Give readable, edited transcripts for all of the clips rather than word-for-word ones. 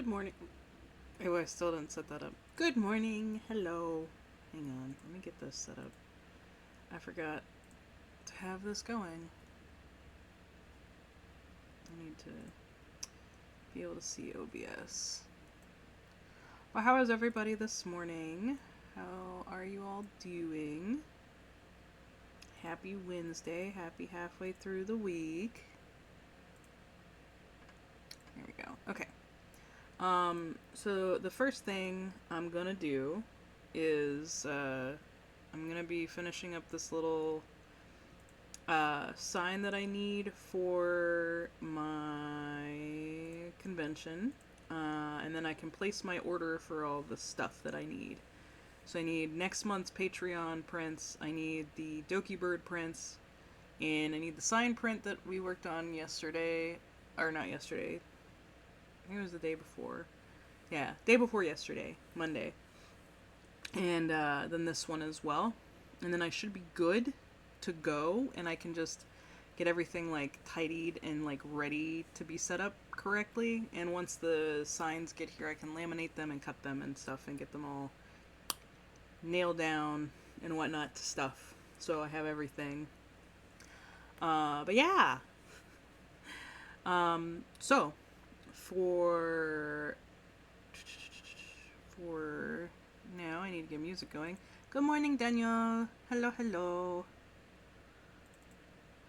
Good morning. Oh, I still didn't set that up. Good morning. Hello. Hang on. Let me get this set up. I forgot to have this going. I need to be able to see OBS. Well, how is everybody this morning? How are you all doing? Happy Wednesday. Happy halfway through the week. There we go. Okay. So the first thing I'm gonna do is, I'm gonna be finishing up this little, sign that I need for my convention, and then I can place my order for all the stuff that I need. So I need next month's Patreon prints, I need the Doki Bird prints, and I need the sign print that we worked on yesterday, or not yesterday, I think it was the day before. Yeah, day before yesterday, Monday. And then this one as well. And then I should be good to go, and I can just get everything like tidied and like ready to be set up correctly. And once the signs get here, I can laminate them and cut them and stuff and get them all nailed down and whatnot to stuff. So I have everything. But yeah. So for now, I need to get music going. Good morning, Daniel. Hello, hello.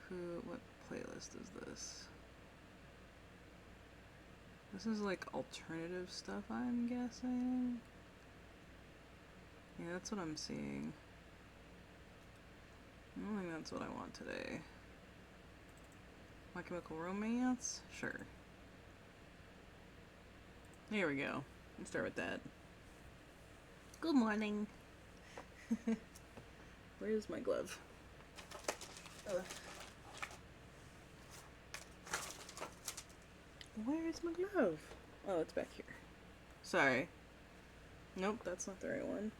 What playlist is this? This is like alternative stuff, I'm guessing. Yeah, that's what I'm seeing. I don't think that's what I want today. My Chemical Romance? Sure. There we go. Let's start with that. Good morning. Where's my glove? Where's my glove? Oh, it's back here. Sorry. Nope, that's not the right one.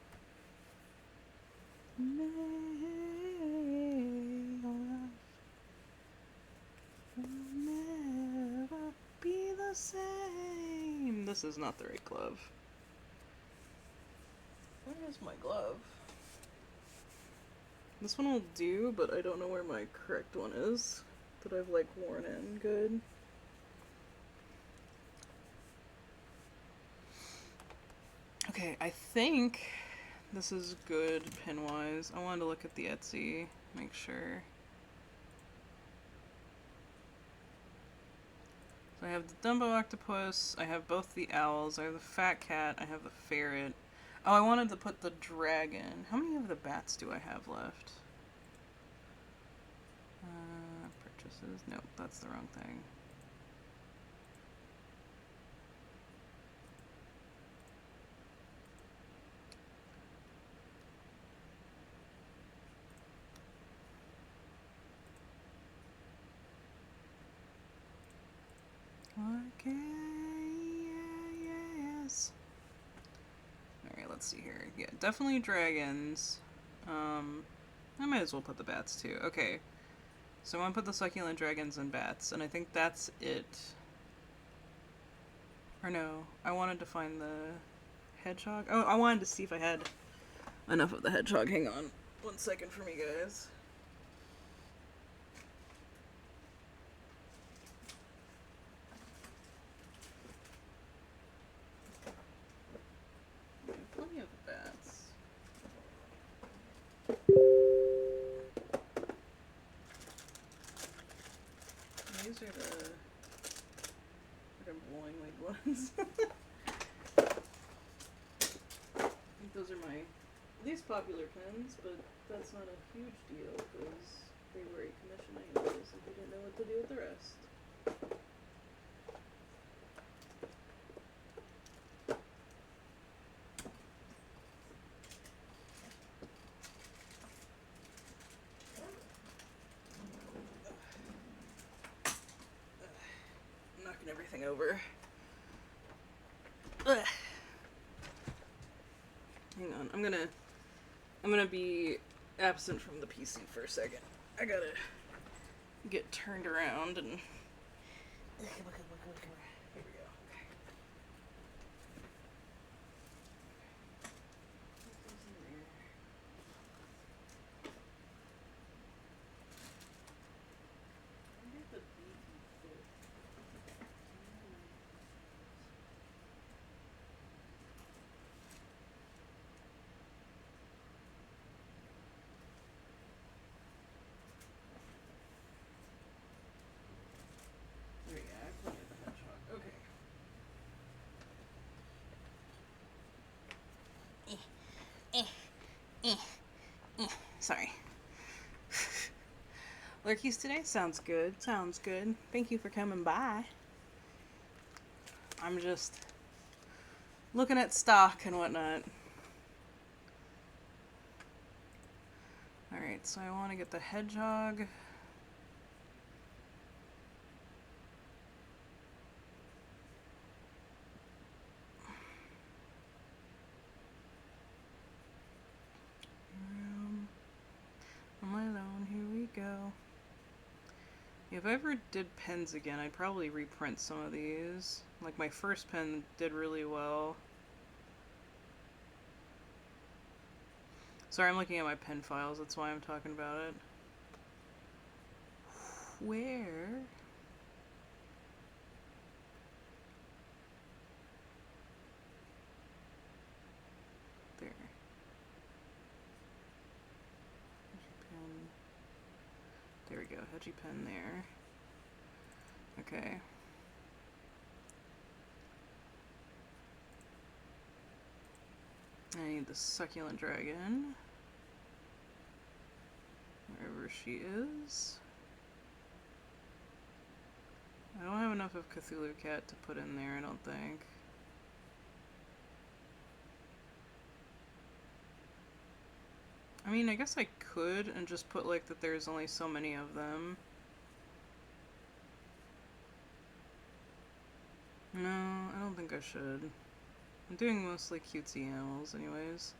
Will never be the same. This is not the right glove. Where is my glove? This one will do, but I don't know where my correct one is that I've like worn in good. Okay, I think this is good pin-wise. I wanted to look at the Etsy, make sure. So I have the Dumbo Octopus, I have both the owls, I have the fat cat, I have the ferret. Oh, I wanted to put the dragon. How many of the bats do I have left? Purchases? Nope, that's the wrong thing. Okay, yes. Alright, let's see here. Yeah, definitely dragons. I might as well put the bats too. Okay. So I want to put the succulent dragons and bats, and I think that's it. Or no, I wanted to find the hedgehog. Oh, I wanted to see if I had enough of the hedgehog. Hang on 1 second for me, guys. Plenty of bats. These are the bowling league ones. I think those are my least popular pens, but that's not a huge deal because they were a commission anyways, and we didn't know what to do with the rest. Knocking everything over. Ugh. Hang on, I'm gonna be absent from the PC for a second. I gotta get turned around and... Here we go. lurkies today? Sounds good. Sounds good. Thank you for coming by. I'm just looking at stock and whatnot. Alright, so I want to get the hedgehog. On my own, here we go. If I ever did pens again, I'd probably reprint some of these. Like, my first pen did really well. Sorry, I'm looking at my pen files, that's why I'm talking about it. Where? There. Pen. There we go, hedgy pen there. Okay. I need the succulent dragon. Wherever she is. I don't have enough of Cthulhu Cat to put in there, I don't think. I mean, I guess I could and just put like that there's only so many of them. No, I don't think I should. I'm doing mostly cutesy animals anyways.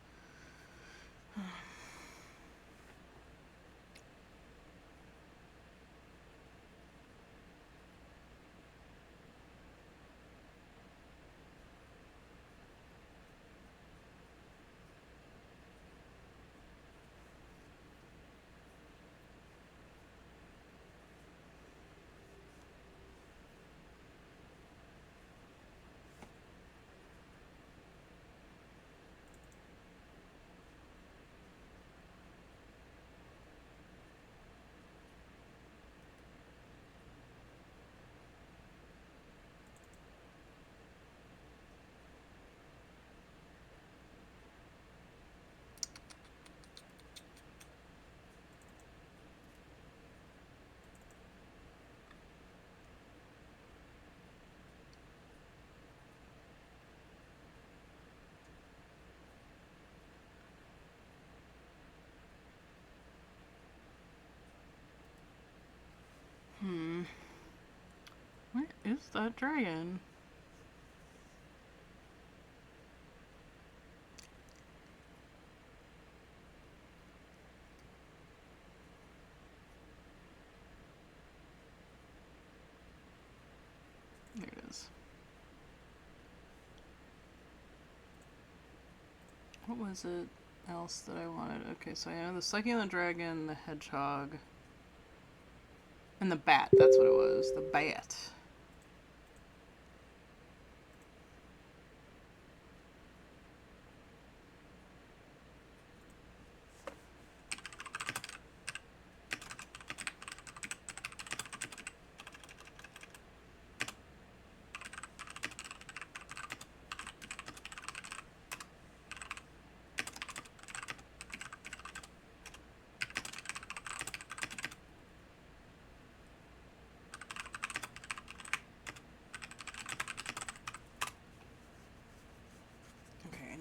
Where is that dragon? There it is. What was it else that I wanted? Okay, so I have the succulent dragon, the hedgehog, and the bat. That's what it was. The bat.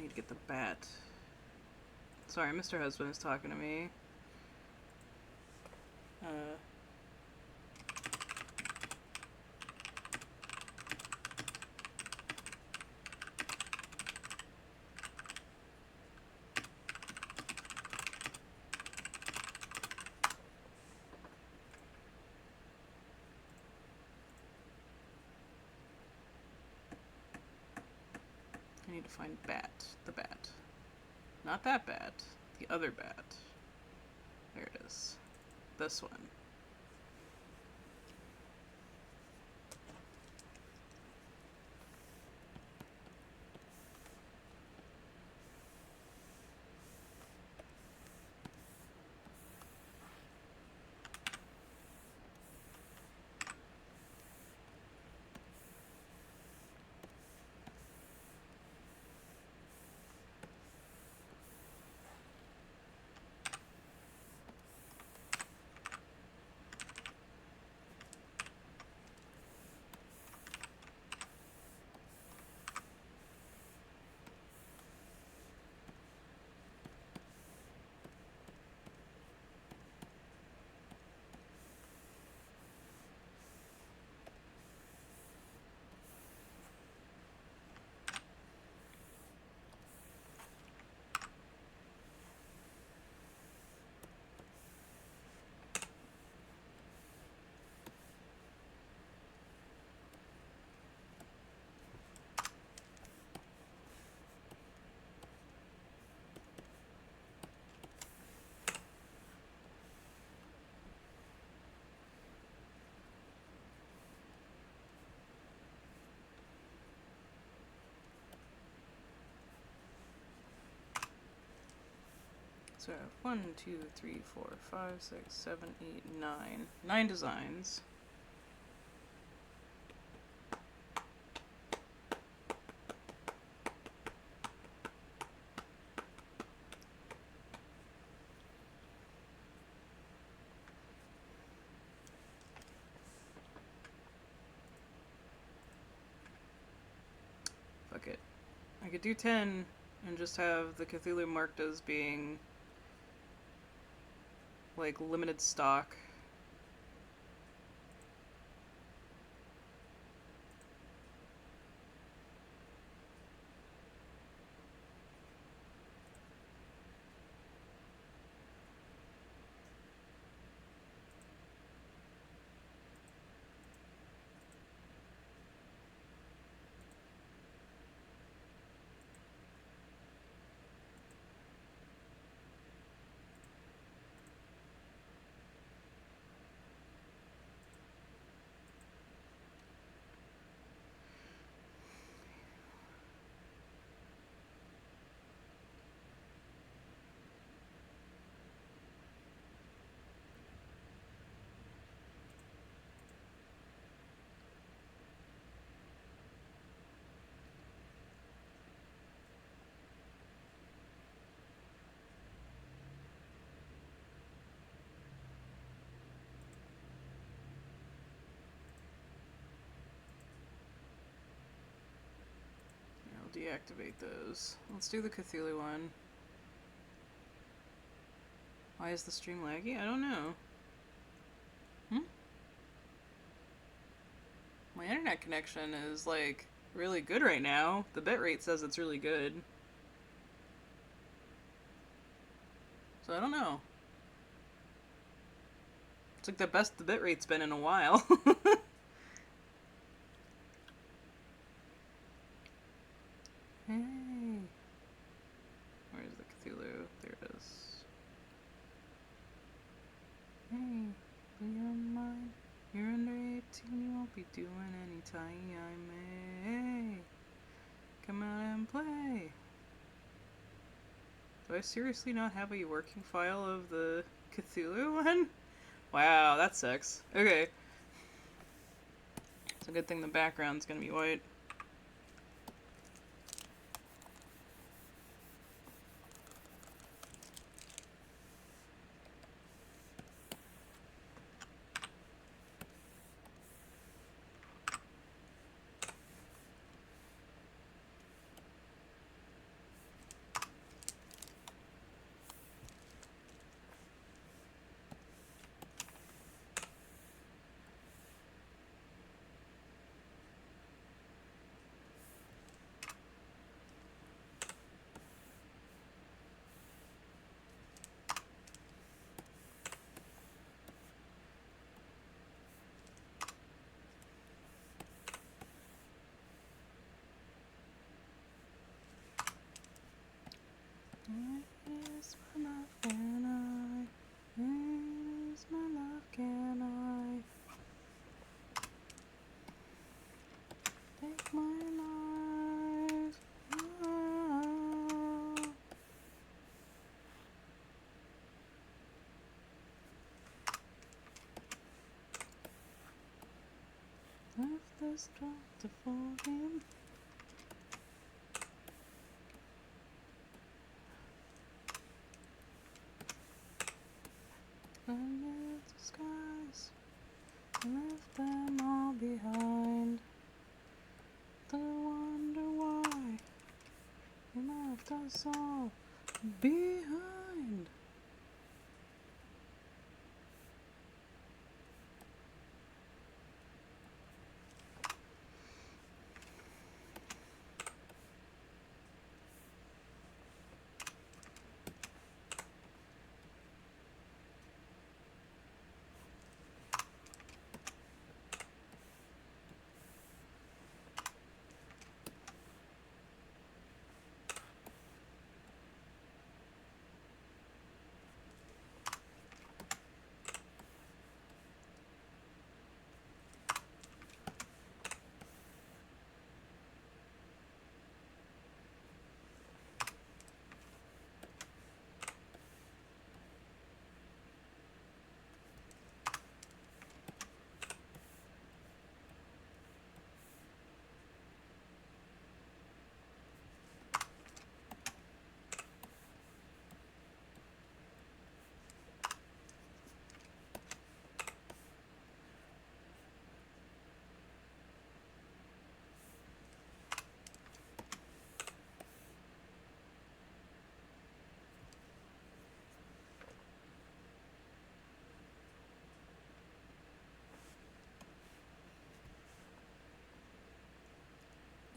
To get the bat. Sorry, Mr. Husband is talking to me. I need to find bat. The bat. Not that bat. The other bat. There it is. This one. So I have 1, 2, 3, 4, 5, 6, 7, 8, 9. 9 designs. Fuck it. I could do 10 and just have the Cthulhu marked as being like limited stock. I'll deactivate those. Let's do the Cthulhu one. Why is the stream laggy? I don't know. My internet connection is like really good right now. The bitrate says it's really good. So I don't know. It's like the best the bitrate's been in a while. Hey. Where's the Cthulhu? There it is. Hey, be on mine. You're under 18, you won't be doing any time. Hey, come out and play. Do I seriously not have a working file of the Cthulhu one? Wow, that sucks. Okay. It's a good thing the background's gonna be white. Where is my love, can I? Where is my love, can I? Take my life. Oh. Left this drop to fall him. Under the skies, left them all behind. To wonder why you left us all behind.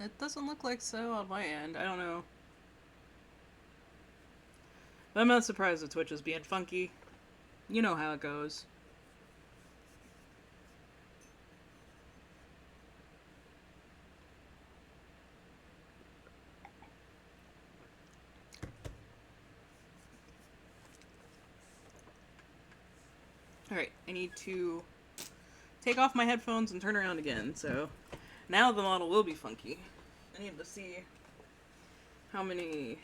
It doesn't look like so on my end. I don't know. But I'm not surprised that Twitch is being funky. You know how it goes. Alright, I need to take off my headphones and turn around again, so now the model will be funky. I need to see how many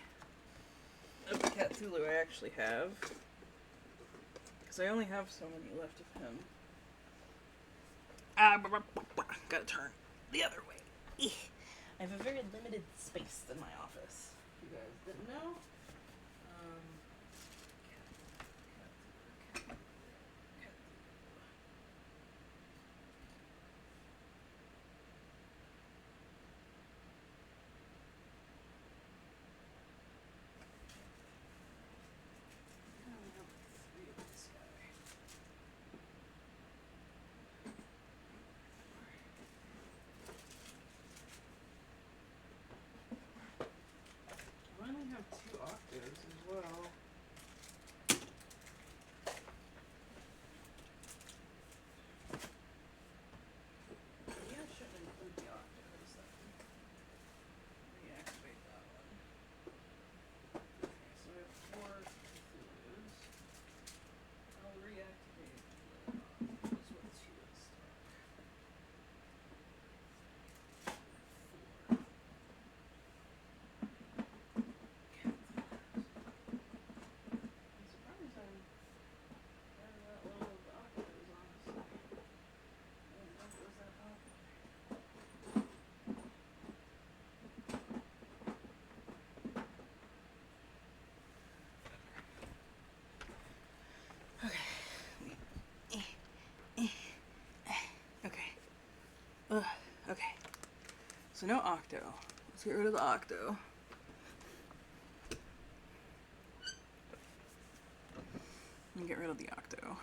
of the Cthulhu I actually have, because I only have so many left of him. Gotta turn the other way. I have a very limited space in my office. You guys didn't know? I only have 2 octaves as well. Maybe I shouldn't include the octaves then. Reactivate that one. Okay, so I have 4 Cthulhus. I'll reactivate the octaves with 2 in stock. 4. I'm surprised I'm having that low of the octaves, honestly. I didn't know it was that popular. Okay. Okay. So no octo. Let's get rid of the octo. And get rid of the octo.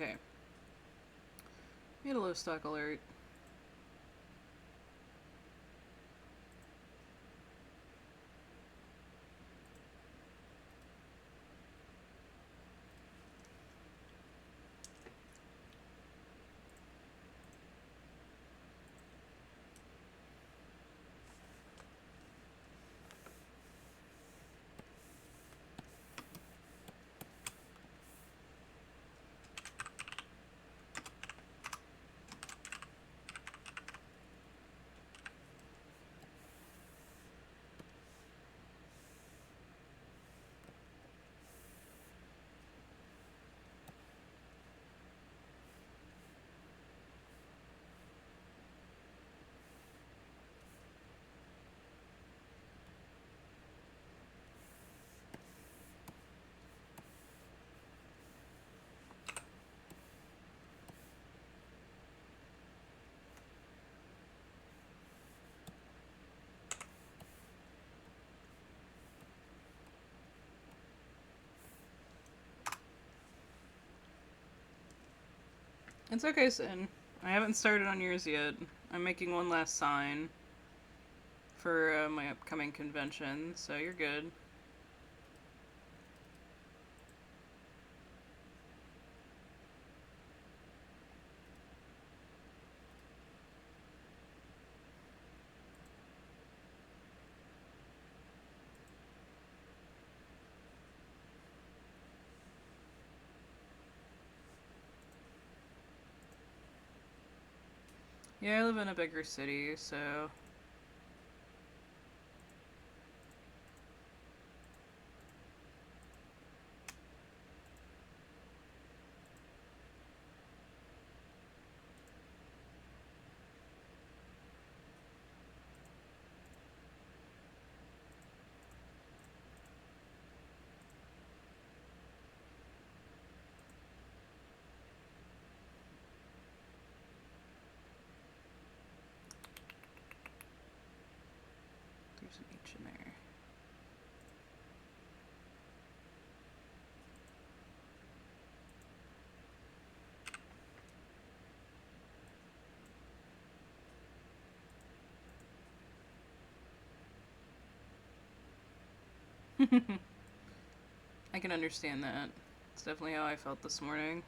Okay. We had a low stock alert. It's okay, Sin. I haven't started on yours yet. I'm making one last sign for my upcoming convention, so you're good. Yeah, I live in a bigger city, so... There's an H in there. I can understand that. It's definitely how I felt this morning.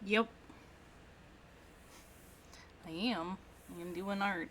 Yep. I am. I'm doing art.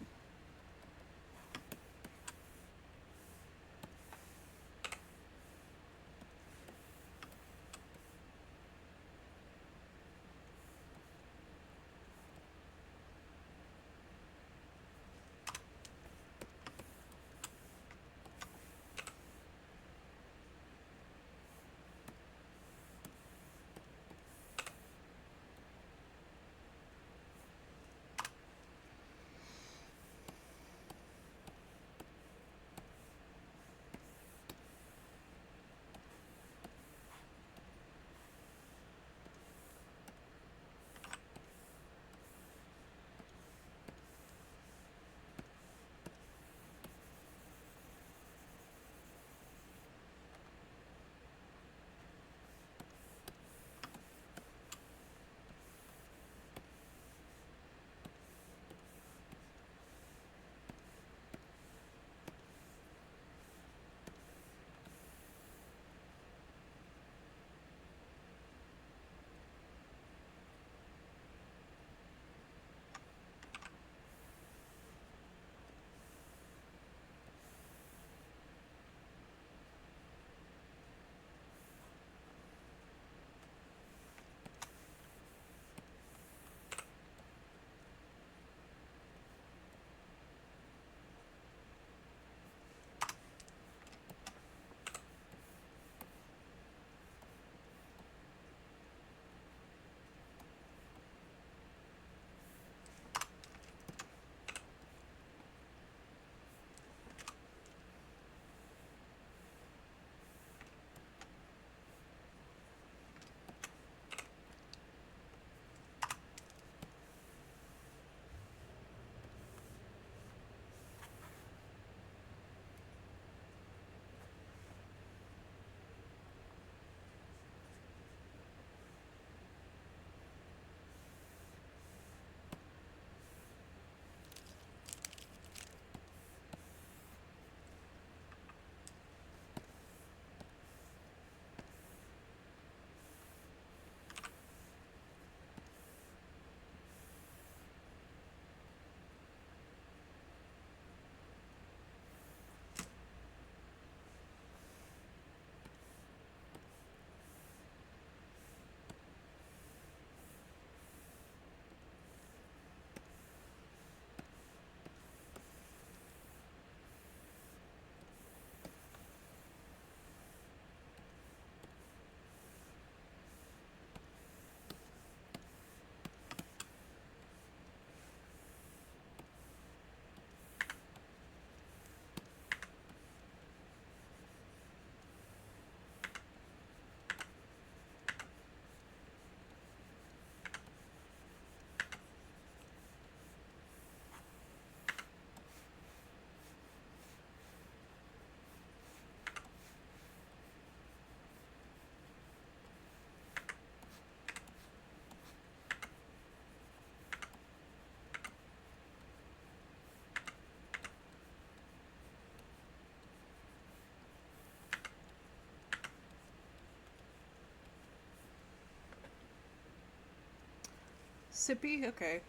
Sippy? Okay.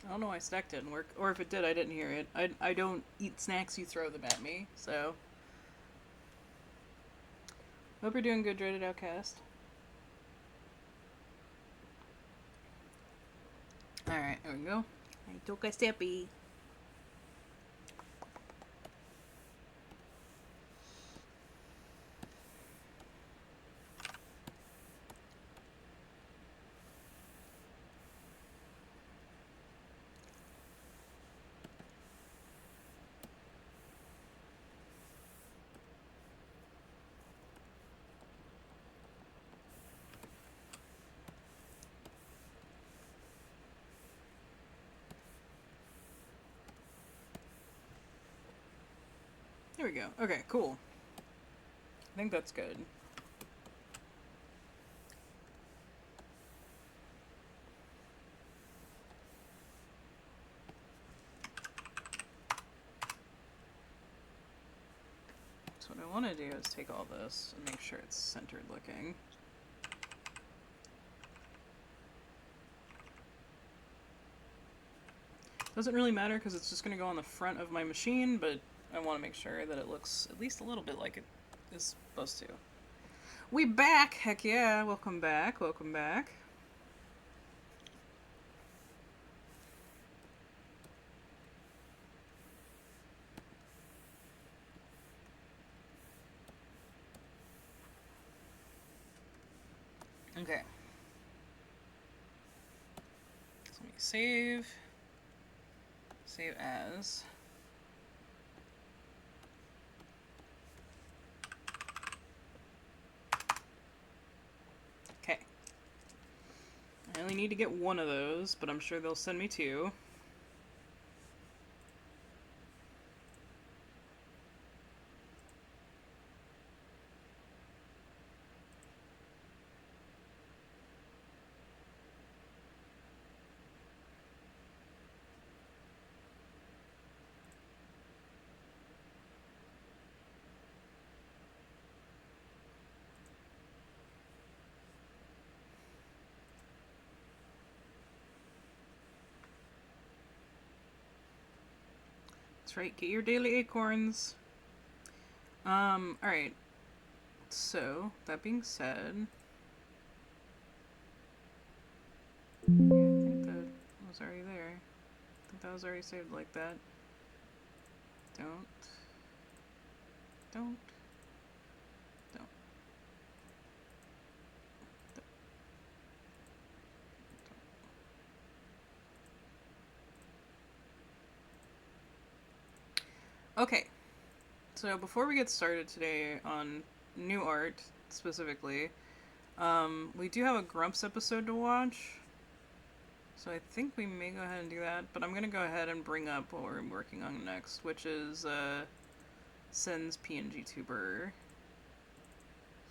I don't know why stack didn't work. Or if it did, I didn't hear it. I don't eat snacks, you throw them at me, so. Hope you're doing good, Dreaded Outcast. Alright, there we go. I took a sippy. There we go. Okay, cool. I think that's good. So what I want to do is take all this and make sure it's centered looking. Doesn't really matter because it's just going to go on the front of my machine, but I want to make sure that it looks at least a little bit like it is supposed to. We back! Heck yeah! Welcome back, welcome back. Okay. So let me save. Save as. Okay. I only need to get one of those, but I'm sure they'll send me two. That's right, get your daily acorns. Alright. So, that being said... Yeah, I think that was already there. I think that was already saved like that. Don't. Don't. Okay, so before we get started today on new art, specifically, we do have a Grumps episode to watch, so I think we may go ahead and do that, but I'm going to go ahead and bring up what we're working on next, which is, Sin's PNG tuber.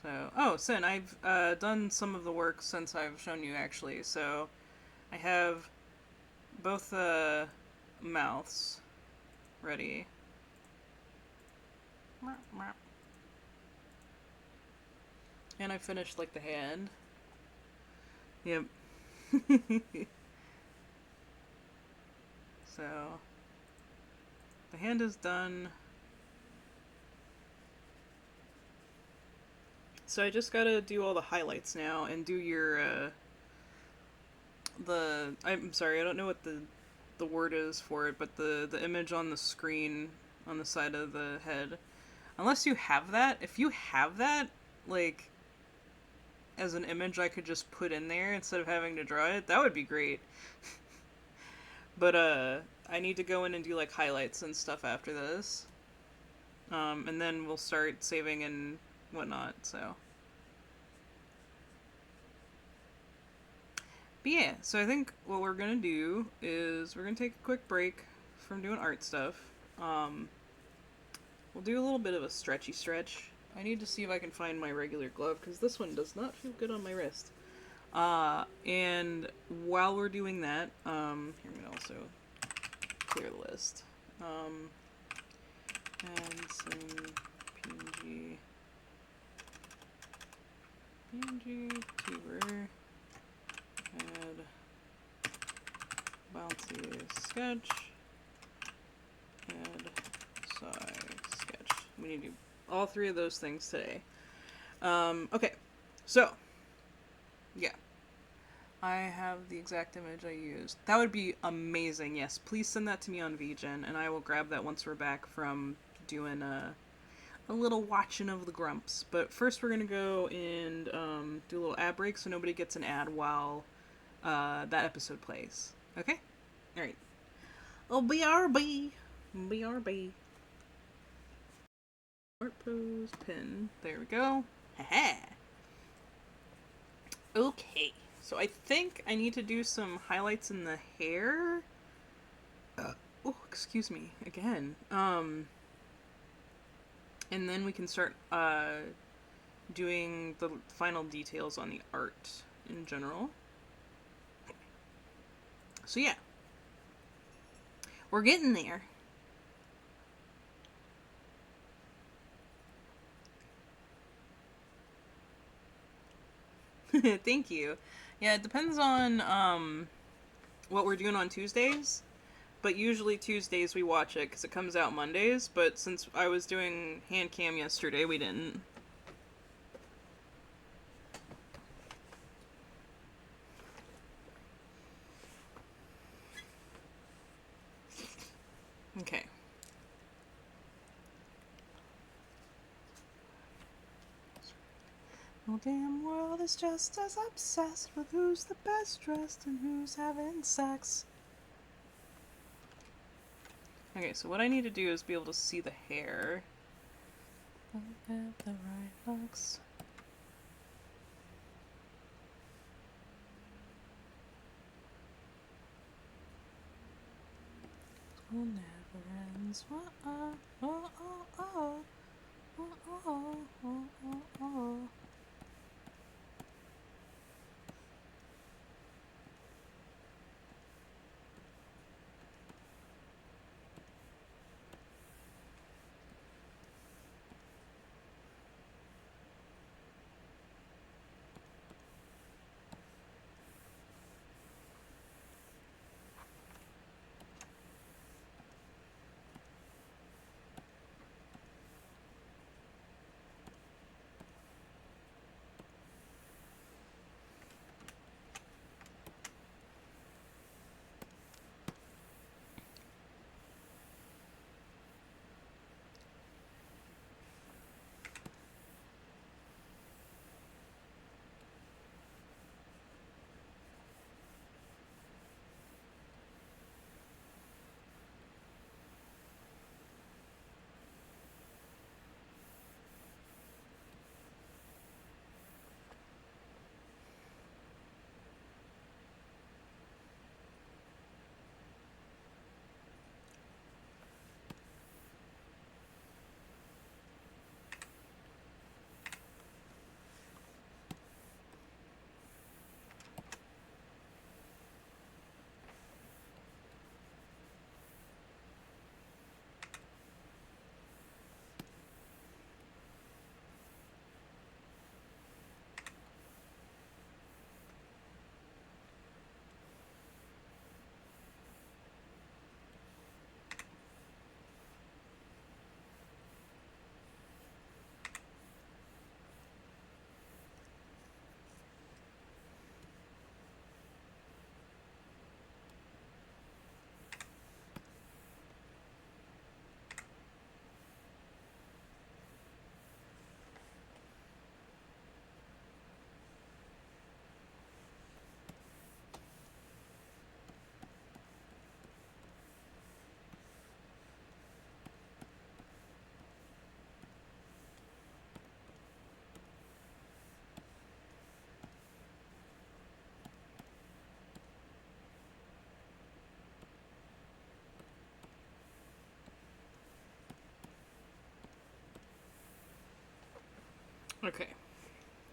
So, oh, Sin, I've, done some of the work since I've shown you, actually, so I have both, mouths ready. And I finished, like, the hand. Yep. So, the hand is done. So I just gotta do all the highlights now and do your, I'm sorry, I don't know what the word is for it, but the image on the screen on the side of the head. Unless you have that, if you have that, like, as an image I could just put in there instead of having to draw it, that would be great. But, I need to go in and do, like, highlights and stuff after this. And then we'll start saving and whatnot, so. But yeah, so I think what we're gonna do is we're gonna take a quick break from doing art stuff. We'll do a little bit of a stretchy stretch. I need to see if I can find my regular glove, because this one does not feel good on my wrist. And while we're doing that, here I'm gonna also clear the list. And some PNG tuber, add bouncy sketch, add side sketch. We need to do all three of those things today. Okay, so, yeah. I have the exact image I used. That would be amazing, yes. Please send that to me on VGen, and I will grab that once we're back from doing a little watching of the Grumps. But first we're going to go and do a little ad break so nobody gets an ad while that episode plays. Okay? Alright. Oh, BRB. BRB. Art pose, pin. There we go. Haha. Okay. So I think I need to do some highlights in the hair. Oh, excuse me. Again. And then we can start doing the final details on the art in general. So yeah. We're getting there. Thank you. Yeah, it depends on what we're doing on Tuesdays. but usually Tuesdays we watch it because it comes out Mondays. But since I was doing hand cam yesterday, we didn't. Okay. The damn world is just as obsessed with who's the best dressed and who's having sex. Okay, so what I need to do is be able to see the hair. I have the right looks. School never ends. Okay.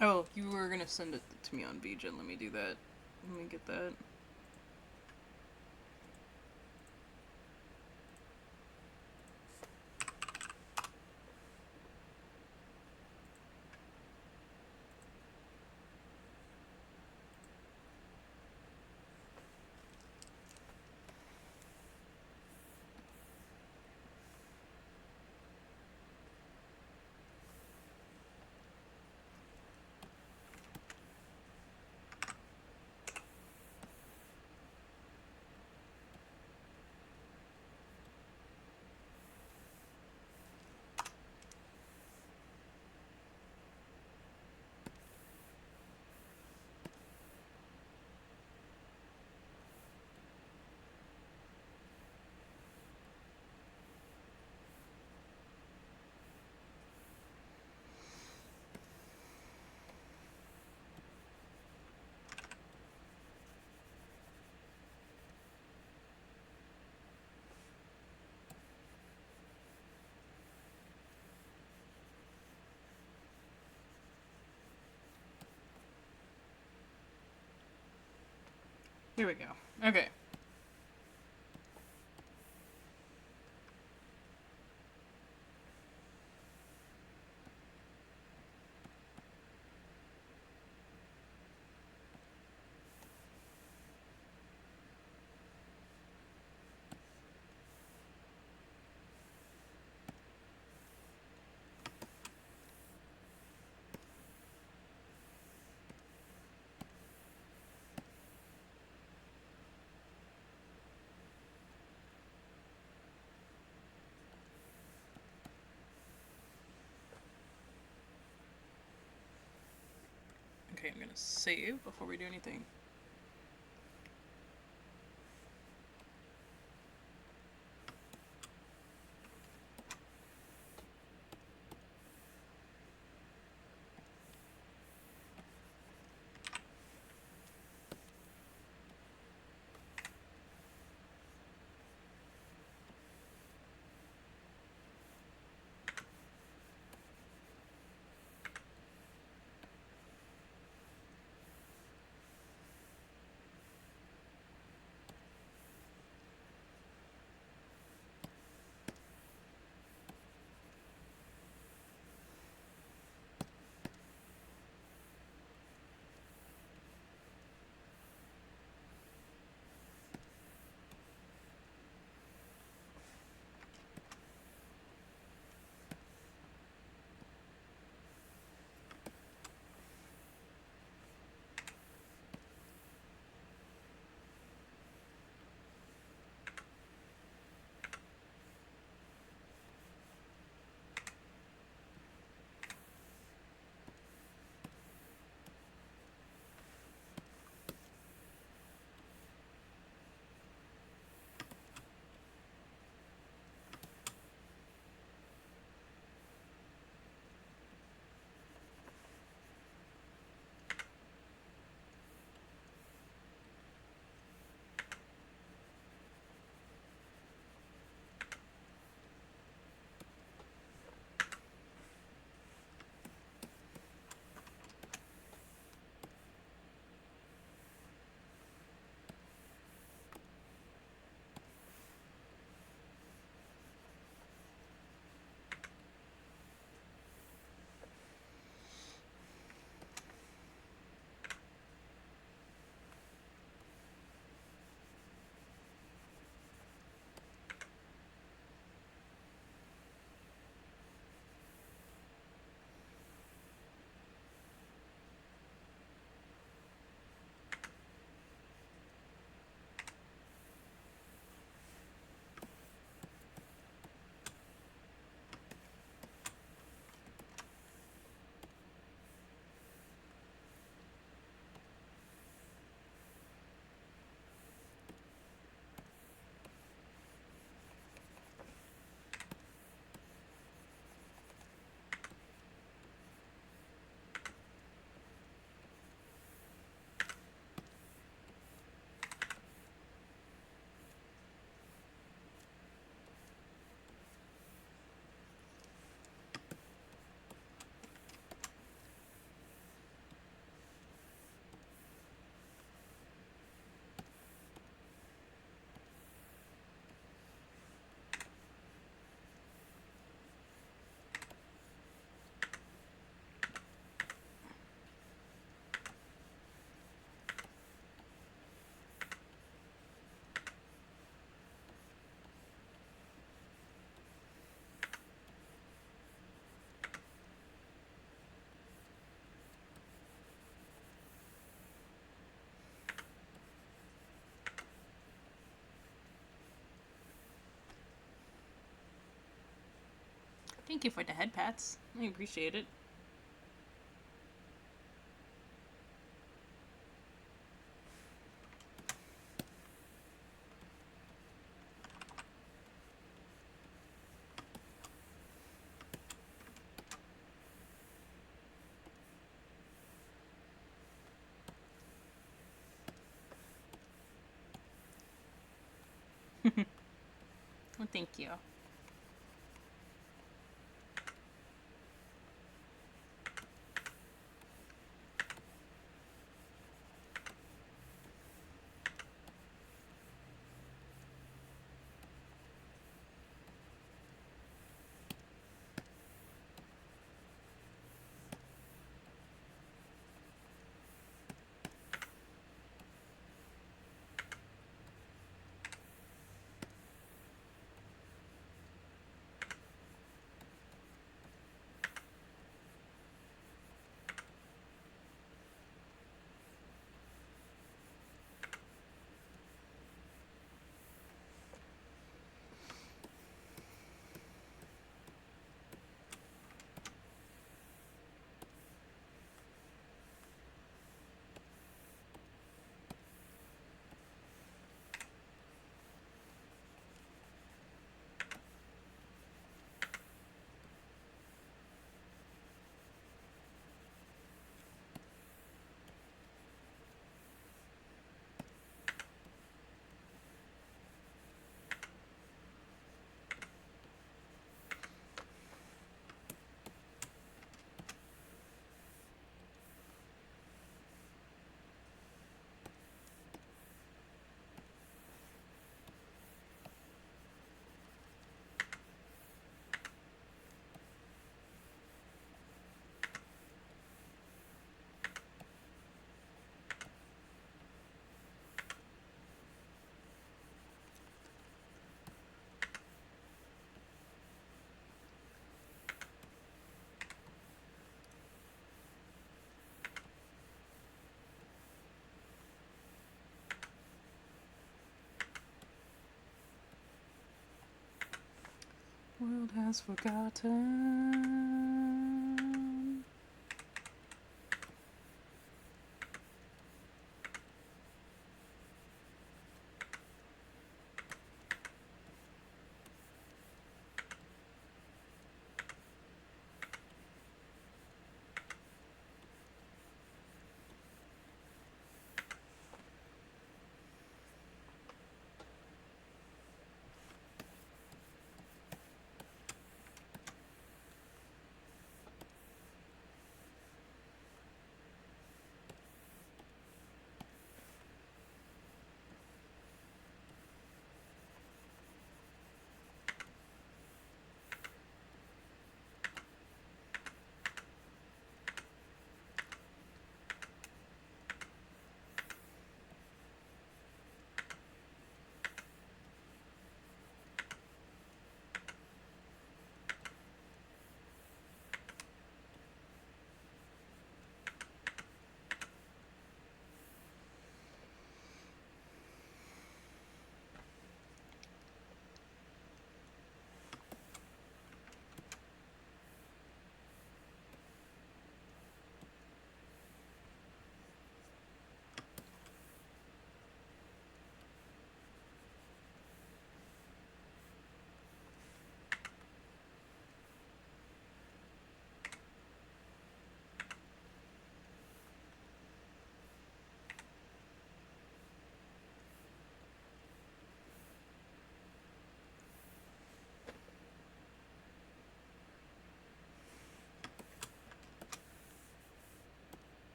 Oh, you were gonna send it to me on VGen. Let me do that. Let me get that. Here we go. Okay. Okay, I'm gonna save before we do anything. Thank you for the head pats. I appreciate it. Well, thank you. World has forgotten.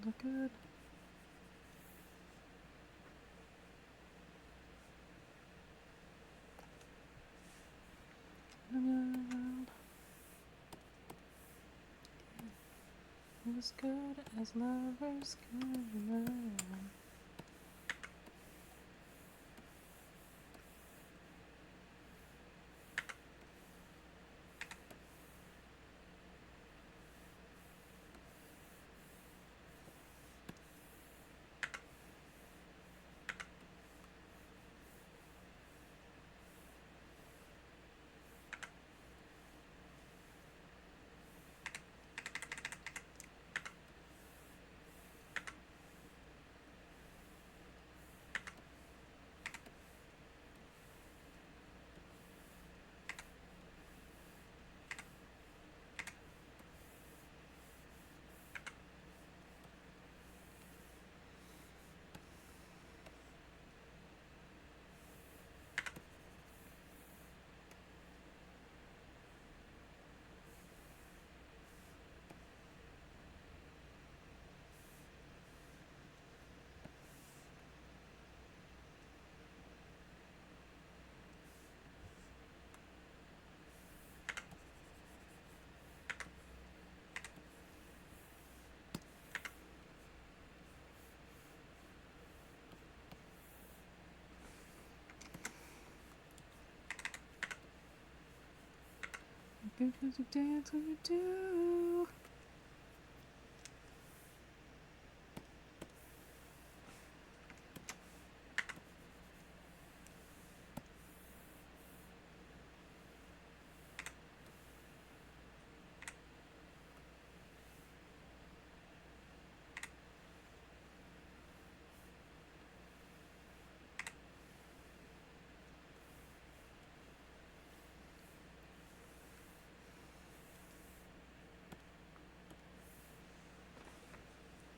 Look good. As good as lovers can learn. Because you dance when you do.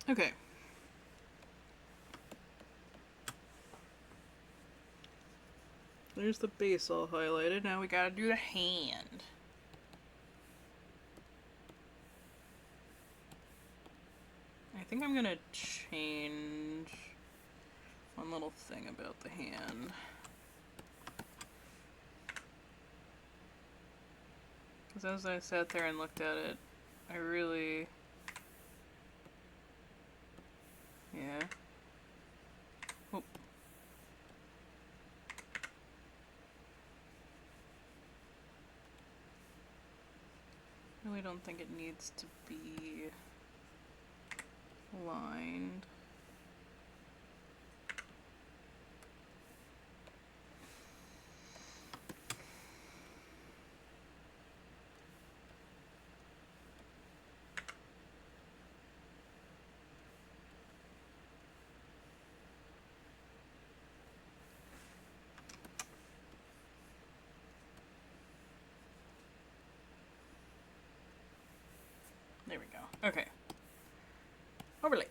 Okay. There's the base all highlighted. Now we gotta do the hand. I think I'm gonna change one little thing about the hand. Because as I sat there and looked at it, I really... Yeah. Oh. Really don't think it needs to be lined. There we go. Okay. Overlay.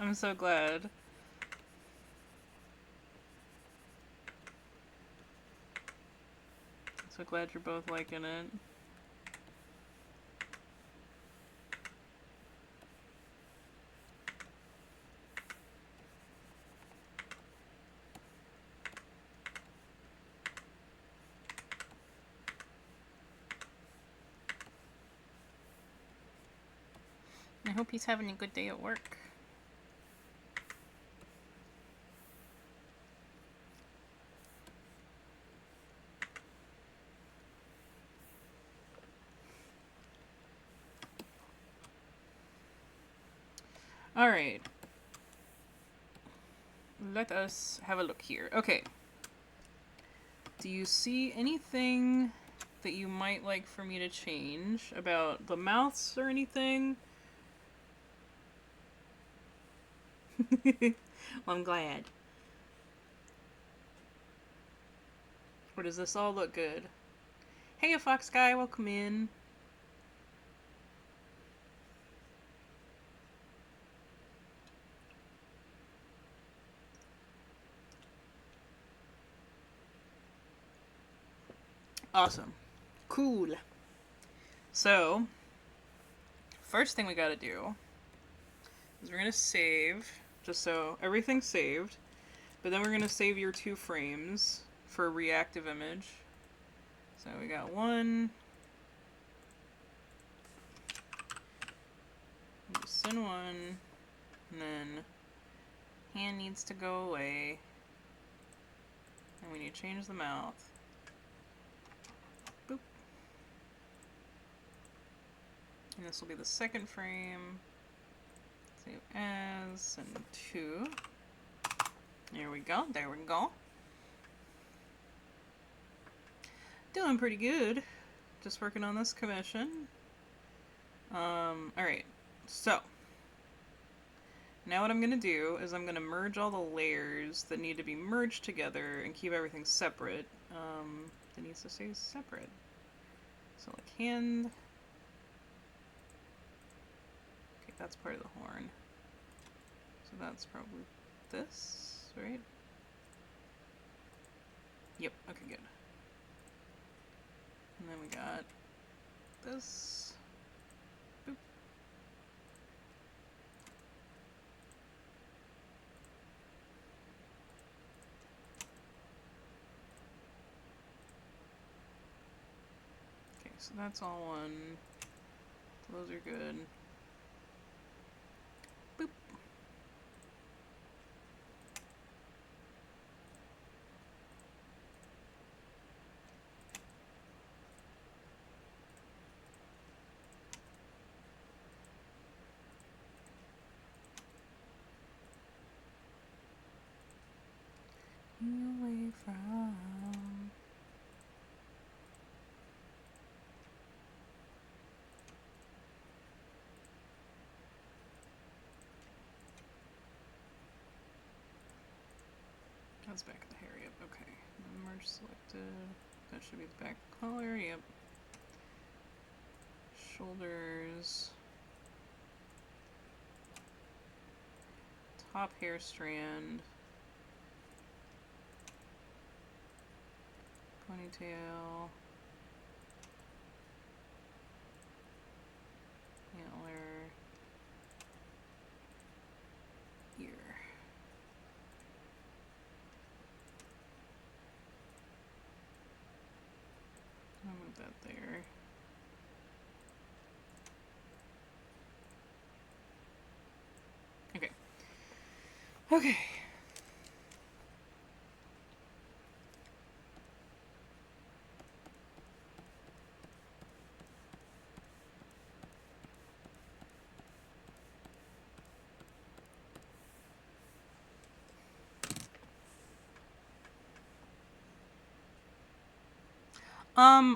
I'm so glad. So glad you're both liking it. I hope he's having a good day at work. Alright. Let us have a look here. Okay. Do you see anything that you might like for me to change about the mouths or anything? Well, I'm glad. Or does this all look good? Hey, Fox Guy, welcome in. Awesome. Cool. So, first thing we gotta do is we're gonna save, just so everything's saved, but then we're gonna save your 2 frames for a reactive image. So we got one. Just send one. And then hand needs to go away. And we need to change the mouth. Boop. And this will be the second frame. Save as, and 2. There we go, there we go. Doing pretty good. Just working on this commission. Alright, so Now what I'm going to do is I'm going to merge all the layers that need to be merged together and keep everything separate. That needs to stay separate. So like hand. Okay, that's part of the horn. So that's probably this, right? Yep, okay, good. And then we got this. Boop. Okay, so that's all one. Those are good. Boop. Away from. That's back of the hair, yep, okay. Merge selected. That should be the back collar, yep. Shoulders. Top hair strand. Ponytail. Antler. Ear. I'll move that there. Okay. Okay.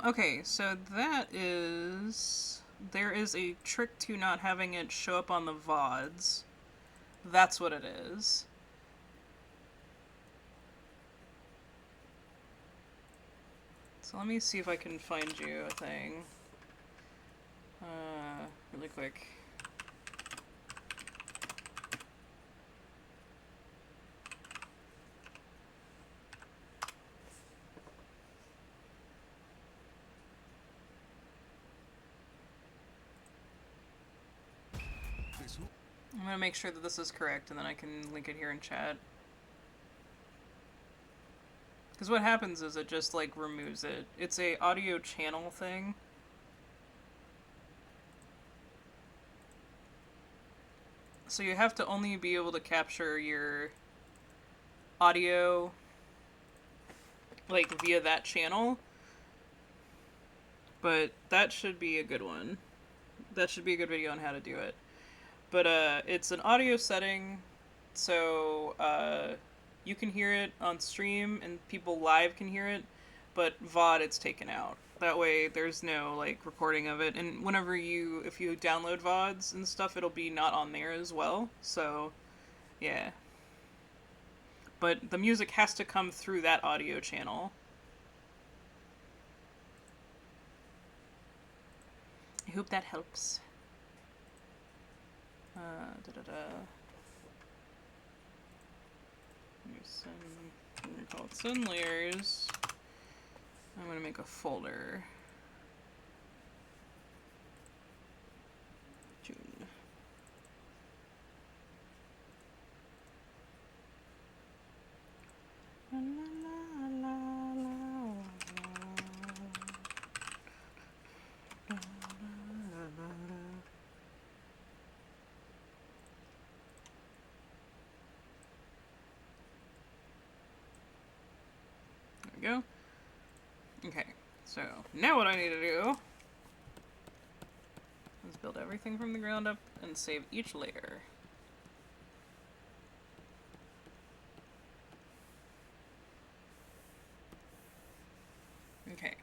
Okay, so that is... There is a trick to not having it show up on the Vods. That's what it is. So let me see if I can find you a thing. Really quick. I'm gonna make sure that this is correct, and then I can link it here in chat. Because what happens is it just, like, removes it. It's a audio channel thing. So you have to only be able to capture your audio, like, via that channel. But that should be a good one. That should be a good video on how to do it. But it's an audio setting, so you can hear it on stream and people live can hear it, but VOD it's taken out. That way there's no like recording of it, and whenever if you download VODs and stuff, it'll be not on there as well. So yeah. But the music has to come through that audio channel. I hope that helps. I'm gonna call it Sun Layers. I'm gonna make a folder. June. La, la, la, la, go. Okay, so now what I need to do is build everything from the ground up and save each layer. Okay.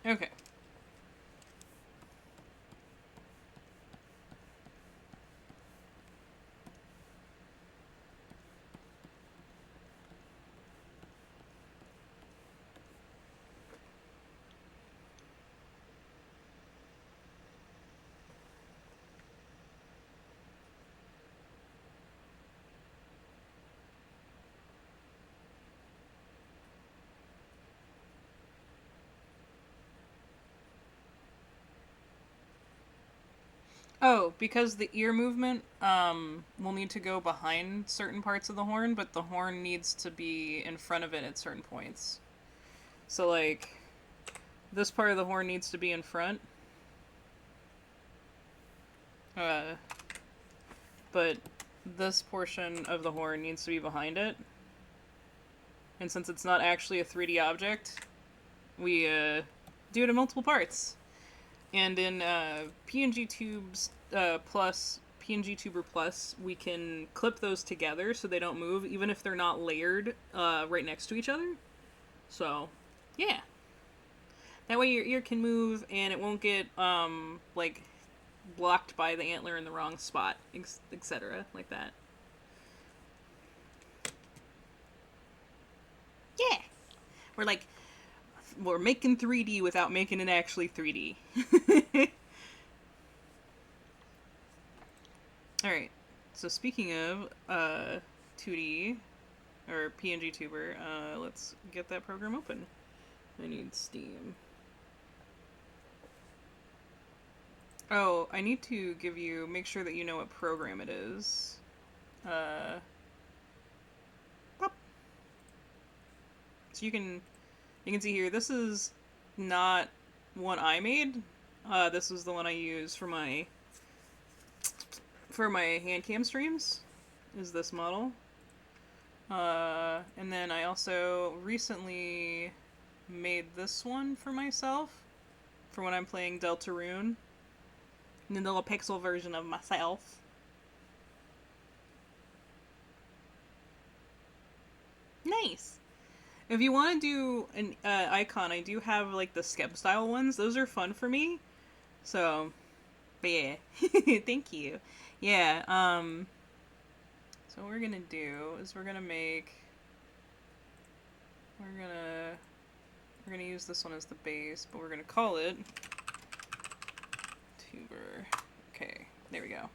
Okay. Oh, because the ear movement will need to go behind certain parts of the horn, but the horn needs to be in front of it at certain points. So, like, this part of the horn needs to be in front. Uh, but this portion of the horn needs to be behind it. And since it's not actually a 3D object, we do it in multiple parts. And in PNG Tubes Plus, PNG Tuber Plus, we can clip those together so they don't move, even if they're not layered right next to each other. So, yeah. That way your ear can move and it won't get, like, blocked by the antler in the wrong spot, etc. Like that. Yeah! We're making 3D without making it actually 3D. Alright, so speaking of 2D, or PNG Tuber, let's get that program open. I need Steam. Oh, I need to make sure that you know what program it is. Pop. So you can see here, this is not one I made. This is the one I use for my hand cam streams, is this model. And then I also recently made this one for myself for when I'm playing Deltarune. The little pixel version of myself. Nice. If you want to do an icon, I do have like the Skeb style ones. Those are fun for me. So, but yeah. Thank you. Yeah, so what we're gonna do is we're gonna use this one as the base, but we're gonna call it tuber. Okay, there we go.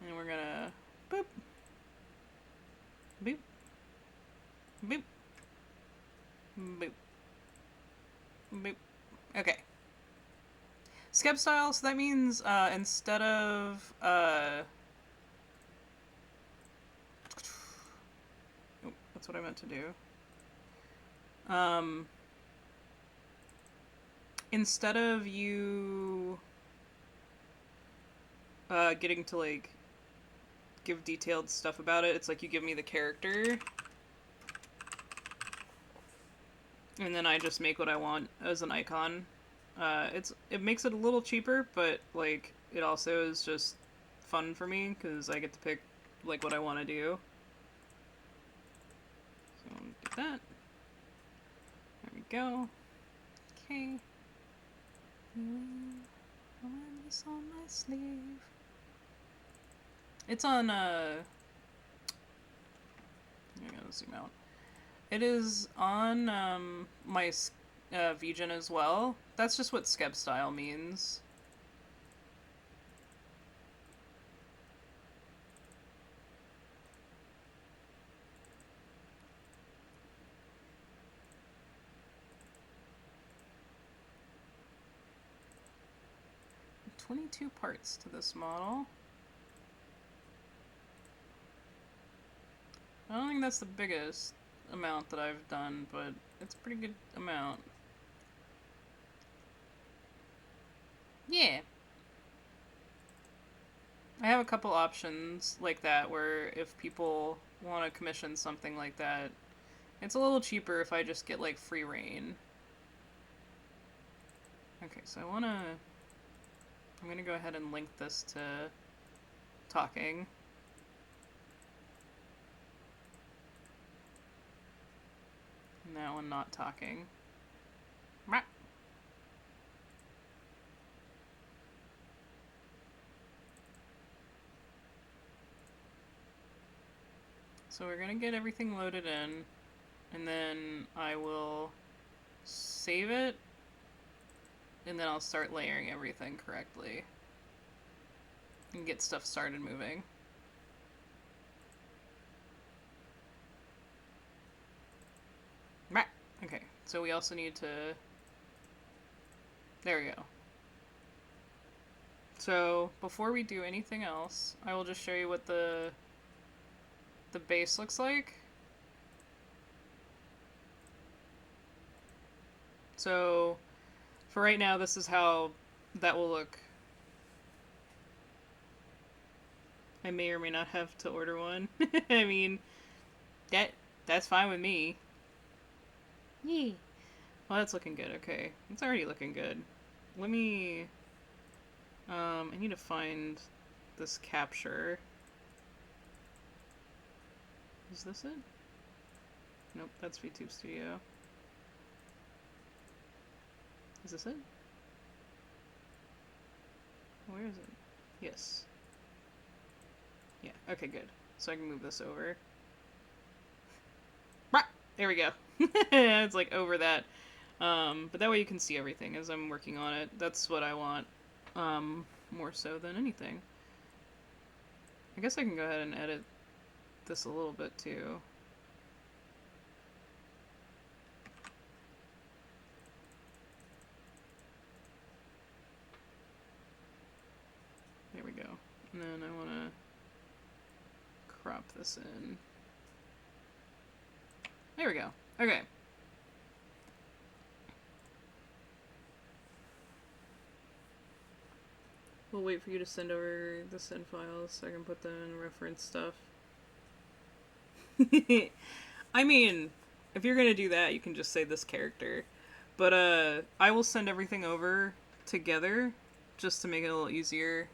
And we're gonna boop, boop, boop, boop, boop. Okay. Skeb style, so that means instead of oh, that's what I meant to do. Instead of you getting to like give detailed stuff about it, it's like you give me the character and then I just make what I want as an icon. It makes it a little cheaper, but like it also is just fun for me because I get to pick like what I want to do. So I'll do that. There we go. Okay. I'll have this on my sleeve. It's on I'm gonna zoom out. It is on my VGen as well. That's just what Skeb style means. There are 22 parts to this model. I don't think that's the biggest amount that I've done, but it's a pretty good amount. Yeah. I have a couple options like that where if people want to commission something like that, it's a little cheaper if I just get like free reign. Okay, so I'm gonna go ahead and link this to talking. And that one not talking. So we're gonna get everything loaded in, and then I will save it, and then I'll start layering everything correctly and get stuff started moving. Okay, so we also need to... There we go. So, before we do anything else, I will just show you what the base looks like. So, for right now, this is how that will look. I may or may not have to order one. I mean, that's fine with me. Yee. Well, that's looking good. Okay, it's already looking good. Let me... I need to find this capture. Is this it? Nope, that's VTube Studio. Is this it? Where is it? Yes. Yeah, okay, good. So I can move this over. There we go. It's like over that. But that way you can see everything as I'm working on it. That's what I want, more so than anything. I guess I can go ahead and edit this a little bit too. There we go. And then I want to crop this in. There we go. Okay. We'll wait for you to send over the send files so I can put them in reference stuff. I mean, if you're gonna do that, you can just say this character. But, I will send everything over together just to make it a little easier.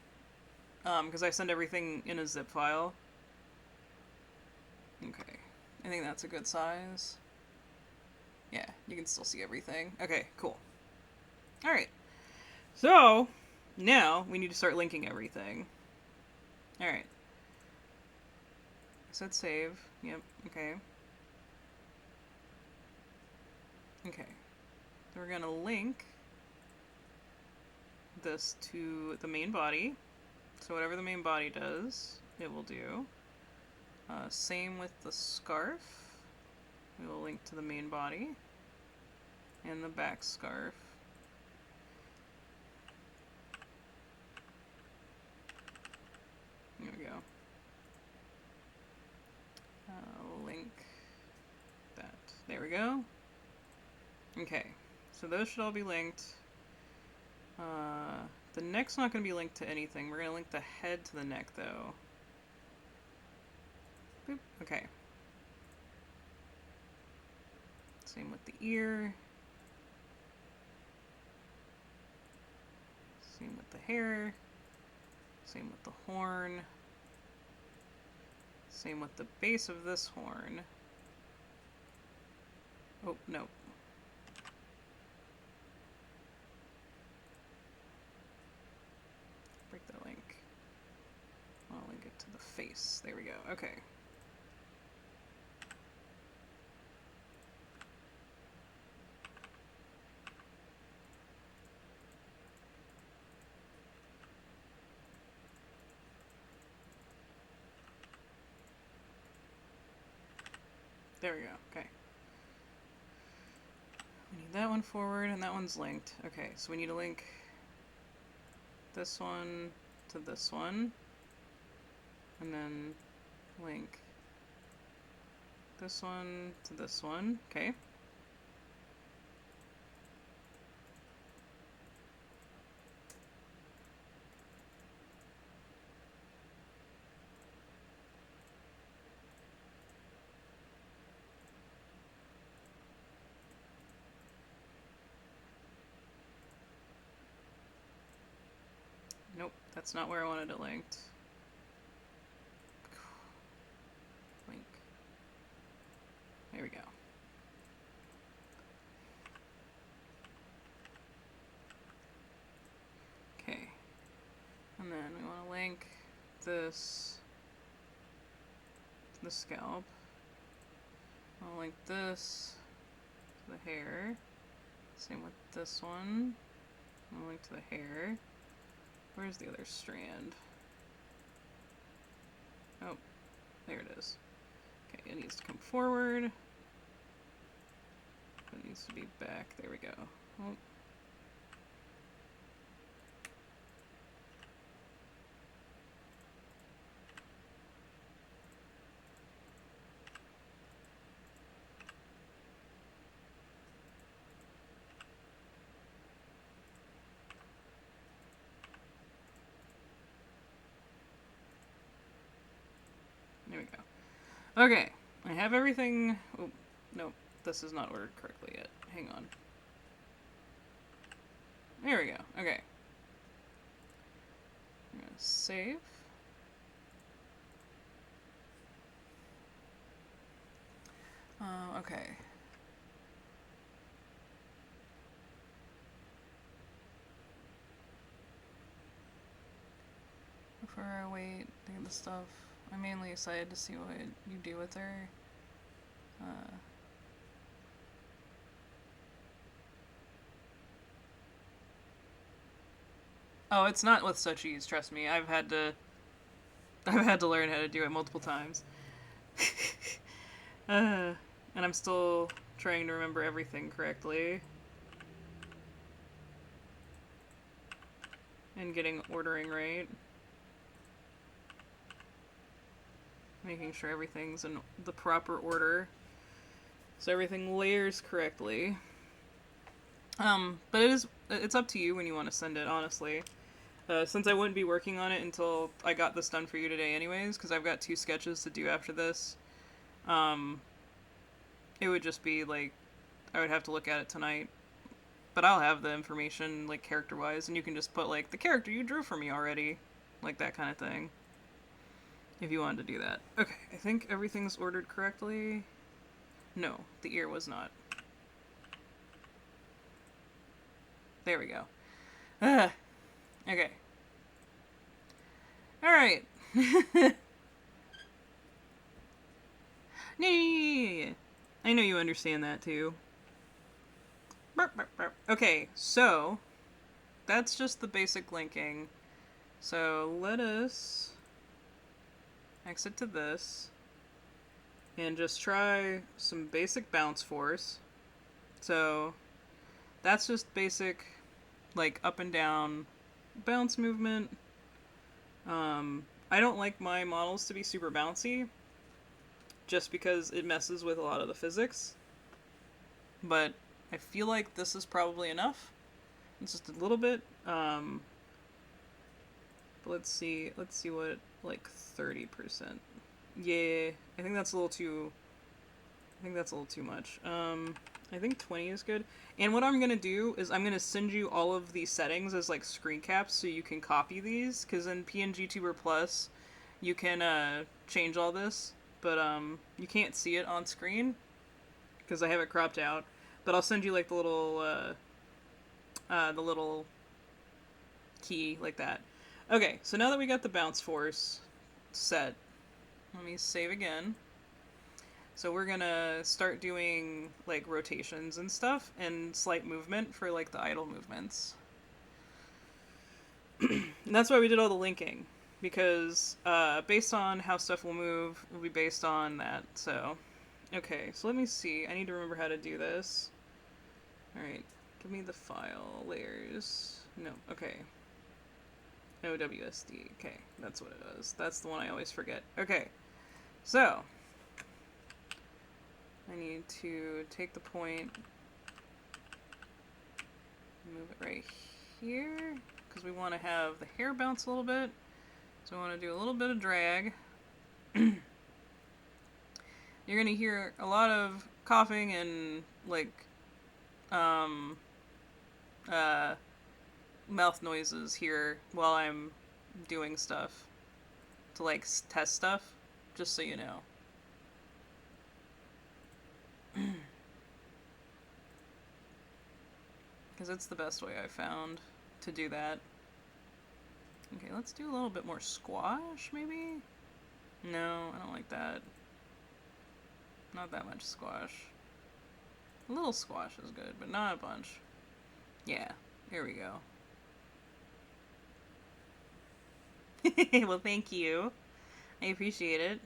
Because I send everything in a zip file. Okay. I think that's a good size. Yeah, you can still see everything. Okay, cool. Alright. So, now we need to start linking everything. Alright. I said save. Yep, okay. Okay. So we're gonna link this to the main body. So whatever the main body does, it will do. Same with the scarf. We will link to the main body and the back scarf. There we go. Link that. There we go. Okay, so those should all be linked. The neck's not going to be linked to anything. We're going to link the head to the neck, though. Boop. Okay. Same with the ear. Same with the hair. Same with the horn. Same with the base of this horn. Oh, no. Break the link. I'll link it to the face. There we go. Okay. There we go. Okay. We need that one forward, and that one's linked. Okay, so we need to link this one to this one, and then link this one to this one. Okay. Nope, that's not where I wanted it linked. Link. There we go. Okay. And then we want to link this to the scalp. I'll link this to the hair. Same with this one. I'll link to the hair. Where's the other strand? Oh, there it is. Okay, it needs to come forward. It needs to be back. There we go. Oh. There we go. Okay, I have everything. Oh, no, this is not ordered correctly yet. Hang on. There we go. Okay. I'm gonna save. Okay. Before I wait to get the stuff, I'm mainly excited to see what you do with her. Oh, it's not with such ease, trust me. I've had to learn how to do it multiple times. And I'm still trying to remember everything correctly. And getting ordering right. Making sure everything's in the proper order. So everything layers correctly. But it's up to you when you want to send it, honestly. Since I wouldn't be working on it until I got this done for you today anyways, because I've got 2 sketches to do after this, it would just be, like, I would have to look at it tonight. But I'll have the information, like, character-wise, and you can just put, like, the character you drew for me already. Like, that kind of thing. If you wanted to do that. Okay, I think everything's ordered correctly. No, the ear was not. There we go. Okay. Alright. Yeah. I know you understand that too. Okay, so that's just the basic linking. So let us exit to this and just try some basic bounce force. So that's just basic, like, up and down bounce movement. I don't like my models to be super bouncy just because it messes with a lot of the physics. But I feel like this is probably enough. It's just a little bit. But let's see what, like, 30%. Yeah, I think that's a little too much. I think 20 is good. And what I'm gonna do is I'm gonna send you all of these settings as, like, screen caps so you can copy these, because in PNGTuber Plus you can change all this, but you can't see it on screen because I have it cropped out. But I'll send you, like, the little key like that. Okay, so now that we got the bounce force set, let me save again. So we're gonna start doing, like, rotations and stuff and slight movement for, like, the idle movements. And that's why we did all the linking, because based on how stuff will move will be based on that. So okay, so let me see, I need to remember how to do this. Alright, give me the file layers. No, okay, OWSD. Okay, that's what it is. That's the one I always forget. Okay, so I need to take the point, move it right here, because we want to have the hair bounce a little bit. So we want to do a little bit of drag. You're going to hear a lot of coughing and, like, mouth noises here while I'm doing stuff to, like, test stuff, just so you know. Because it's the best way I found to do that. Okay, let's do a little bit more squash, maybe? No, I don't like that. Not that much squash. A little squash is good, but not a bunch. Yeah, here we go. Well, thank you. I appreciate it.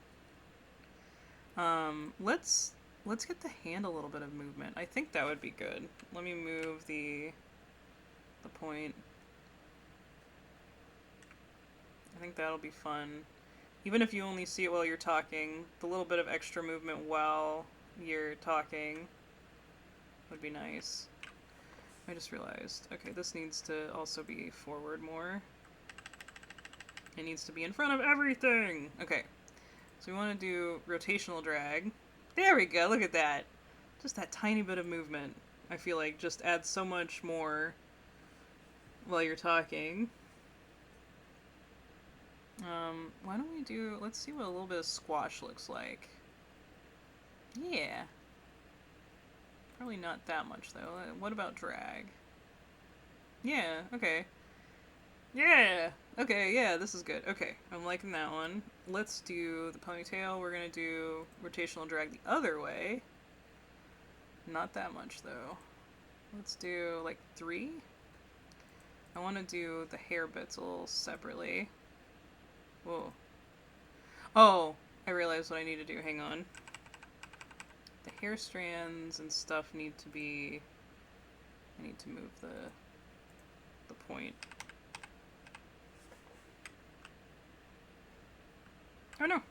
Let's get the hand a little bit of movement. I think that would be good. Let me move the point. I think that'll be fun. Even if you only see it while you're talking, the little bit of extra movement while you're talking would be nice. I just realized, okay, this needs to also be forward more. It needs to be in front of everything! Okay, so we want to do rotational drag. There we go, look at that! Just that tiny bit of movement, I feel like just adds so much more while you're talking. Why don't we do, let's see what a little bit of squash looks like. Yeah. Probably not that much, though. What about drag? Yeah, okay. Yeah! Okay, yeah, this is good. Okay, I'm liking that one. Let's do the ponytail. We're gonna do rotational drag the other way. Not that much, though. Let's do, like, 3? I want to do the hair bits a little separately. Whoa. Oh, I realized what I need to do. Hang on. The hair strands and stuff need to be... I need to move the point. Oh no!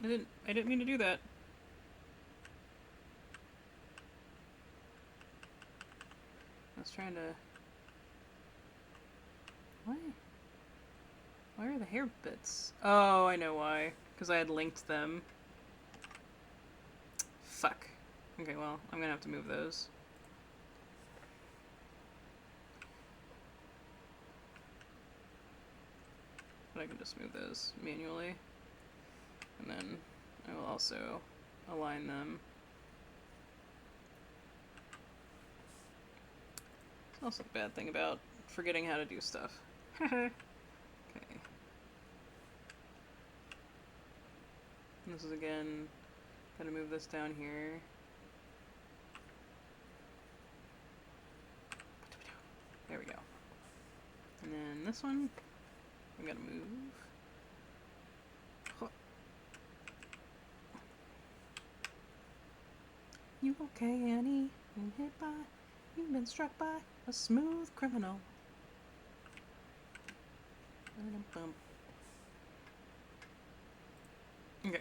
I didn't mean to do that. I was trying to... Why? Why are the hair bits? Oh, I know why. Because I had linked them. Fuck. Okay, well, I'm gonna have to move those. But I can just move those manually. And then I will also align them. It's also a bad thing about forgetting how to do stuff. Okay. And this is again, gotta move this down here. There we go. And then this one, I'm gonna move. You okay, Annie? Been hit by, you've been struck by a smooth criminal. Okay,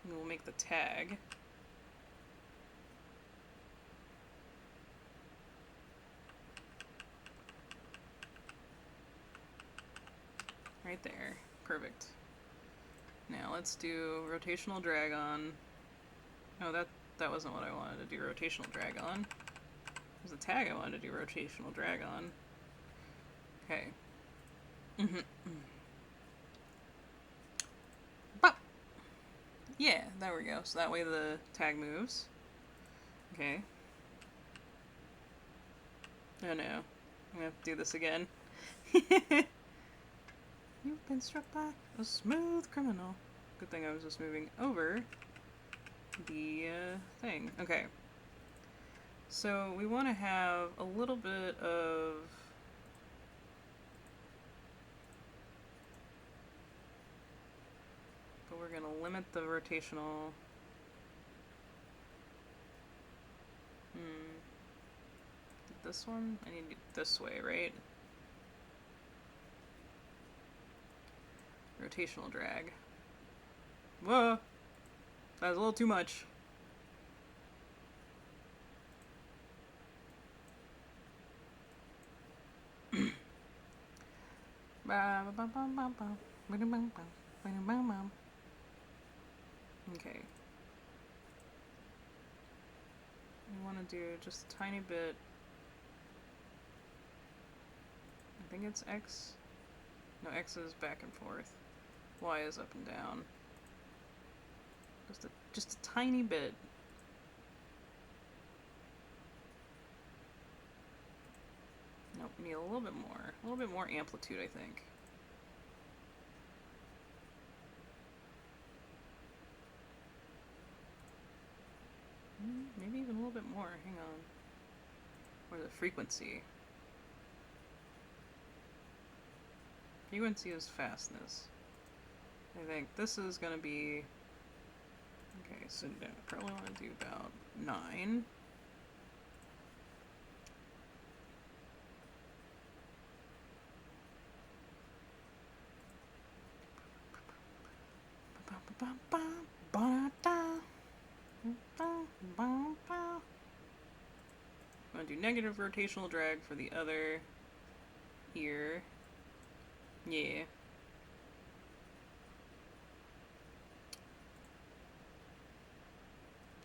we'll make the tag. Right there. Perfect. Now let's do rotational drag on. Oh, that wasn't what I wanted to do rotational drag on. It was the tag I wanted to do rotational drag on. Okay. Bop! Yeah, there we go. So that way the tag moves. Okay. Oh no. I'm gonna have to do this again. You've been struck by a smooth criminal. Good thing I was just moving over the thing. Okay. So we want to have a little bit of... But we're going to limit the rotational... This one? I need to do it this way, right? Rotational drag. Whoa! That was a little too much. Okay. We want to do just a tiny bit. I think it's X. No, X is back and forth. Y is up and down. Just a tiny bit. Nope, need a little bit more. A little bit more amplitude, I think. Maybe even a little bit more. Hang on. Or the frequency. Frequency is fastness. I think this is gonna be... Okay, so I probably want to do about 9. I'm gonna do negative rotational drag for the other ear. Yeah.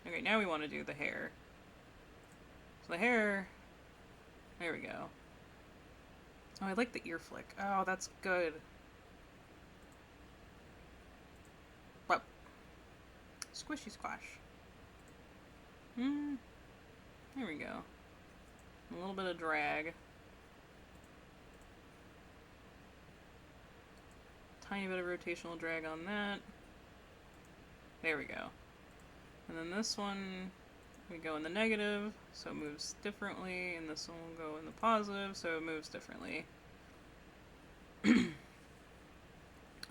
Okay, now we want to do the hair. So the hair... There we go. Oh, I like the ear flick. Oh, that's good. But squishy squash. There we go. A little bit of drag. Tiny bit of rotational drag on that. There we go. And then this one, we go in the negative, so it moves differently, and this one will go in the positive, so it moves differently.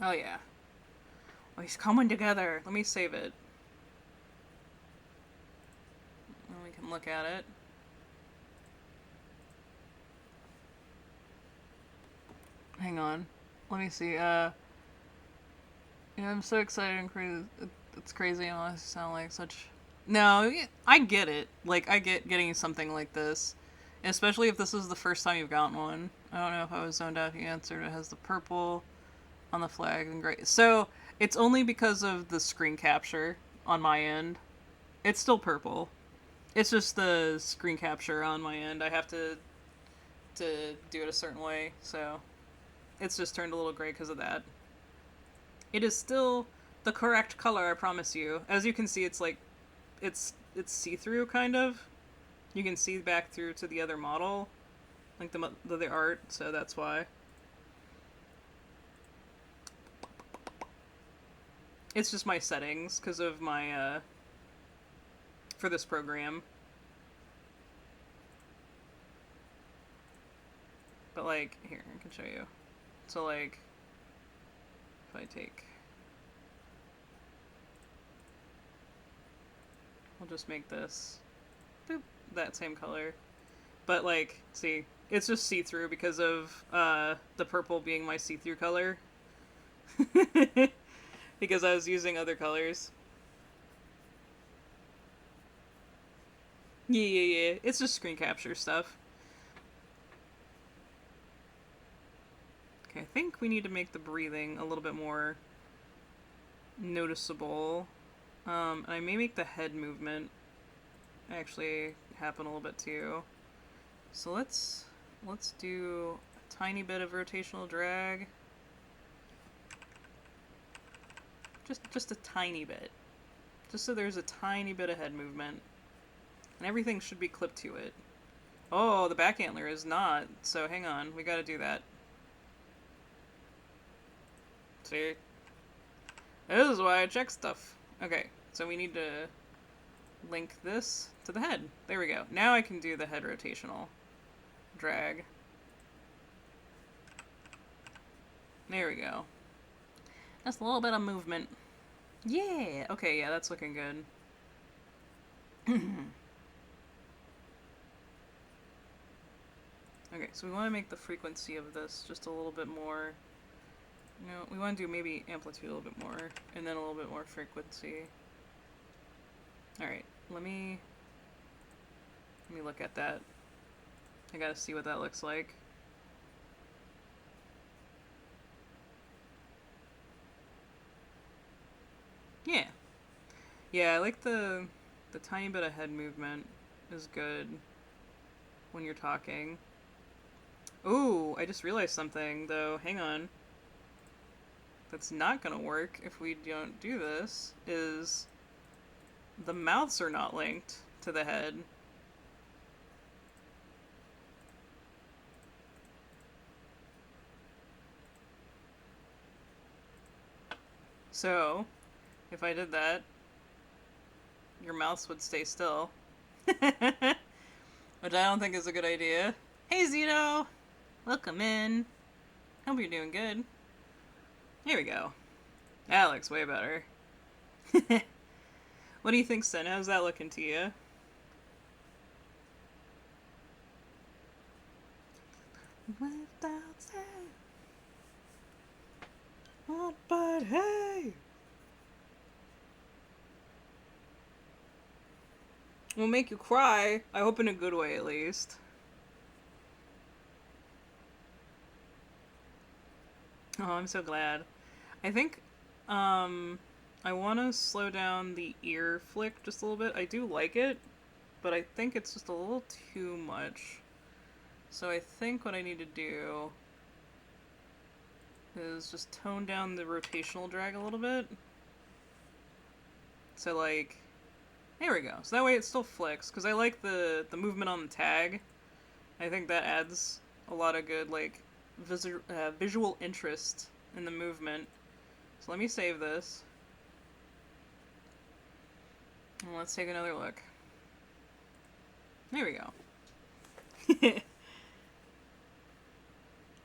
Oh yeah. Oh, he's coming together. Let me save it. And we can look at it. Hang on. Let me see. Yeah, I'm so excited and crazy. It's crazy and I sound like such... No, I get it. Like, I get getting something like this. Especially if this is the first time you've gotten one. I don't know if I was zoned out. He answered. It has the purple on the flag and gray. So, it's only because of the screen capture on my end. It's still purple. It's just the screen capture on my end. I have to do it a certain way, so it's just turned a little gray because of that. It is still the correct color, I promise you. As you can see, it's like it's see-through kind of. You can see back through to the other model, like the art, so that's why. It's just my settings because of my for this program. But like, here, I can show you. So like, if I take... We'll just make this, boop, that same color. But like, see, it's just see-through because of the purple being my see-through color. Because I was using other colors. Yeah. It's just screen capture stuff. Okay, I think we need to make the breathing a little bit more noticeable. And I may make the head movement actually happen a little bit too. So let's do a tiny bit of rotational drag. Just a tiny bit. Just so there's a tiny bit of head movement. And everything should be clipped to it. Oh, the back antler is not. So hang on, we gotta do that. See? This is why I check stuff. Okay, so we need to link this to the head. There we go. Now I can do the head rotational drag. There we go. Just a little bit of movement. Yeah! Okay, yeah, that's looking good. Okay, so we want to make the frequency of this just a little bit more... No, we want to do maybe amplitude a little bit more, and then a little bit more frequency. Alright, let me look at that. I gotta see what that looks like. Yeah. Yeah, I like the tiny bit of head movement is good when you're talking. Ooh, I just realized something, though. Hang on. That's not gonna work if we don't do this, is the mouths are not linked to the head. So, if I did that, your mouths would stay still. Which I don't think is a good idea. Hey, Zito! Welcome in. Hope you're doing good. Here we go. That looks way better. What do you think, Sen? How's that looking to you? Without say, what but hey? Will make you cry. I hope in a good way, at least. Oh, I'm so glad. I think, I want to slow down the ear flick just a little bit. I do like it, but I think it's just a little too much. So I think what I need to do is just tone down the rotational drag a little bit. So, like, there we go. So that way it still flicks, because I like the movement on the tag. I think that adds a lot of good, like, visual interest in the movement. So let me save this. And let's take another look. There we go.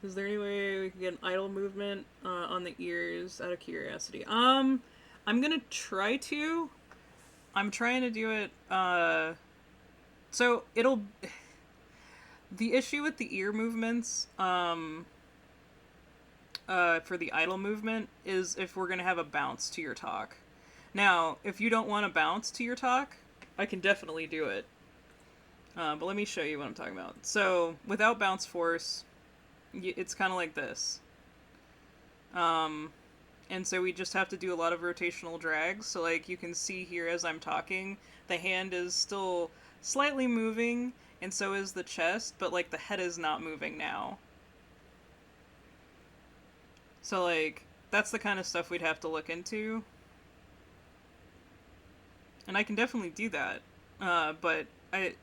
Is there any way we can get an idle movement on the ears out of curiosity? I'm gonna try to. I'm trying to do it, so it'll... The issue with the ear movements, for the idle movement, is if we're gonna have a bounce to your talk. Now, if you don't want to bounce to your talk, I can definitely do it. But let me show you what I'm talking about. So, without bounce force, it's kind of like this. And so we just have to do a lot of rotational drags. So, like, you can see here as I'm talking, the hand is still slightly moving, and so is the chest, but, like, the head is not moving now. So, like, that's the kind of stuff we'd have to look into. And I can definitely do that. But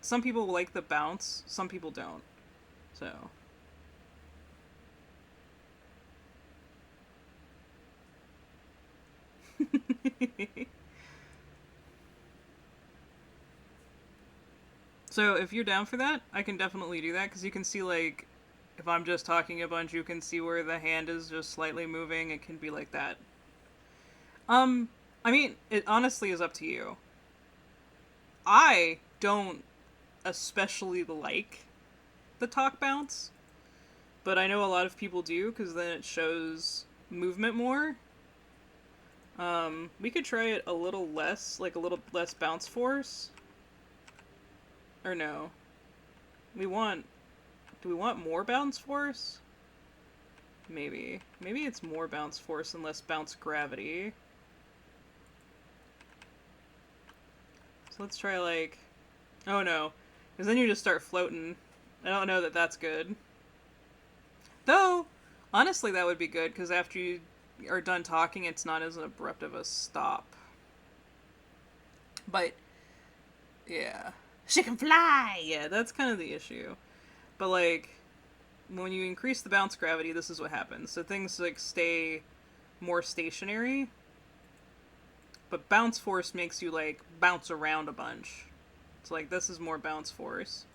some people like the bounce, some people don't. So... So if you're down for that, I can definitely do that, because you can see, like, if I'm just talking a bunch, you can see where the hand is just slightly moving. It can be like that. I mean, it honestly is up to you. I don't especially like the talk bounce, but I know a lot of people do, because then it shows movement more. We could try it a little less, like a little less bounce force. Or no. Do we want more bounce force? Maybe. Maybe it's more bounce force and less bounce gravity. So let's try, like... Oh no. Because then you just start floating. I don't know that that's good. Though, honestly that would be good, because after you are done talking, it's not as abrupt of a stop. But, yeah. She can fly! Yeah, that's kind of the issue. But, like, when you increase the bounce gravity, this is what happens. So things, like, stay more stationary. But bounce force makes you, like, bounce around a bunch. So, like, this is more bounce force.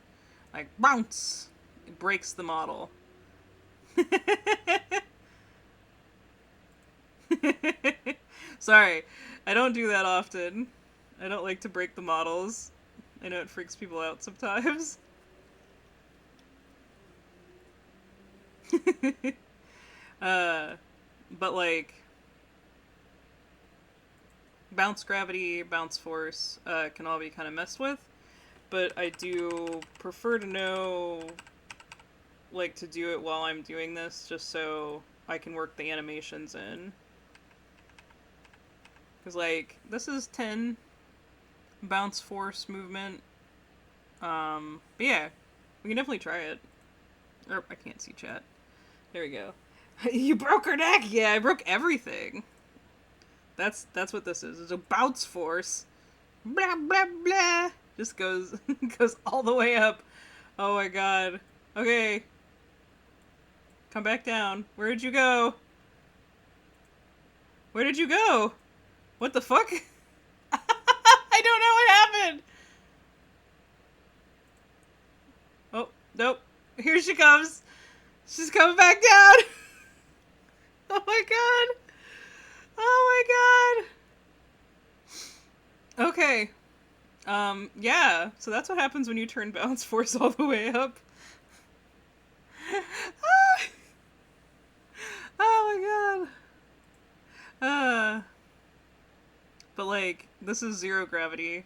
Like, bounce! It breaks the model. Sorry, I don't do that often. I don't like to break the models. I know it freaks people out sometimes. But, like, bounce gravity, bounce force, can all be kind of messed with. But I do prefer to know, like, to do it while I'm doing this, just so I can work the animations in. Because, like, this is 10 bounce force movement. But yeah, we can definitely try it. Or, I can't see chat. There we go. You broke her neck! Yeah, I broke everything. That's what this is. It's a bounce force. Blah, blah, blah. Just goes all the way up. Oh my god. Okay. Come back down. Where did you go? Where did you go? What the fuck? I don't know what happened. Nope. Here she comes. She's coming back down. Oh my god. Oh my god. Okay. Yeah. So that's what happens when you turn balance force all the way up. Oh my god. But like, this is zero gravity.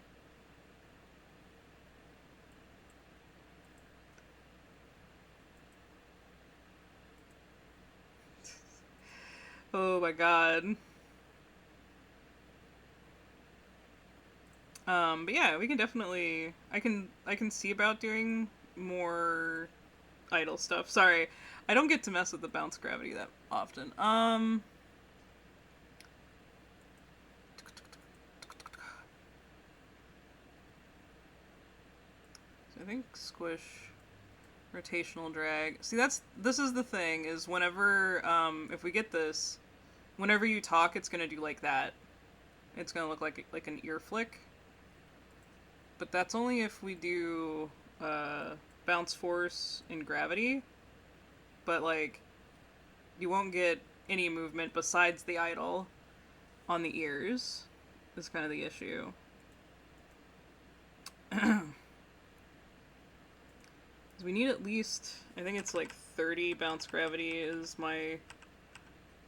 Oh my god. But yeah, we can definitely. I can see about doing more idle stuff. Sorry, I don't get to mess with the bounce gravity that often. So I think squish, rotational drag. See, this is the thing is whenever if we get this, whenever you talk, it's gonna do like that. It's gonna look like an ear flick. But that's only if we do bounce force and gravity. But like, you won't get any movement besides the idle on the ears. Is kind of the issue. We need at least, I think it's like 30 bounce gravity is my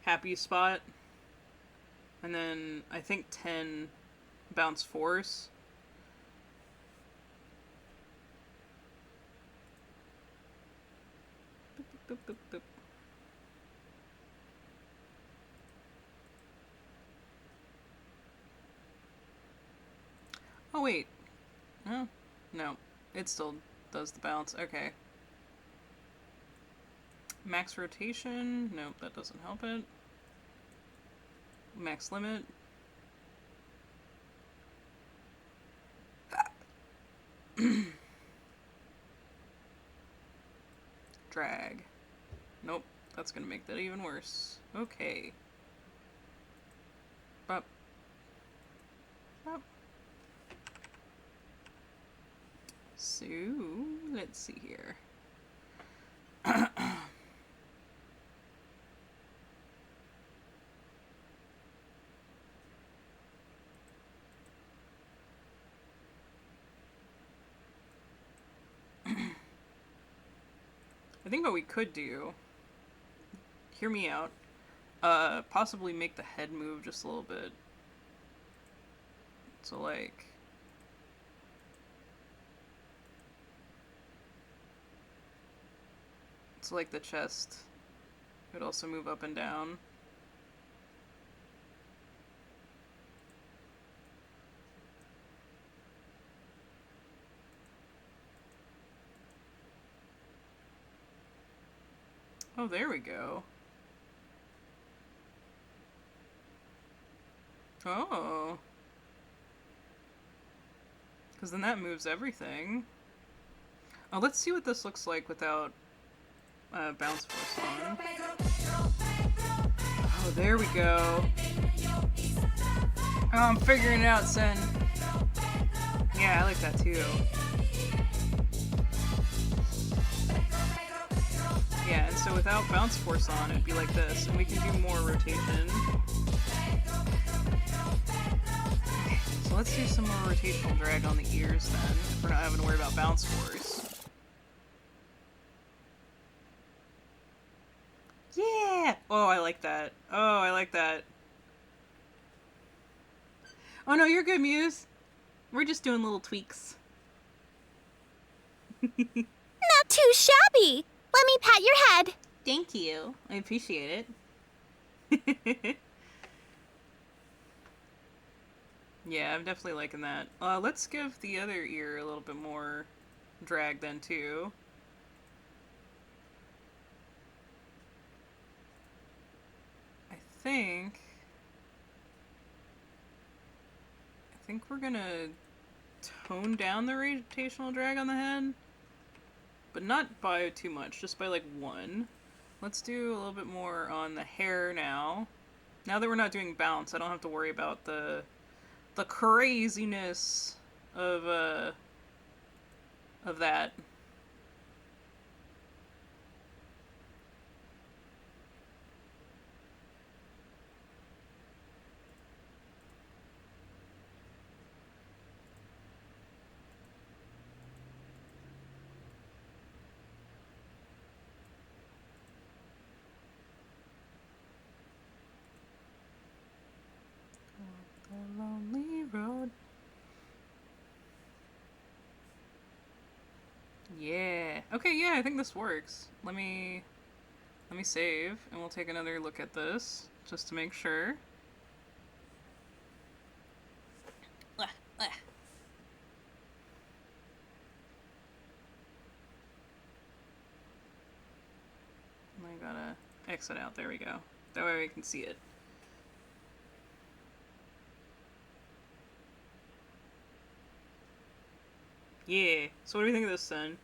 happy spot. And then I think 10 bounce force. Boop, boop, boop, boop. Oh, wait. Oh, no. It still does the bounce. Okay. Max rotation. Nope, that doesn't help it. Max limit. Drag. Nope, that's gonna make that even worse. Okay. Bop. Bop. So, let's see here. I think what we could do, hear me out, possibly make the head move just a little bit. So like, the chest could also move up and down. Oh, there we go. Oh. Because then that moves everything. Oh, let's see what this looks like without bounce force on. Oh, there we go. Oh, I'm figuring it out, son. Yeah, I like that too. Yeah, and so without bounce force on, it'd be like this, and we can do more rotation. So let's do some more rotational drag on the ears then, if we're not having to worry about bounce force. Yeah! Oh, I like that. Oh, I like that. Oh no, you're good, Muse. We're just doing little tweaks. Not too shabby. Let me pat your head. Thank you. I appreciate it. Yeah, I'm definitely liking that. Let's give the other ear a little bit more drag then, too. I think we're gonna tone down the rotational drag on the head. But not by too much, just by like 1. Let's do a little bit more on the hair now. Now that we're not doing bounce, I don't have to worry about the craziness of that. Yeah. Okay, yeah, I think this works. Let me save, and we'll take another look at this, just to make sure. Ah, ah. I gotta exit out. There we go. That way we can see it. Yeah. So what do you think of this, son?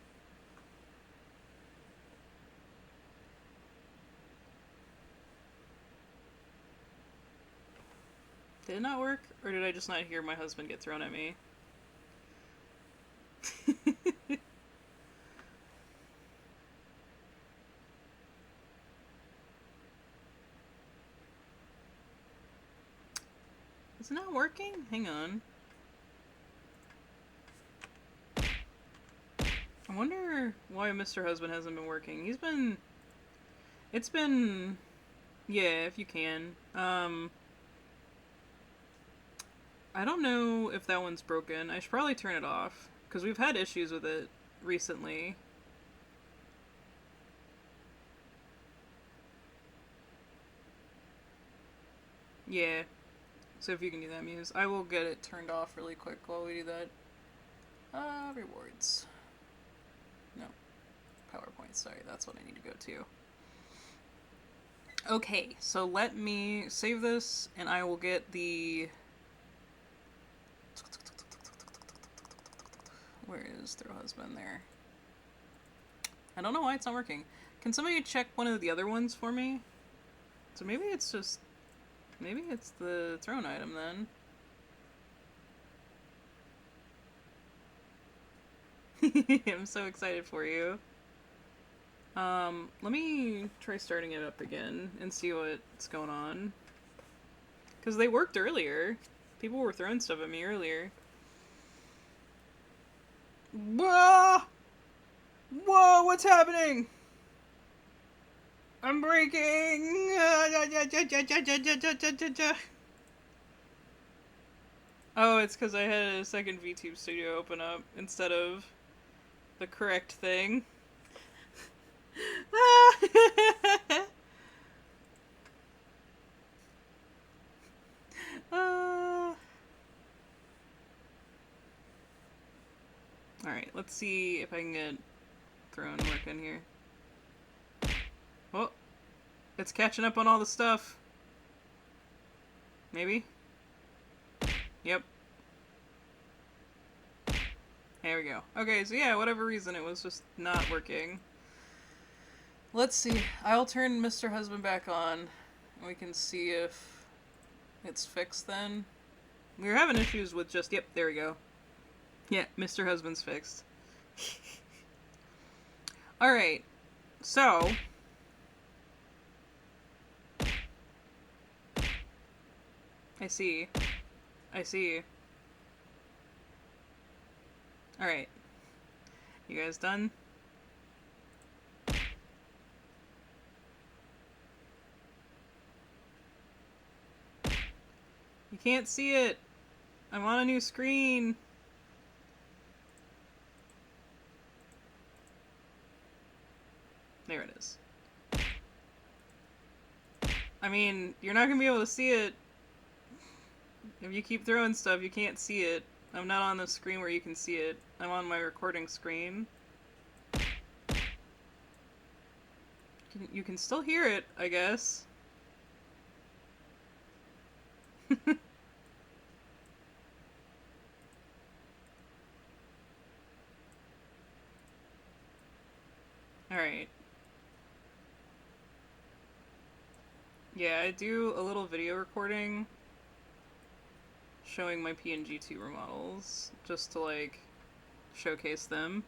Did it not work? Or did I just not hear my husband get thrown at me? Is it not working? Hang on. I wonder why Mr. Husband hasn't been working. It's been... Yeah, if you can. I don't know if that one's broken. I should probably turn it off, because we've had issues with it recently. Yeah. So if you can do that, Muse. I will get it turned off really quick while we do that. Rewards. No. PowerPoint, sorry, that's what I need to go to. Okay, so let me save this, and I will get the... Where is Throw Husband there? I don't know why it's not working. Can somebody check one of the other ones for me? So maybe it's just... Maybe it's the thrown item then. I'm so excited for you. Let me try starting it up again and see what's going on. Because they worked earlier. People were throwing stuff at me earlier. Whoa! Whoa, what's happening? I'm breaking! Oh, it's because I had a second VTube studio open up instead of the correct thing. Alright, let's see if I can get thrown working here. Oh, it's catching up on all the stuff. Maybe? Yep. There we go. Okay, so yeah, whatever reason, it was just not working. Let's see. I'll turn Mr. Husband back on, and we can see if it's fixed then. We were having issues with just... Yep, there we go. Yeah, Mr. Husband's fixed. Alright, so... I see. I see. Alright. You guys done? You can't see it! I'm on a new screen! There it is. I mean, you're not gonna be able to see it. If you keep throwing stuff, you can't see it. I'm not on the screen where you can see it. I'm on my recording screen. You can still hear it, I guess. Alright. Yeah, I do a little video recording showing my PNG tuber models, just to, like, showcase them.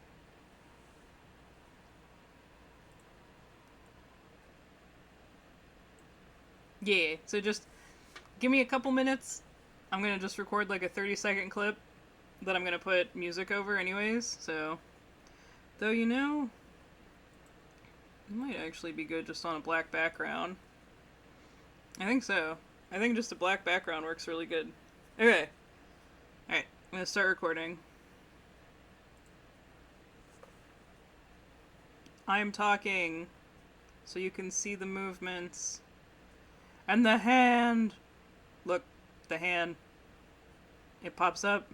Yeah, so just give me a couple minutes. I'm gonna just record, like, a 30-second clip that I'm gonna put music over anyways, so... Though, you know... It might actually be good just on a black background. I think so. I think just a black background works really good. Okay. Alright, I'm gonna start recording. I'm talking so you can see the movements. And the hand! Look, the hand. It pops up.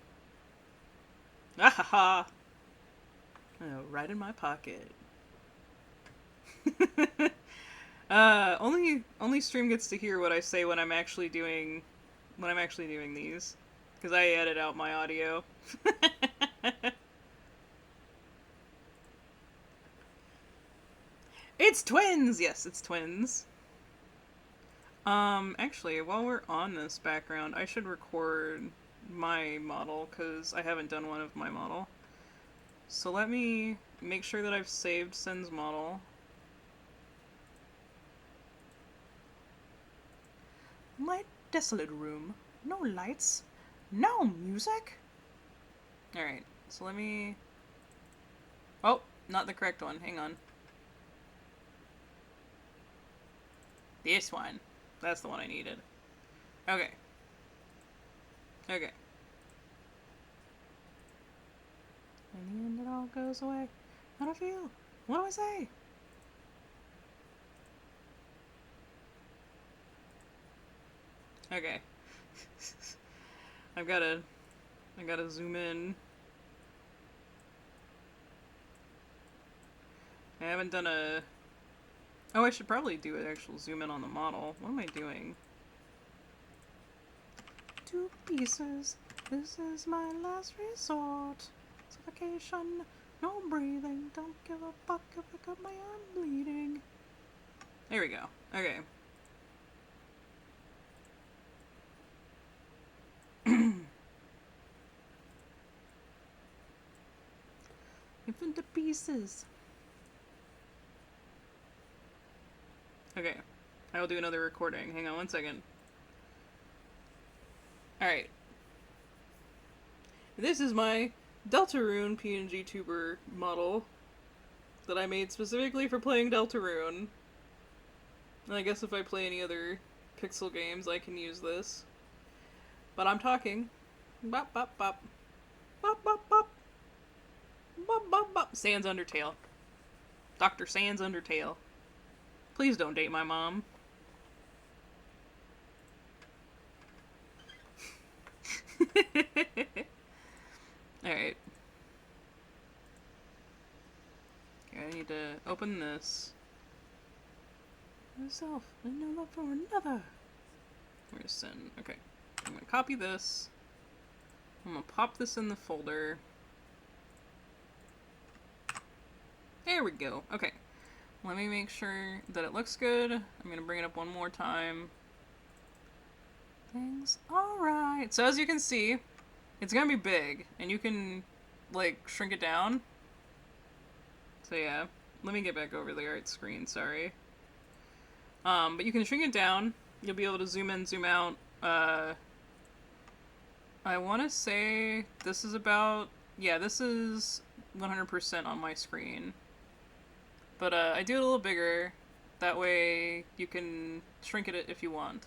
Ah ha ha! Oh, right in my pocket. Only stream gets to hear what I say when I'm actually doing these, because I edit out my audio. It's twins. Yes, it's twins. Actually, while we're on this background, I should record my model because I haven't done one of my model. So let me make sure that I've saved Sin's model. My desolate room. No lights. No music. Alright, so let me... Oh, not the correct one. Hang on. This one. That's the one I needed. Okay. Okay. In the end, it all goes away. How do I feel? What do I say? Okay. I gotta zoom in. I haven't done a... Oh, I should probably do an actual zoom in on the model. What am I doing? 2 pieces. This is my last resort. Suffocation. No breathing. Don't give a fuck if I got my arm bleeding. There we go. Okay. Into pieces. Okay. I will do another recording. Hang on one second. Alright. This is my Deltarune PNG tuber model that I made specifically for playing Deltarune. And I guess if I play any other pixel games, I can use this. But I'm talking. Bop, bop, bop. Bop, bop, bop. Bop, bop, bop. Sans Undertale. Dr. Sans Undertale. Please don't date my mom. Alright. Okay, I need to open this. Myself, and no love for another. Where's Sin? Okay. I'm gonna copy this. I'm gonna pop this in the folder. There we go. Okay. Let me make sure that it looks good. I'm gonna bring it up one more time. Things alright. So as you can see, it's gonna be big, and you can, like, shrink it down. So yeah. Let me get back over the art screen, sorry. But you can shrink it down. You'll be able to zoom in, zoom out. I want to say this is about... Yeah, this is 100% on my screen. But I do it a little bigger. That way you can shrink it if you want.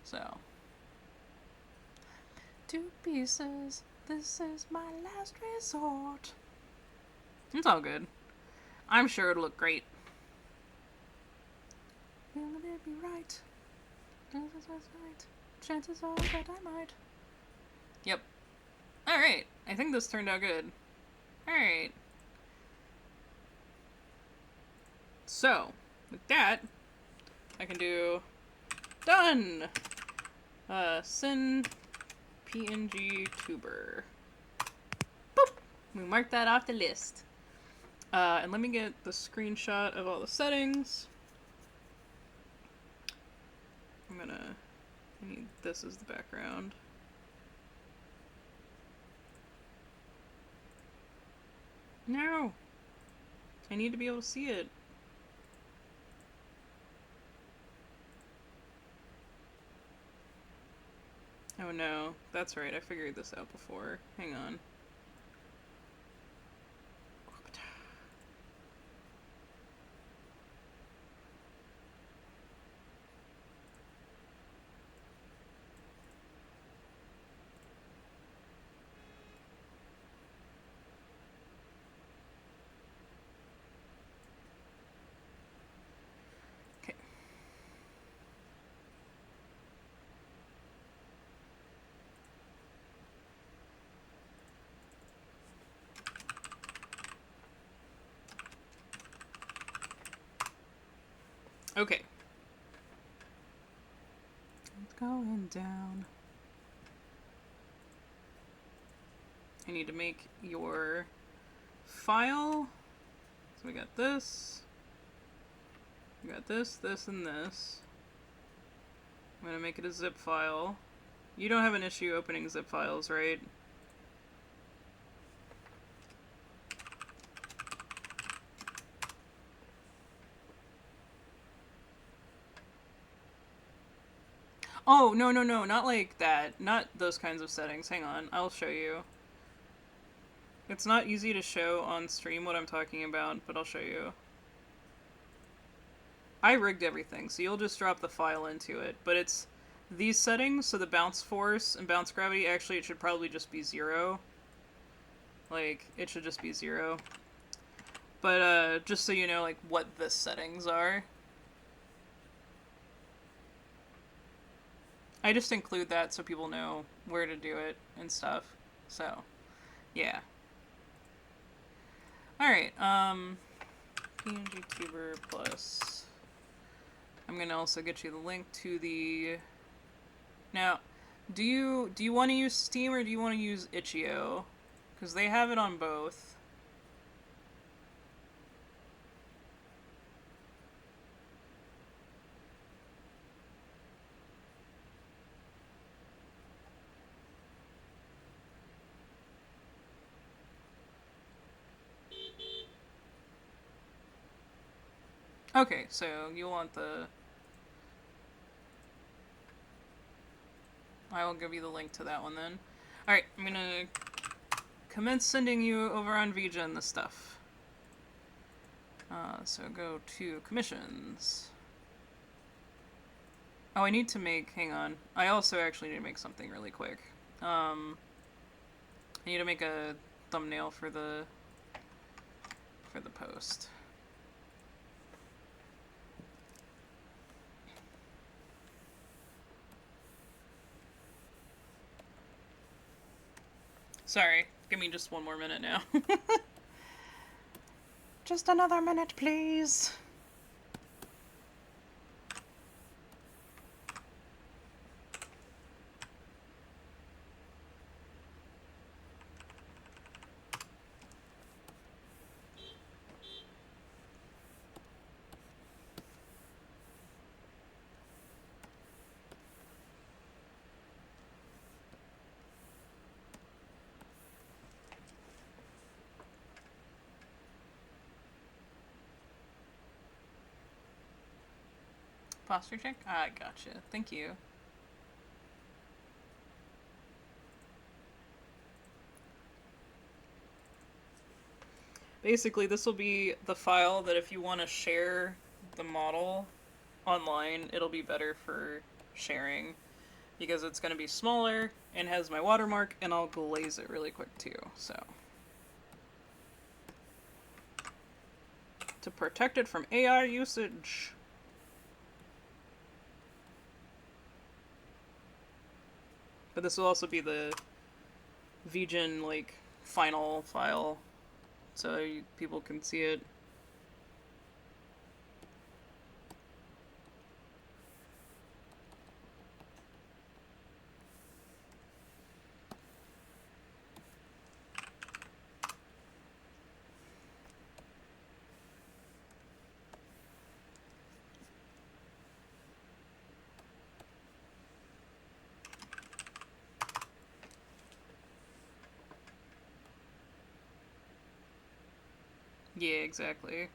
So. 2 pieces. This is my last resort. It's all good. I'm sure it'll look great. Will it be right? Chances are that I might. Yep. Alright. I think this turned out good. Alright. So, with that, I can do done! Sin PNG tuber. Boop! We marked that off the list. And let me get the screenshot of all the settings. I need this as the background. No! I need to be able to see it. Oh no, that's right, I figured this out before. Hang on. Okay. It's going down. I need to make your file. So we got this. We got this, this, and this. I'm gonna make it a zip file. You don't have an issue opening zip files, right? Oh, no, no, no, not like that. Not those kinds of settings. Hang on, I'll show you. It's not easy to show on stream what I'm talking about, but I'll show you. I rigged everything, so you'll just drop the file into it. But it's these settings, so the bounce force and bounce gravity, actually it should probably just be 0. Like, it should just be 0. But, just so you know, like, what the settings are. I just include that so people know where to do it and stuff. So, yeah. Alright, vtuber plus. I'm gonna also get you the link to the... Now, do you want to use Steam or do you want to use itch.io? Because they have it on both. Okay, so you'll want the... I will give you the link to that one then. Alright, I'm gonna commence sending you over on VGen the stuff. So go to commissions. Oh, I need to make... Hang on. I also actually need to make something really quick. I need to make a thumbnail for the post. Sorry, give me just one more minute now. Just another minute, please. Posture check? I gotcha. Thank you. Basically, this will be the file that if you want to share the model online, it'll be better for sharing. Because it's going to be smaller and has my watermark, and I'll glaze it really quick too, so. To protect it from AI usage. But this will also be the VGen, like, final file, so people can see it. Yeah, exactly.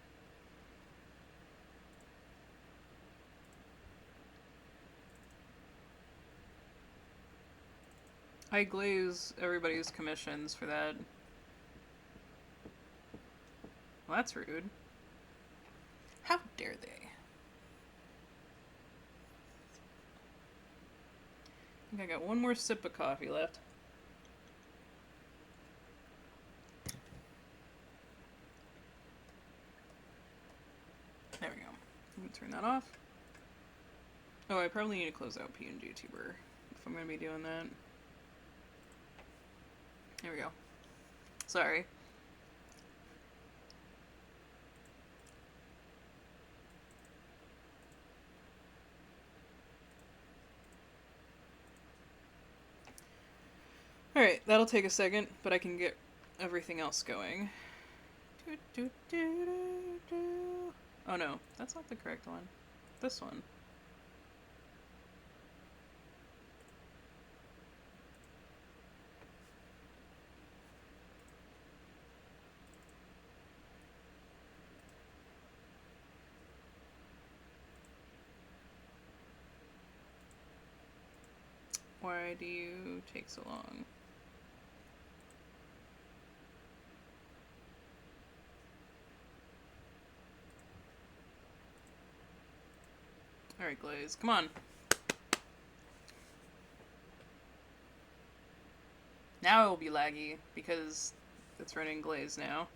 I glaze everybody's commissions for that. Well, that's rude. How dare they? I think I got one more sip of coffee left. There we go. I'm gonna turn that off. Oh, I probably need to close out vtuber if I'm gonna be doing that. There we go. Sorry. That'll take a second, but I can get everything else going. Oh no, that's not the correct one. This one. Why do you take so long? Alright, Glaze, come on. Now it will be laggy, because it's running Glaze now.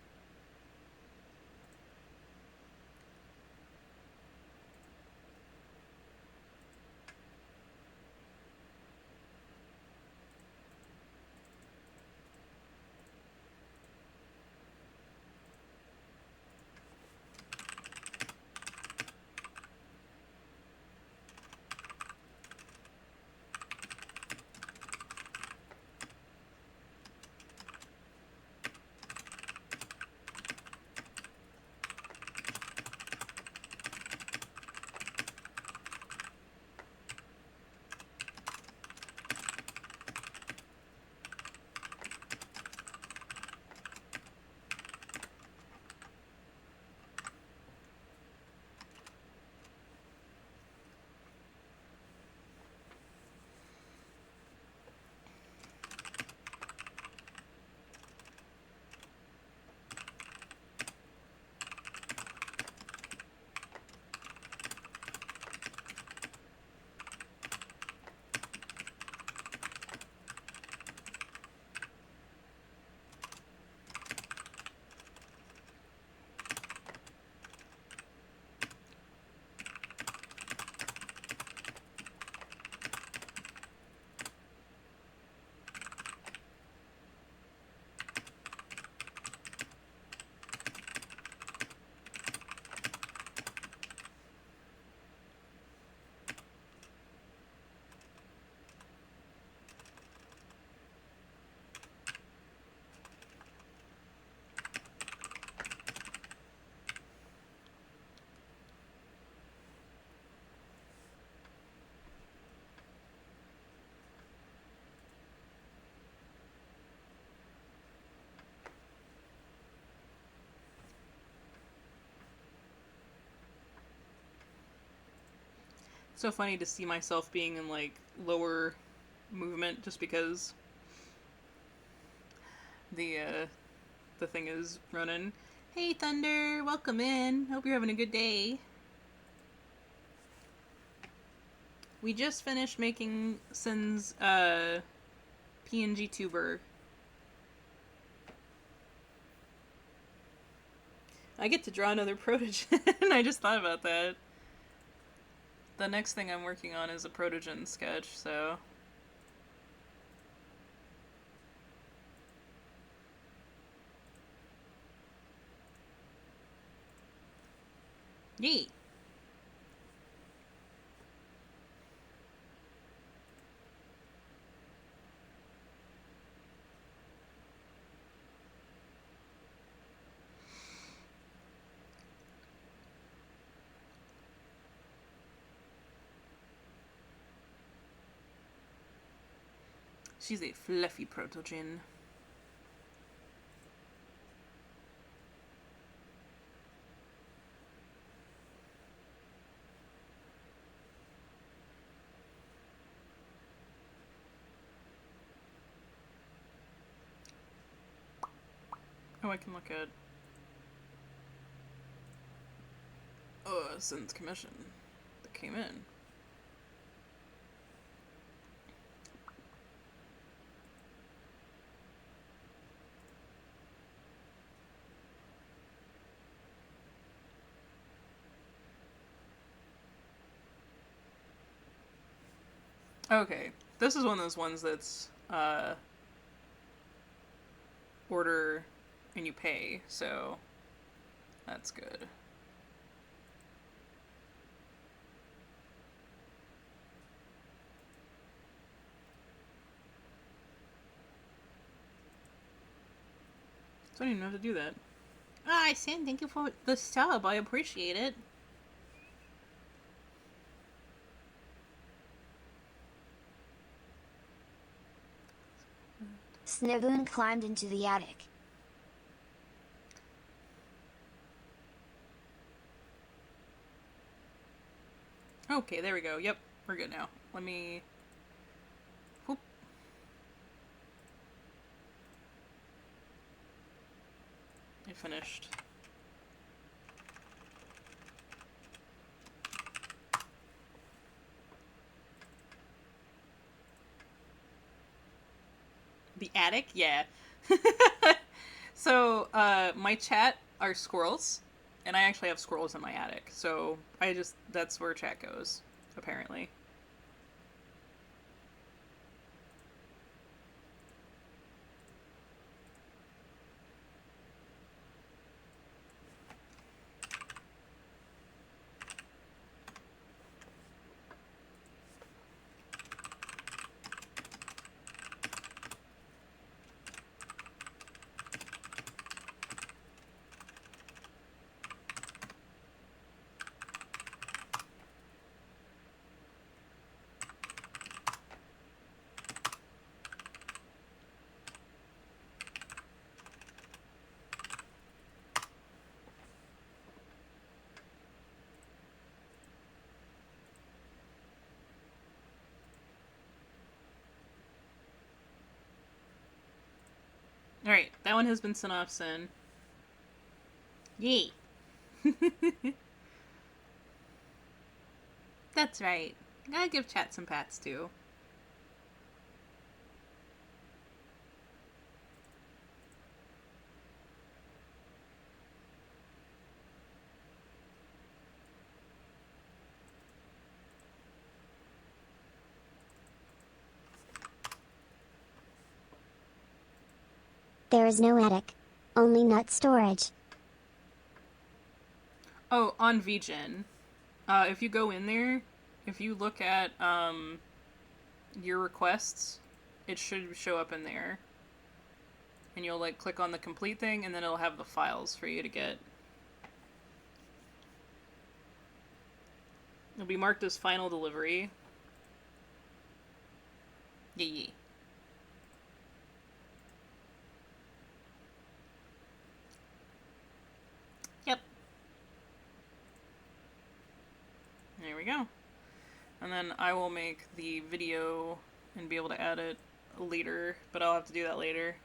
It's so funny to see myself being in, like, lower movement just because the thing is running. Hey, Thunder, welcome in. Hope you're having a good day. We just finished making Sin's PNG tuber. I get to draw another protogen. I just thought about that. The next thing I'm working on is a protogen sketch, so... Neat. She's a fluffy protogen. Oh, I can look at... Sin's commission that came in. Okay, this is one of those ones that's order and you pay, so that's good. So I didn't even have to do that. Ah, Sam, thank you for the sub. I appreciate it. Sniboon climbed into the attic. Okay, there we go. Yep, we're good now. Let me... Whoop. I finished. The attic? Yeah. So, my chat are squirrels, and I actually have squirrels in my attic, so that's where chat goes, apparently. Alright, that one has been sent off, Sin. Yay! That's right. Gotta give chat some pats, too. There is no attic. Only nut storage. Oh, on VGen. If you go in there, if you look at, your requests, it should show up in there. And you'll, like, click on the complete thing, and then it'll have the files for you to get. It'll be marked as final delivery. Yee. Yep. There we go. And then I will make the video and be able to add it later, but I'll have to do that later.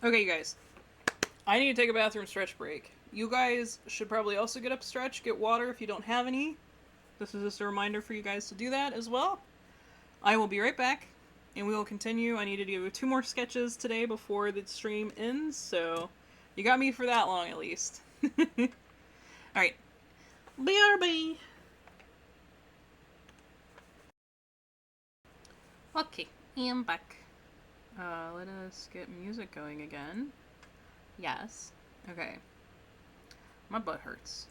Okay, you guys. I need to take a bathroom stretch break. You guys should probably also get up stretch, get water if you don't have any. This is just a reminder for you guys to do that as well. I will be right back, and we will continue. I need to do 2 more sketches today before the stream ends, so you got me for that long at least. Alright. BRB! Okay, I'm back. Let us get music going again. Yes. Okay. My butt hurts.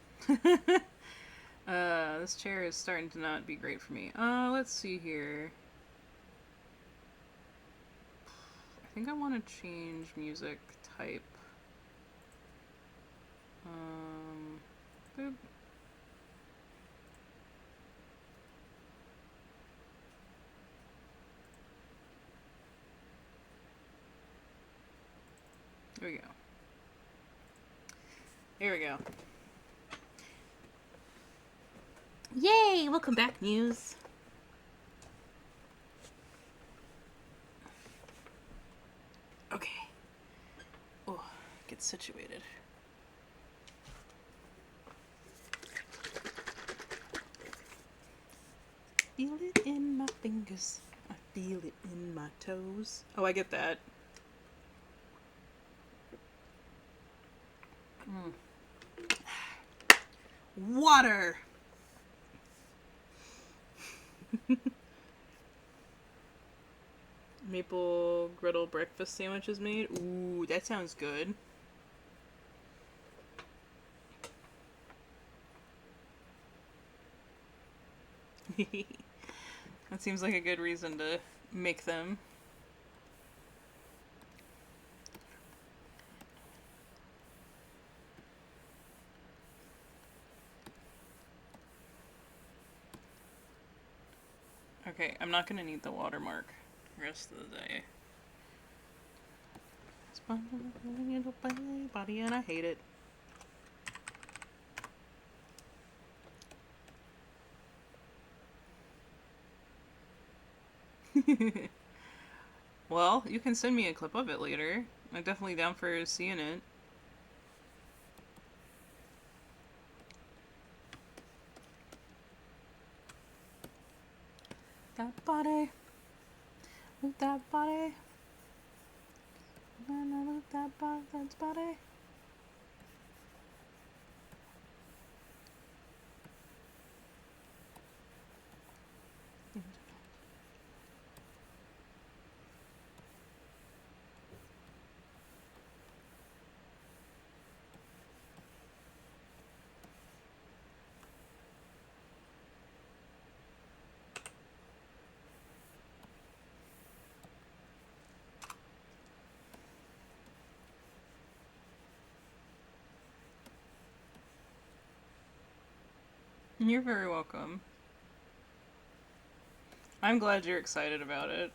This chair is starting to not be great for me. Let's see here. I think I want to change music type. Boop. There we go. Here we go. Yay! Welcome back, Muse. Okay. Oh, get situated. feel it in my fingers. I feel it in my toes. Oh, I get that. Water! Maple griddle breakfast sandwiches made. Ooh, that sounds good. That seems like a good reason to make them. Okay, I'm not gonna need the watermark the rest of the day. Body and I hate it. Well, you can send me a clip of it later. I'm definitely down for seeing it. That body. Move that body. Move that body. That body. You're very welcome. I'm glad you're excited about it.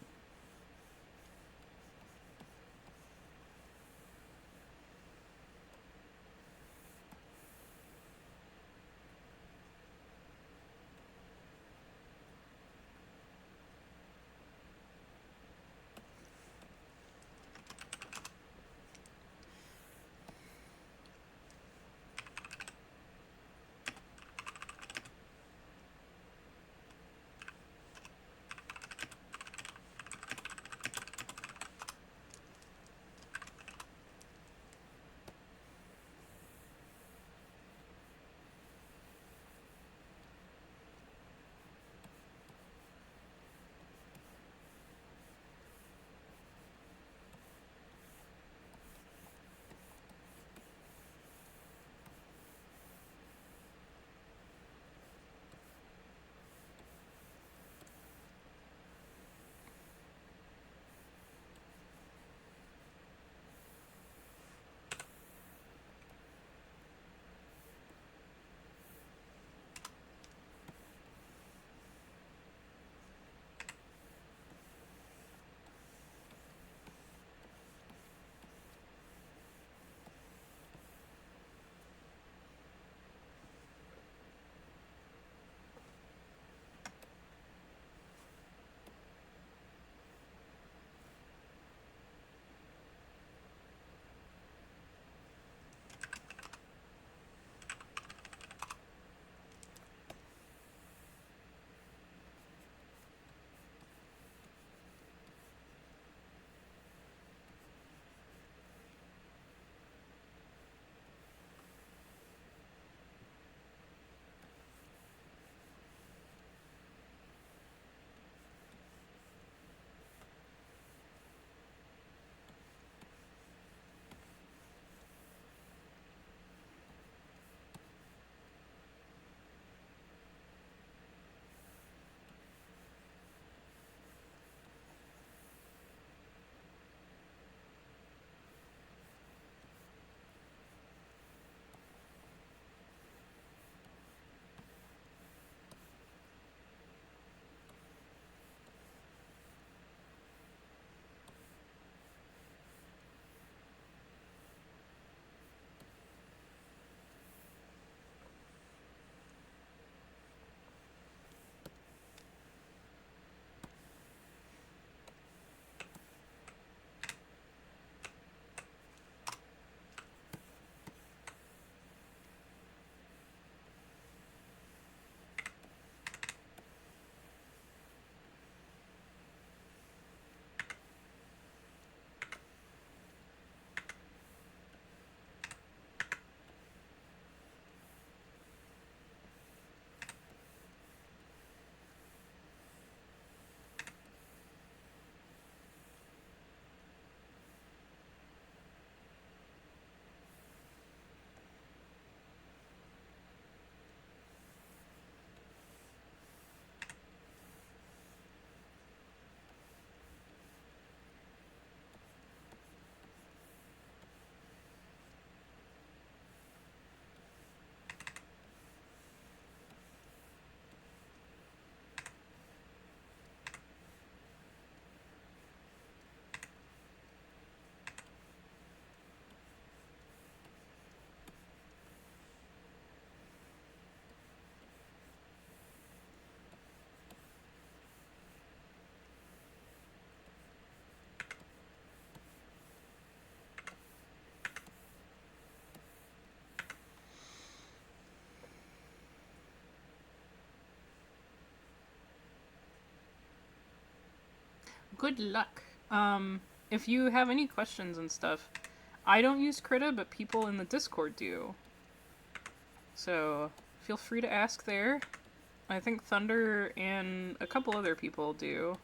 Good luck. If you have any questions and stuff, I don't use Krita, but people in the Discord do. So feel free to ask there. I think Thunder and a couple other people do.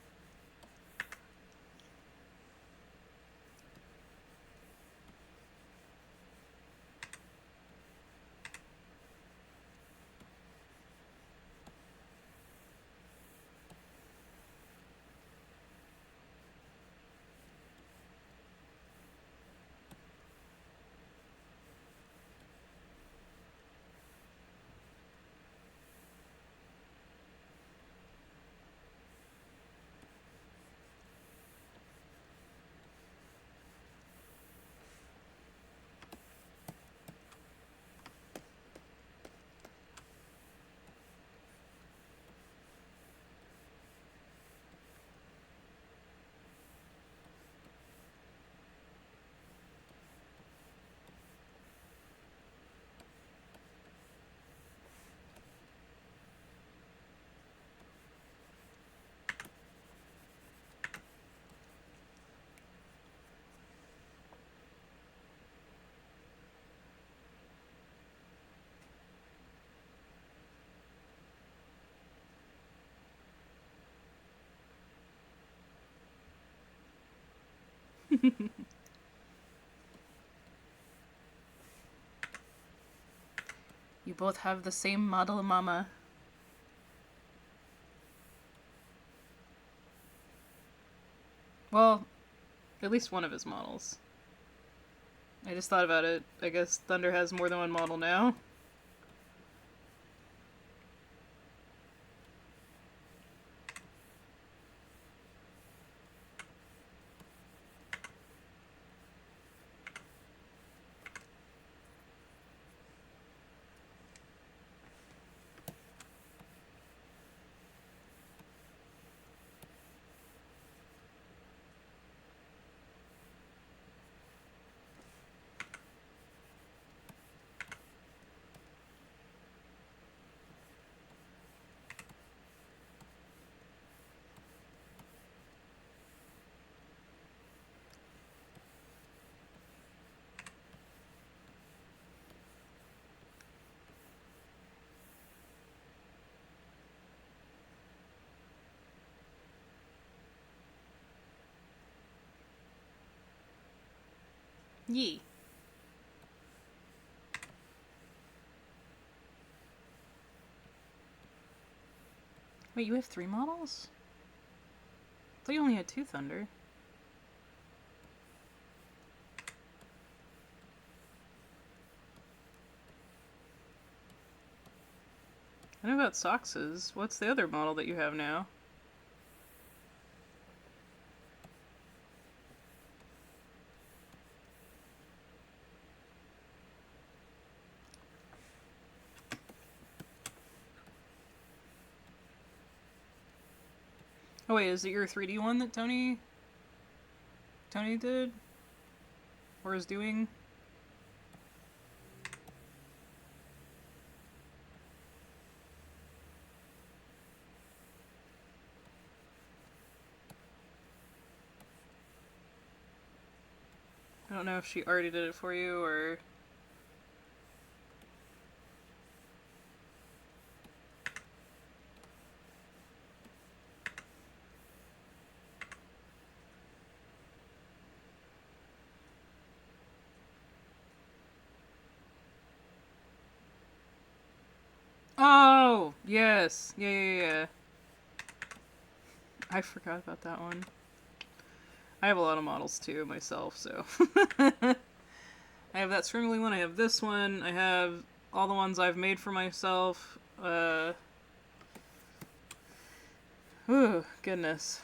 You both have the same model mama. Well, at least one of his models. I just thought about it. I guess Thunder has more than one model now. Yee. Wait, you have 3 models? I thought you only had 2 Thunder. I know about Sox's. What's the other model that you have now? Oh wait, is it your 3D one that Tony did? Or is doing? I don't know if she already did it for you or... Oh! Yes! Yeah. I forgot about that one. I have a lot of models too myself, so... I have that Stringly one, I have this one, I have all the ones I've made for myself. Ooh, goodness.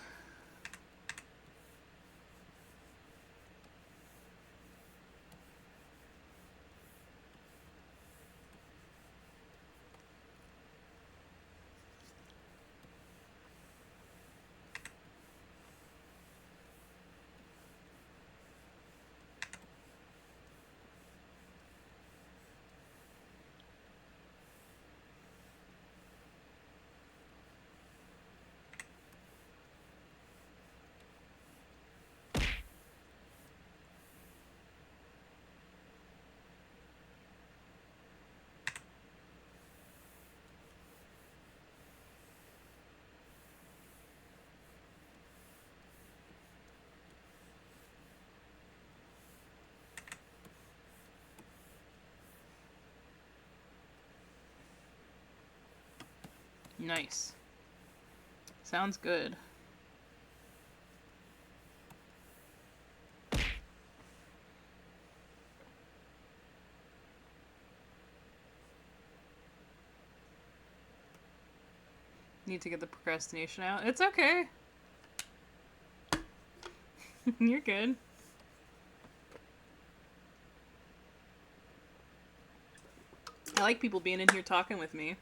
Nice. Sounds good. Need to get the procrastination out. It's okay. You're good. I like people being in here talking with me.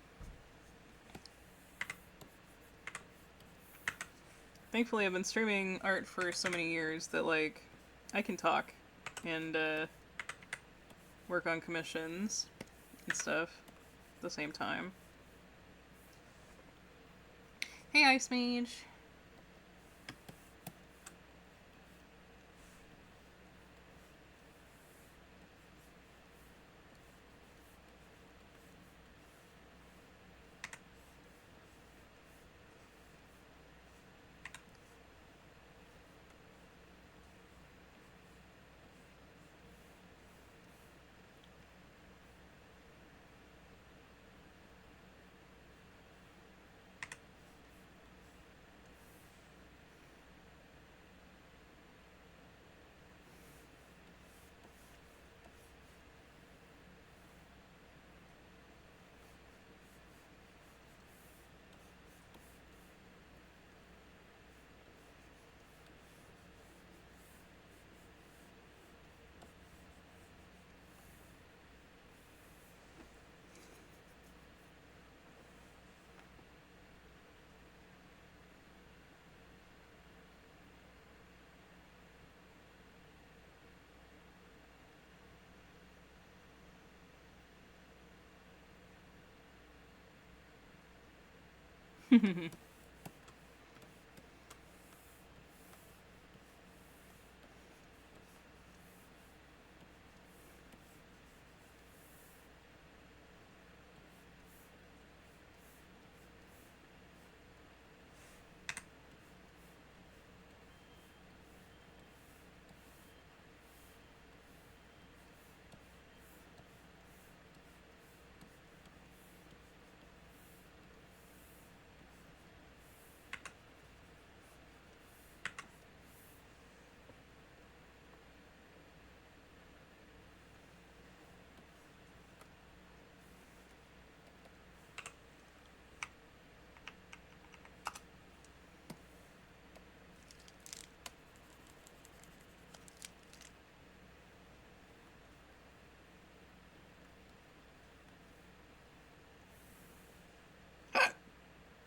Thankfully, I've been streaming art for so many years that, like, I can talk and work on commissions and stuff at the same time. Hey, Ice Mage.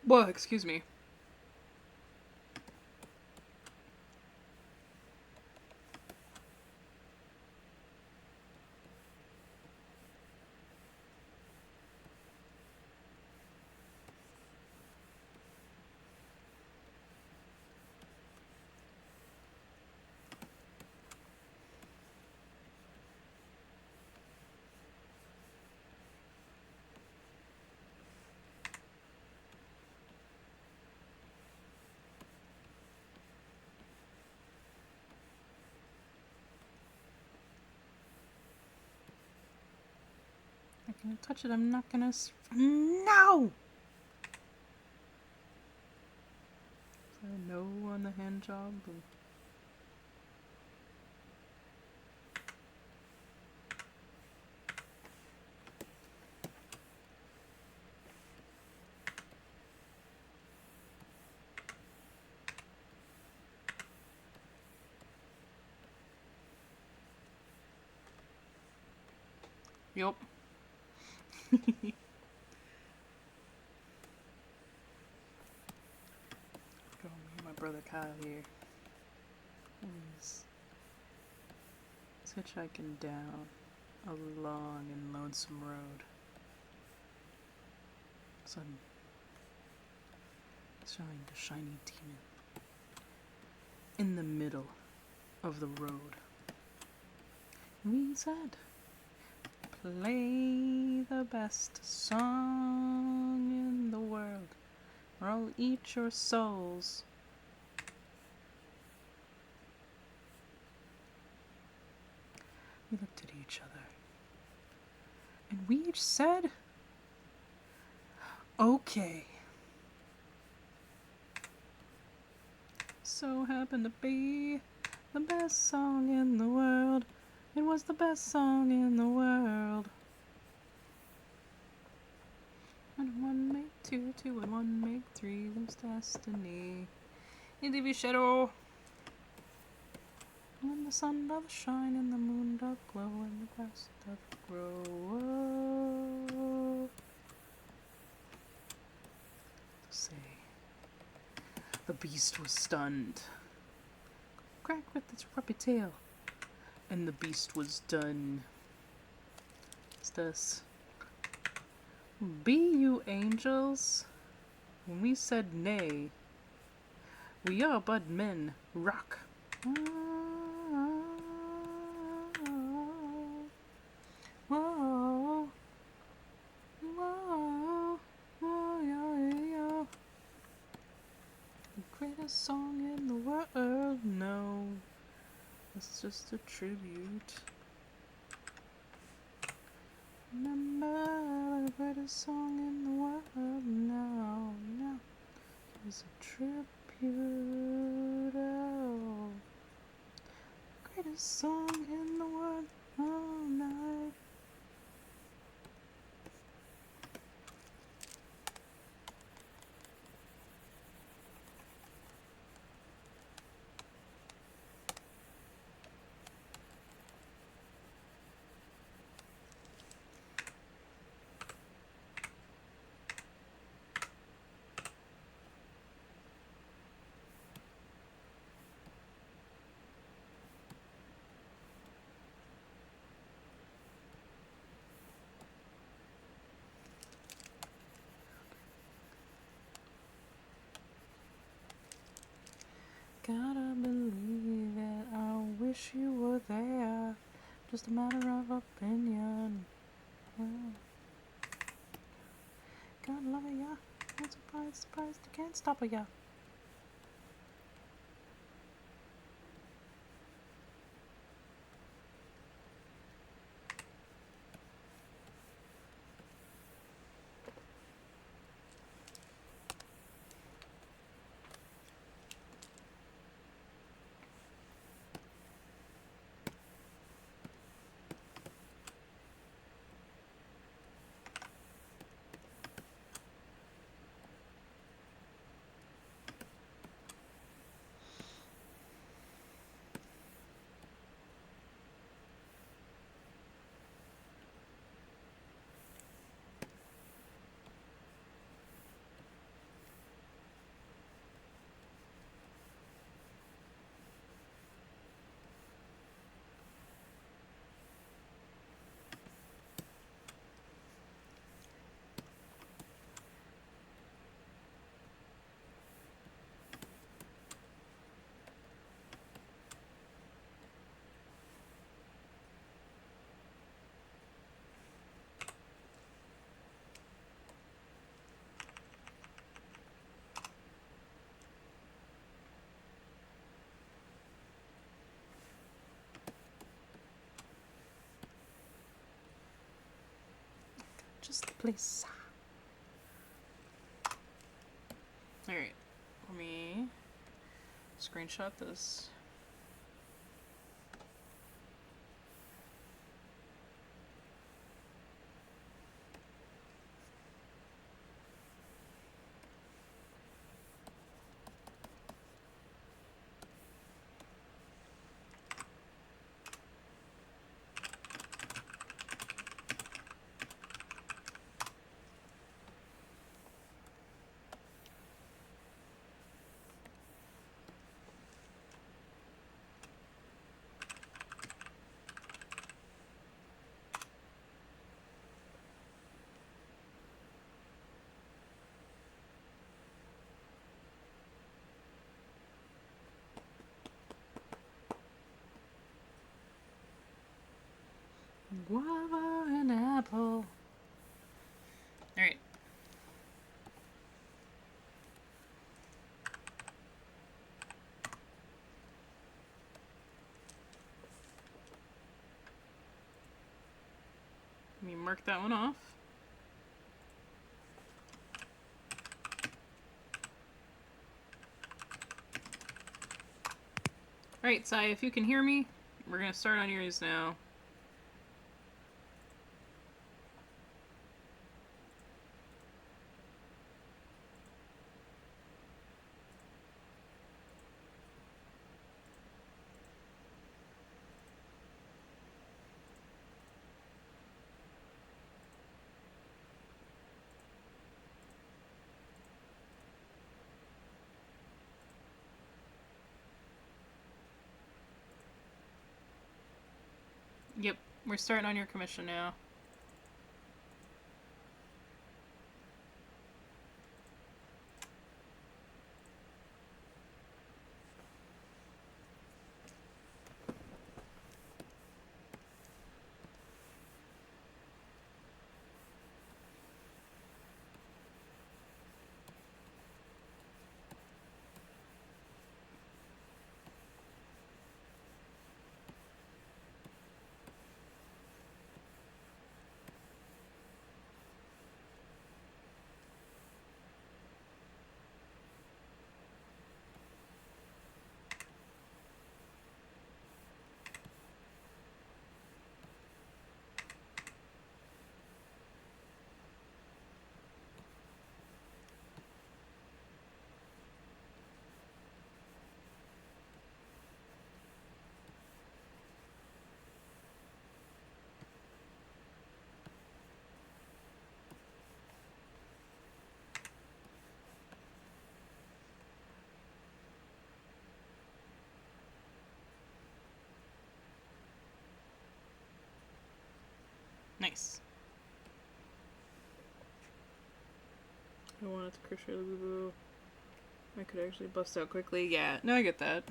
Whoa, excuse me. I'm not gonna touch it. I'm not gonna. No! Is there a no on the hand job? Yup. Go, me and my brother Kyle here. He's hitchhiking down a long and lonesome road. Suddenly, shined a shiny demon in the middle of the road. We said, play the best song in the world, or I'll eat your souls. We looked at each other, and we each said, okay. so happened to be the best song in the world. It was the best song in the world. And one make two, two and one make three. There's destiny. In TV shadow. When the sun doth shine and the moon doth glow and the grass doth grow. Say, the beast was stunned. Crack with its ruppy tail, and the beast was done. What's this? Be you angels? When we said nay, we are but men. Rock. Whoa, whoa, whoa, yeah. The greatest song in the world. No, it's just a tribute. Remember the greatest song in the world. No, it's a tribute. Oh, greatest song in the world all night. Gotta believe it, I wish you were there. Just a matter of opinion. Yeah. God love it, yeah. Not surprised, I can't stop it, yeah. Just the place. Alright, let me screenshot this. Guava and apple. Alright. Let me mark that one off. Alright, Sai, if you can hear me, we're gonna start on yours now. Yep, we're starting on your commission now. Nice. I wanted to crochet the boo. I could actually bust out quickly. Yeah, no, I get that.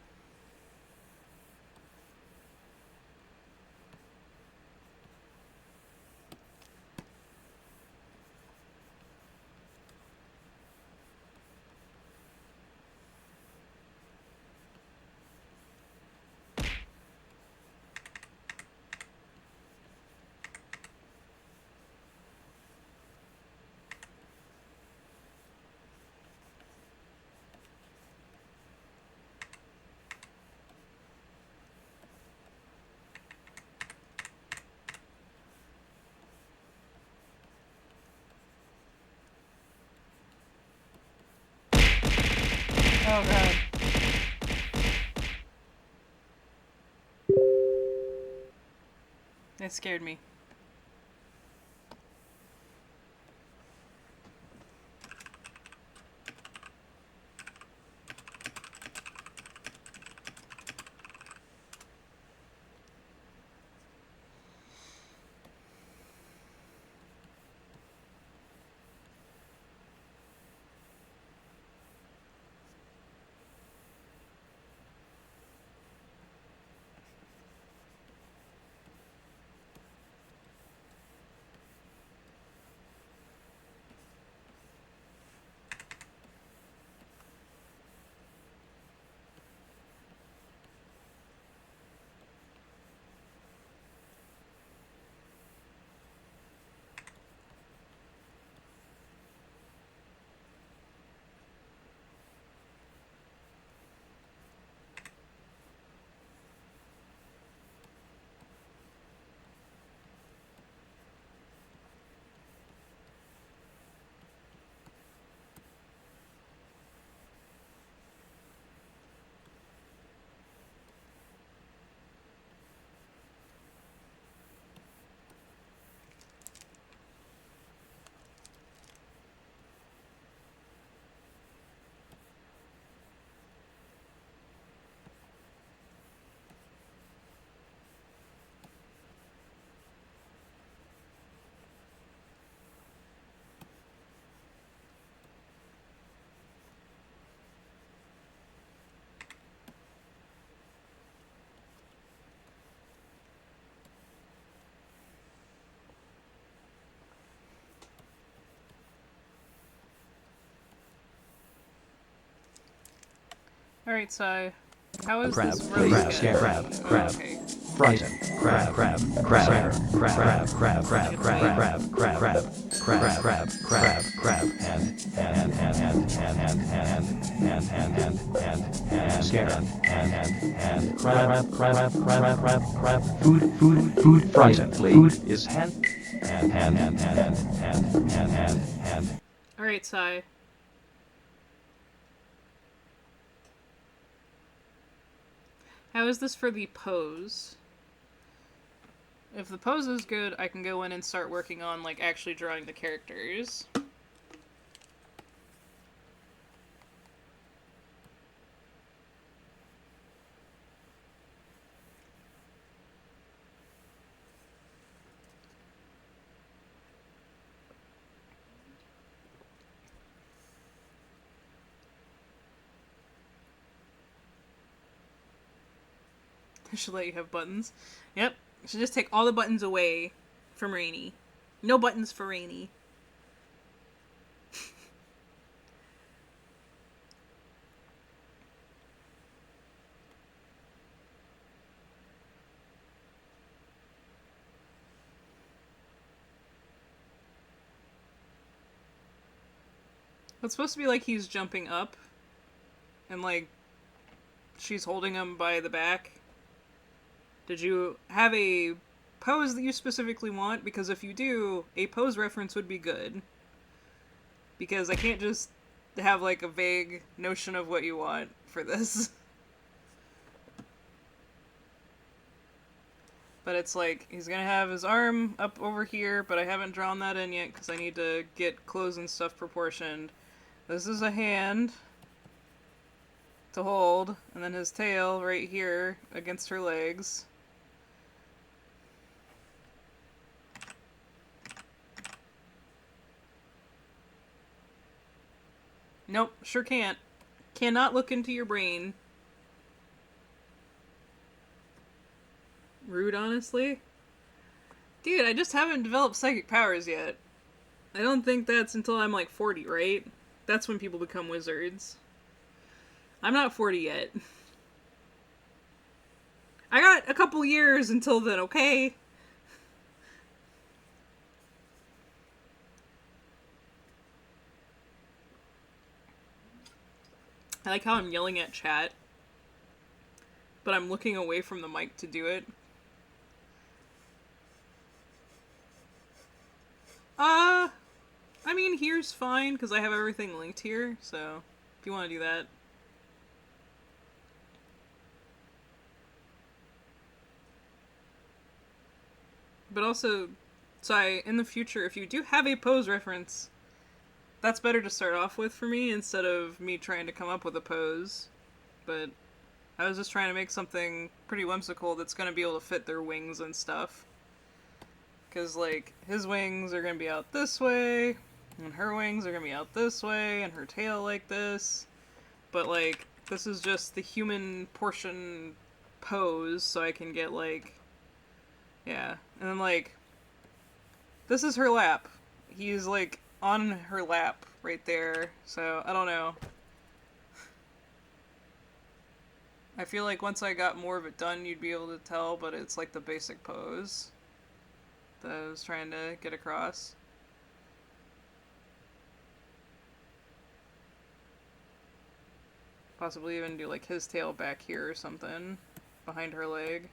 Oh god. That scared me. Alright, so how is Crab, this please, rope crab, going? crab. Okay. frighten, crab, crab, crab, crab, crab, crab, crab, crab, crab, crab, crab, crab, crab, and scare, and crab, crab, crab, crab, crab, food, frighten, food is and. All right, Sai. How is this for the pose? If the pose is good, I can go in and start working on, like, actually drawing the characters. I should let you have buttons. Yep. I should just take all the buttons away from Rainy. No buttons for Rainy. It's supposed to be like he's jumping up. And, like, she's holding him by the back. Did you have a pose that you specifically want? Because if you do, a pose reference would be good. Because I can't just have, like, a vague notion of what you want for this. But it's like, he's gonna have his arm up over here, but I haven't drawn that in yet because I need to get clothes and stuff proportioned. This is a hand to hold, and then his tail right here against her legs. Nope, sure can't. Cannot look into your brain. Rude, honestly. Dude, I just haven't developed psychic powers yet. I don't think that's until I'm like 40, right? That's when people become wizards. I'm not 40 yet. I got a couple years until then, okay? I like how I'm yelling at chat, but I'm looking away from the mic to do it. I mean, here's fine, because I have everything linked here, so if you want to do that. But also, so in the future, if you do have a pose reference, that's better to start off with for me, instead of me trying to come up with a pose. But I was just trying to make something pretty whimsical that's going to be able to fit their wings and stuff. Because, like, his wings are going to be out this way, and her wings are going to be out this way, and her tail like this. But, like, this is just the human portion pose, so I can get, like, yeah. And then, like, this is her lap. He's, like, on her lap right there, so I don't know. I feel like once I got more of it done, you'd be able to tell, but it's, like, the basic pose that I was trying to get across. Possibly even do, like, his tail back here or something behind her leg.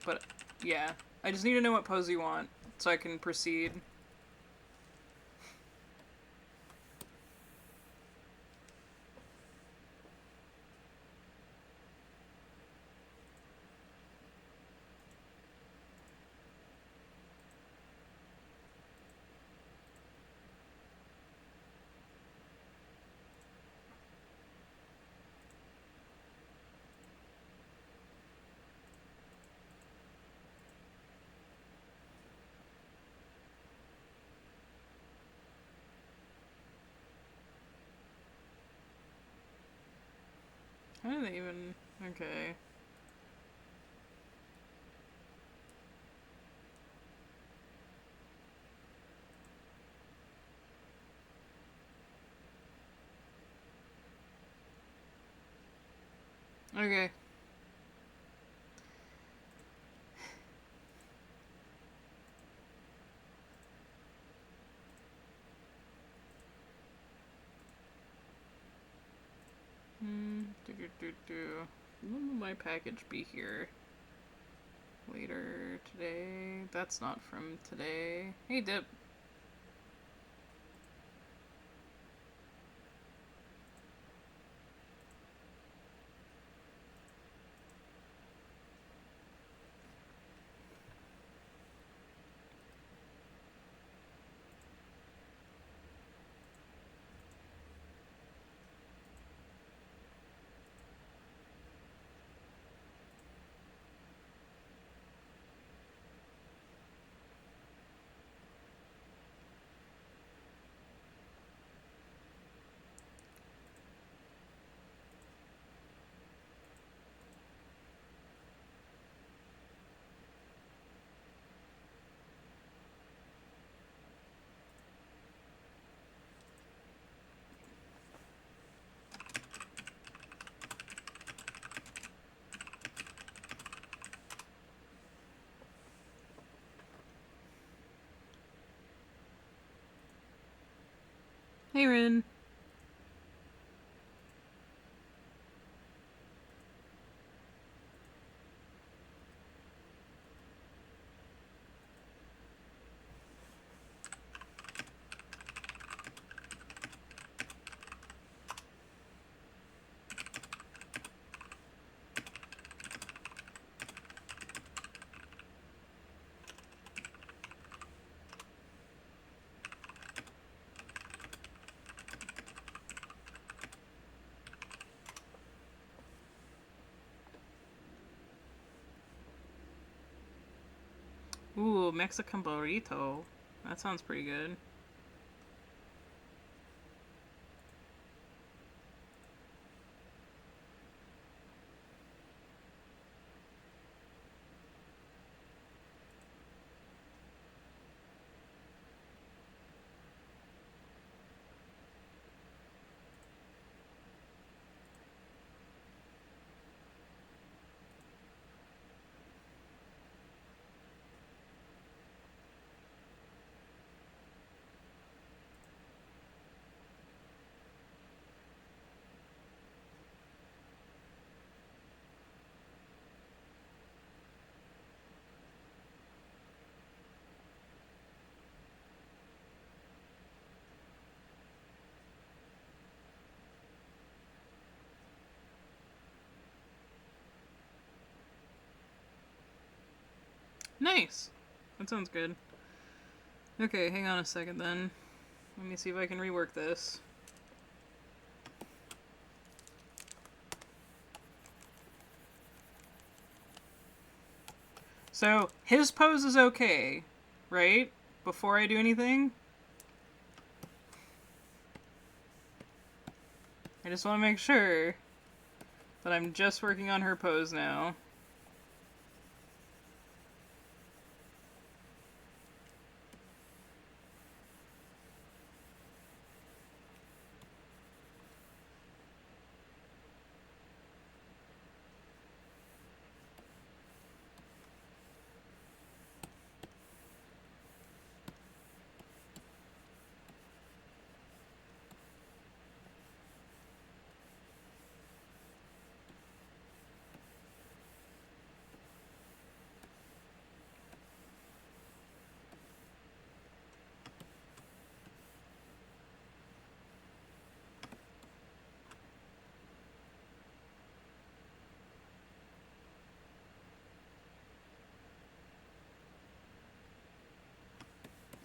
But, yeah. I just need to know what pose you want so I can proceed. How do they even... Okay. Okay. When will my package be here? Later today. That's not from today. Hey, Dip. Hey, Rin. Ooh, Mexican burrito. That sounds pretty good. Nice. That sounds good. Okay, hang on a second then. Let me see if I can rework this. So, his pose is okay, right? Before I do anything? I just want to make sure that I'm just working on her pose now.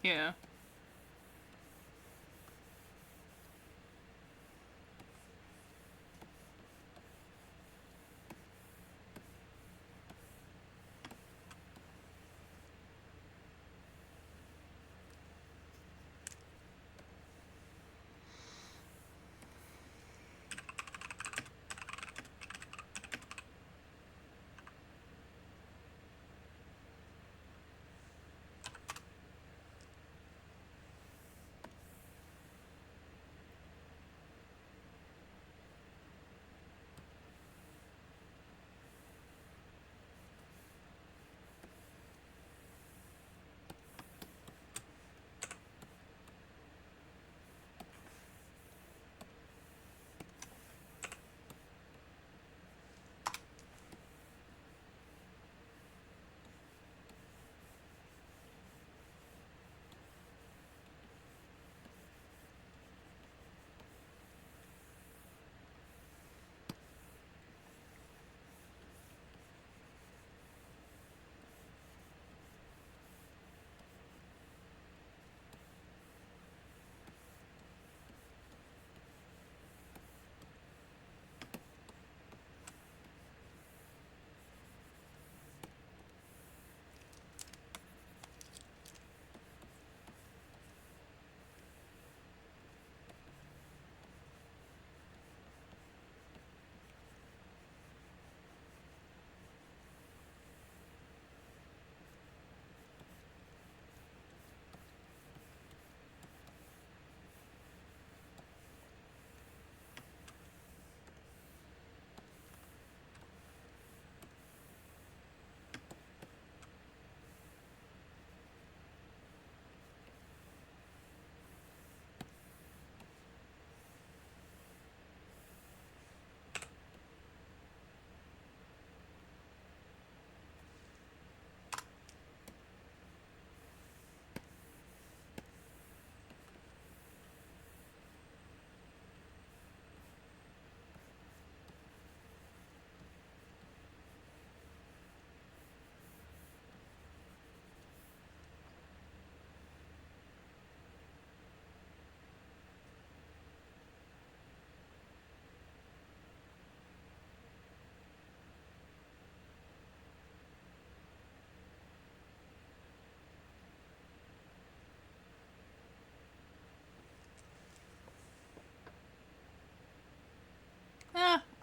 Yeah.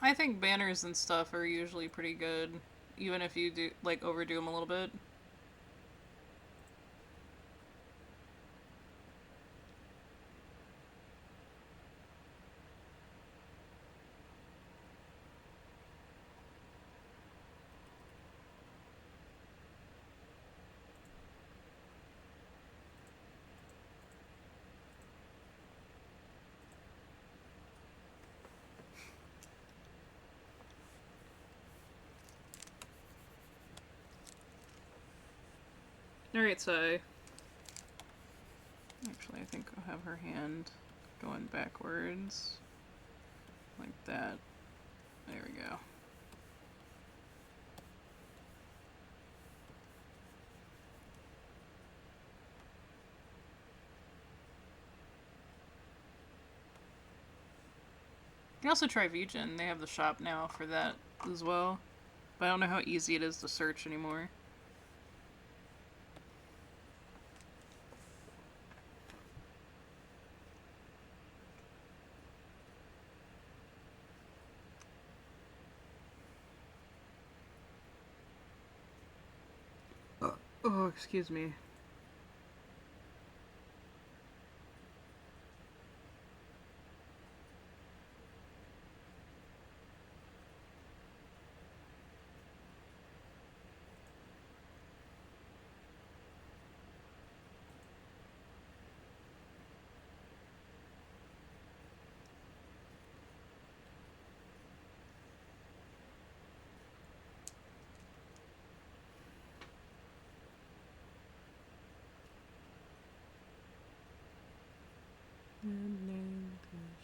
I think banners and stuff are usually pretty good, even if you do like overdo them a little bit. Alright, so actually I think I'll have her hand going backwards. Like that. There we go. You can also try VGen. They have the shop now for that as well. But I don't know how easy it is to search anymore. Oh, excuse me.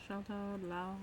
Shout out loud.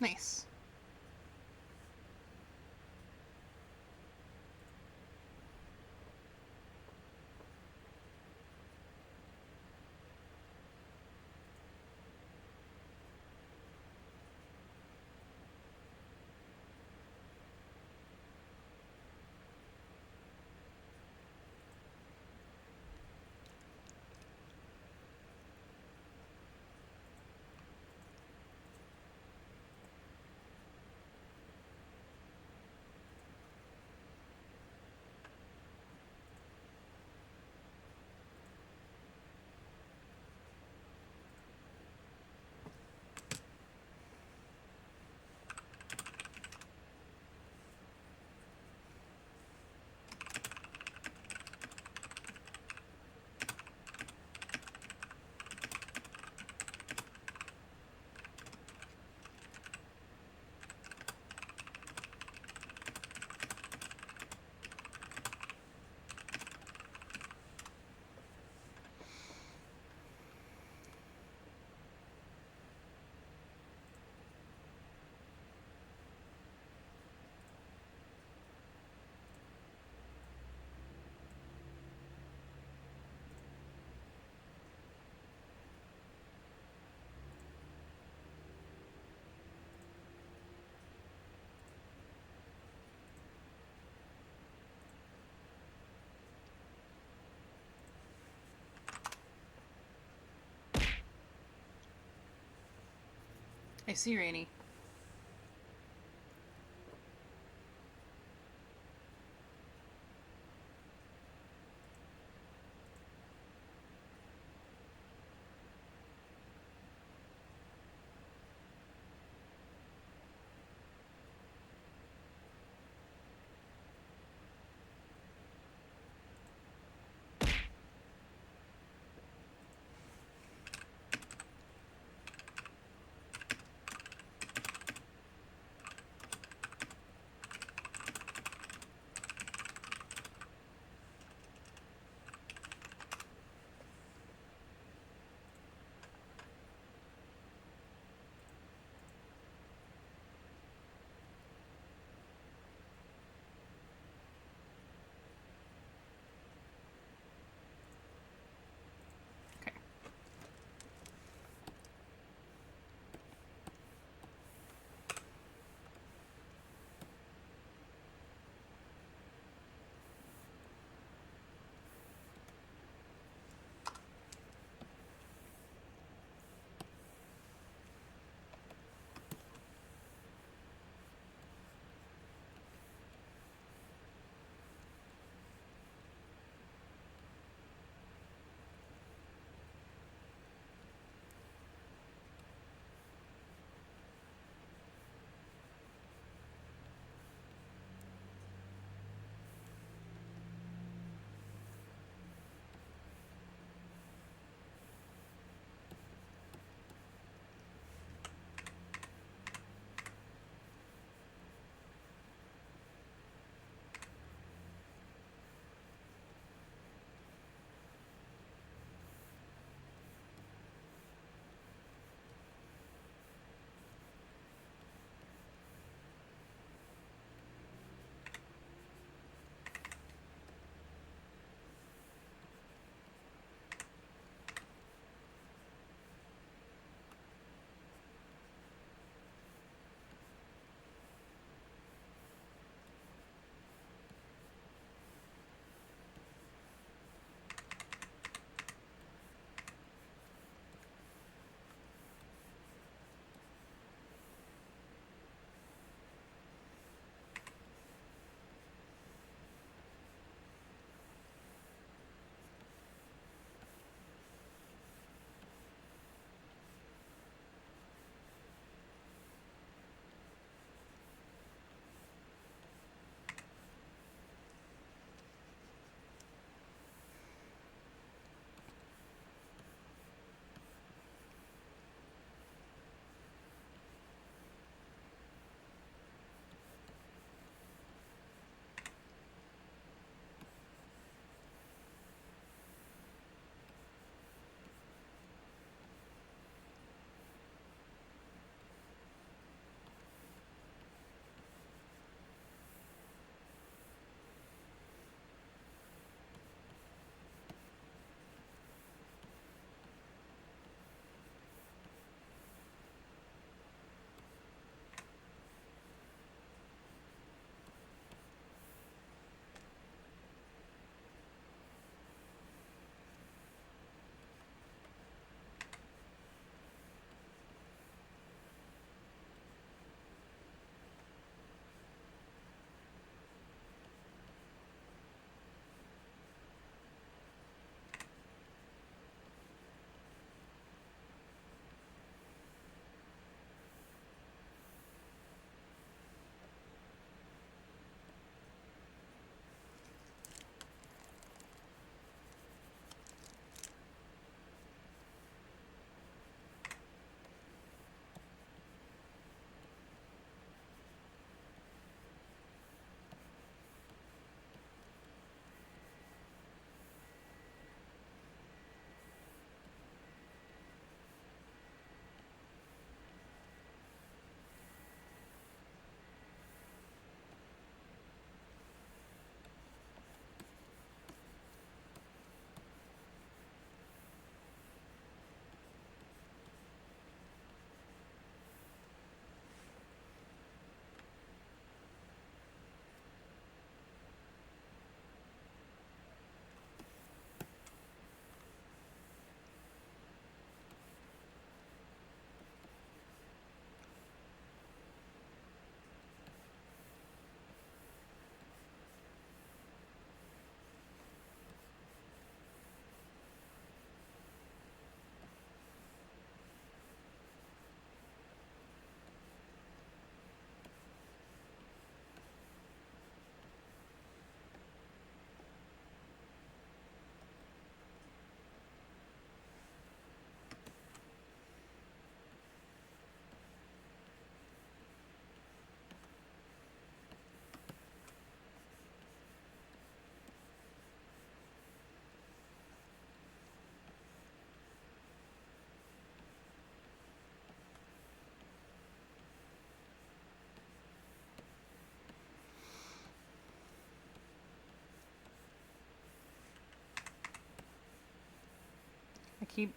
Nice. I see, Rainy.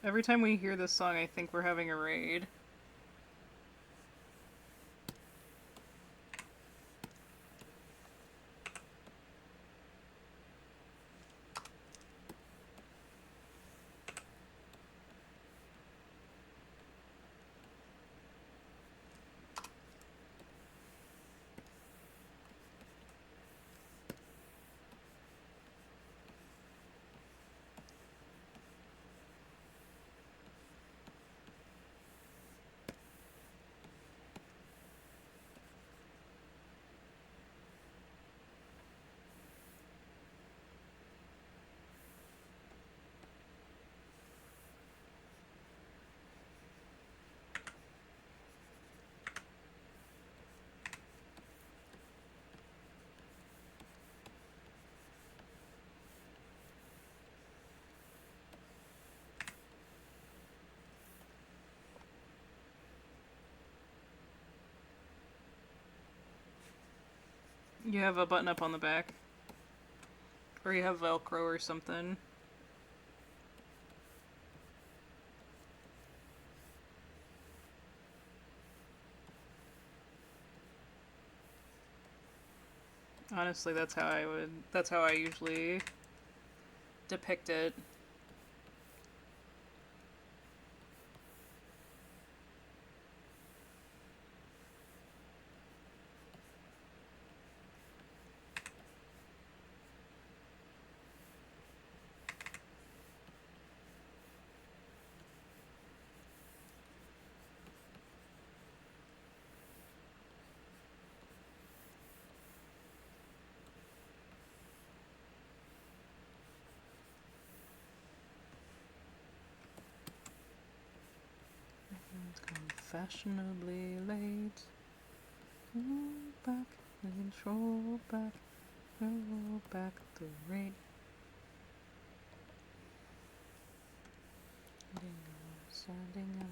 Every time we hear this song, I think we're having a raid. You have a button up on the back. Or you have Velcro or something. Honestly, that's how I usually depict it. Fashionably late. Roll back, roll back, roll back the rate. Standing out.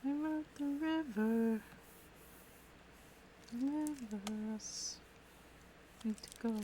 I'm at the river. Rivers need to go.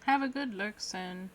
Have a good look, Sin.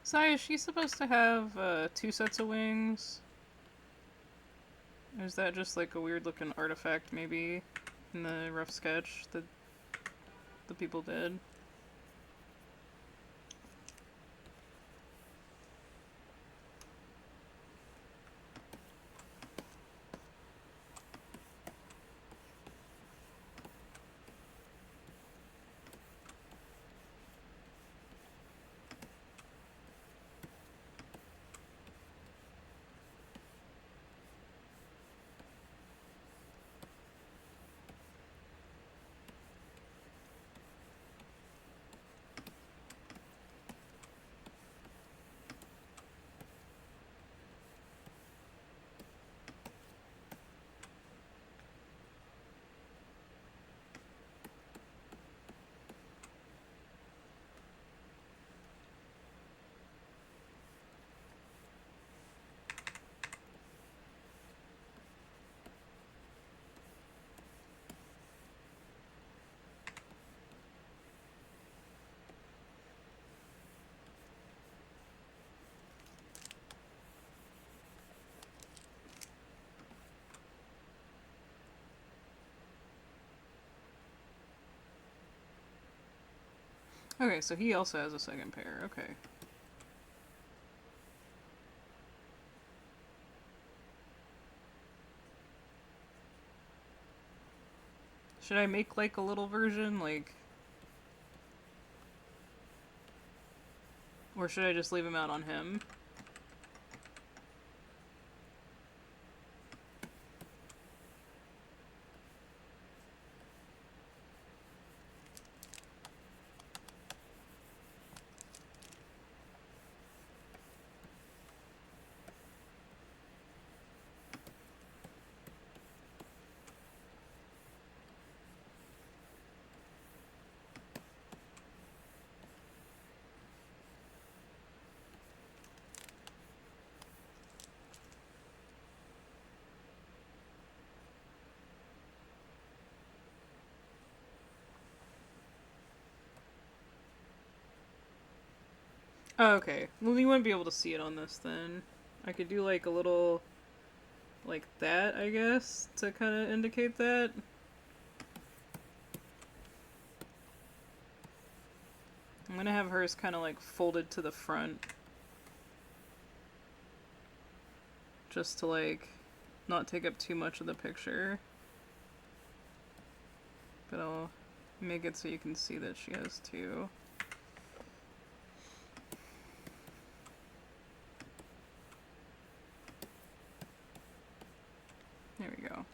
Sorry, is she supposed to have 2 sets of wings? Or is that just like a weird looking artifact maybe in the rough sketch that the people did? Okay, so he also has a second pair. Okay. Should I make, like, a little version? Like... Or should I just leave him out on him? Oh, okay. Well, you wouldn't be able to see it on this then. I could do, like, a little... like that, I guess, to kind of indicate that. I'm gonna have hers kind of, like, folded to the front. Just to, like, not take up too much of the picture. But I'll make it so you can see that she has two. There we go.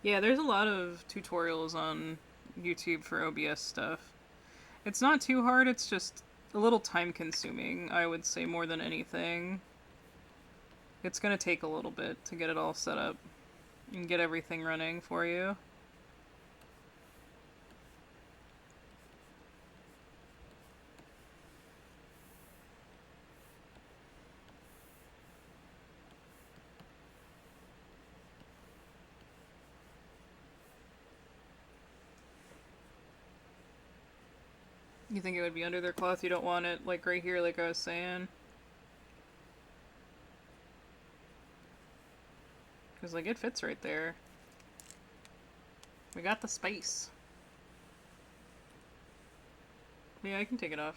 Yeah, there's a lot of tutorials on YouTube for OBS stuff. It's not too hard, it's just a little time consuming, I would say, more than anything. It's gonna take a little bit to get it all set up and get everything running for you. You think it would be under their cloth? You don't want it, like, right here, like I was saying? Because, like, it fits right there. We got the space. Yeah, I can take it off.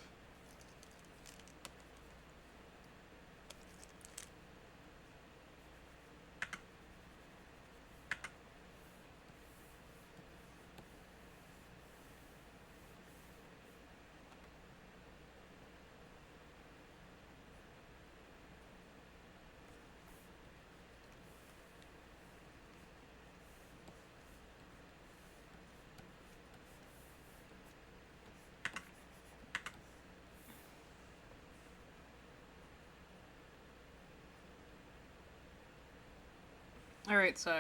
Alright, so...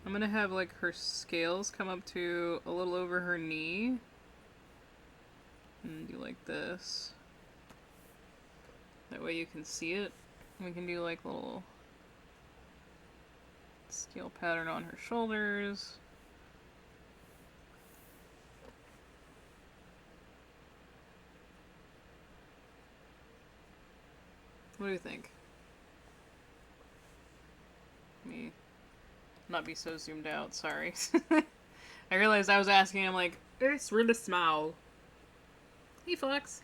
I'm gonna have, like, her scales come up to a little over her knee. And do like this. That way you can see it. We can do, like, little scale pattern on her shoulders. What do you think? Let me not be so zoomed out, sorry. I realized I was asking him, like, it's really small. Hey, Fox.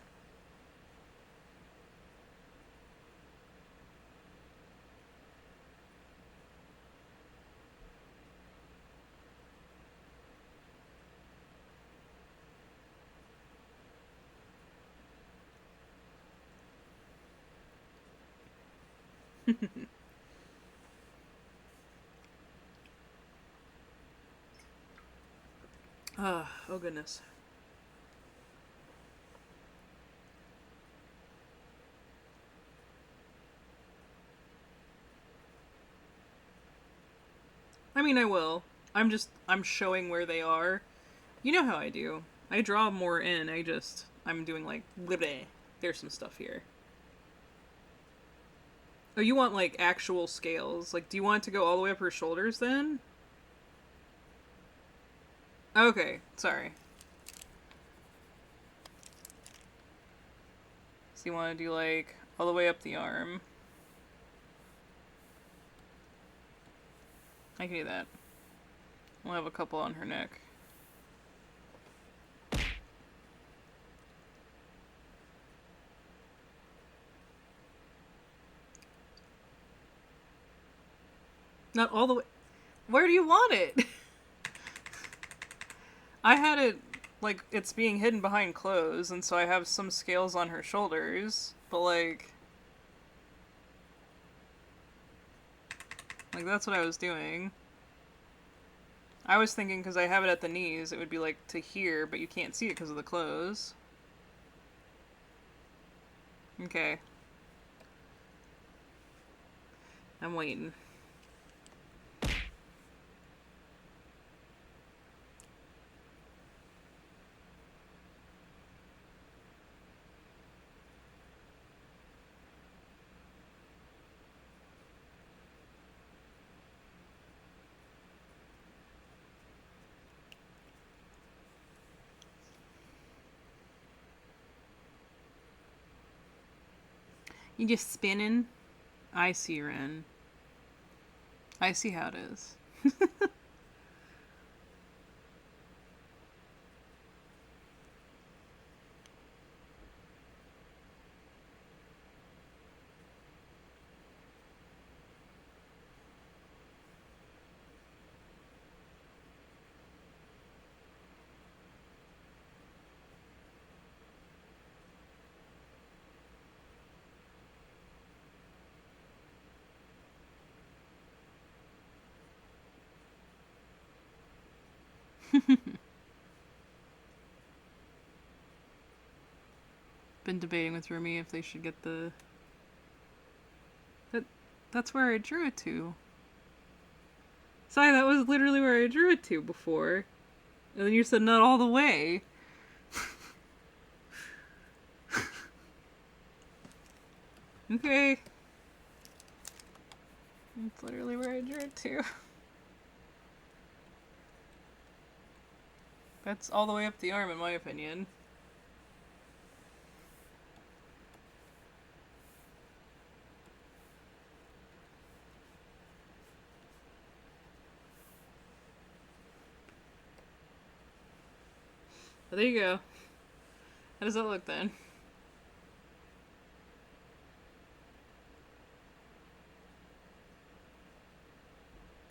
Oh goodness. I mean, I will. I'm showing where they are. You know how I do. I draw more in. I'm doing like, bleh, there's some stuff here. Oh, you want like actual scales? Like, do you want it to go all the way up her shoulders then? Okay, sorry. So you want to do like all the way up the arm? I can do that. We'll have a couple on her neck. Not all the way. Where do you want it? I had it like it's being hidden behind clothes, and so I have some scales on her shoulders, but like that's what I was doing. I was thinking because I have it at the knees, it would be like to here, but you can't see it because of the clothes. Okay. I'm waiting. You just spinning? I see, Ren. I see how it is. Been debating with Rumi if they should get the... That's where I drew it to. Sorry, that was literally where I drew it to before. And then you said not all the way. Okay. That's literally where I drew it to. That's all the way up the arm, in my opinion. But there you go. How does that look then?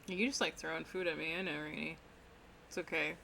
You just like throwing food at me, I know, Rainy. It's okay.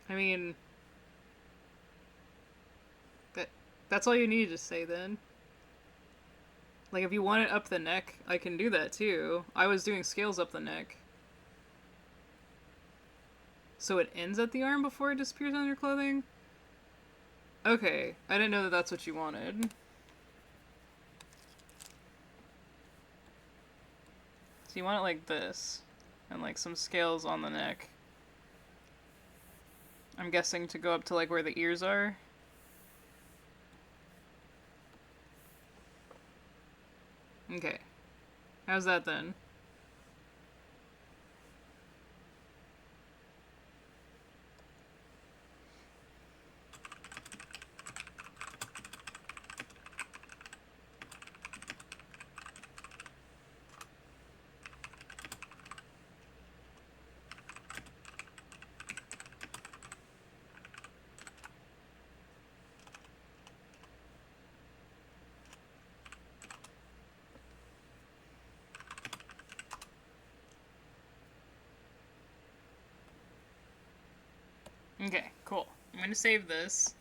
I mean, that's all you need to say then. Like, if you want it up the neck, I can do that too. I was doing scales up the neck. So it ends at the arm before it disappears on your clothing? Okay, I didn't know that that's what you wanted. So you want it like this, and like some scales on the neck. I'm guessing to go up to like where the ears are. Okay. How's that then? Okay, cool. I'm gonna save this.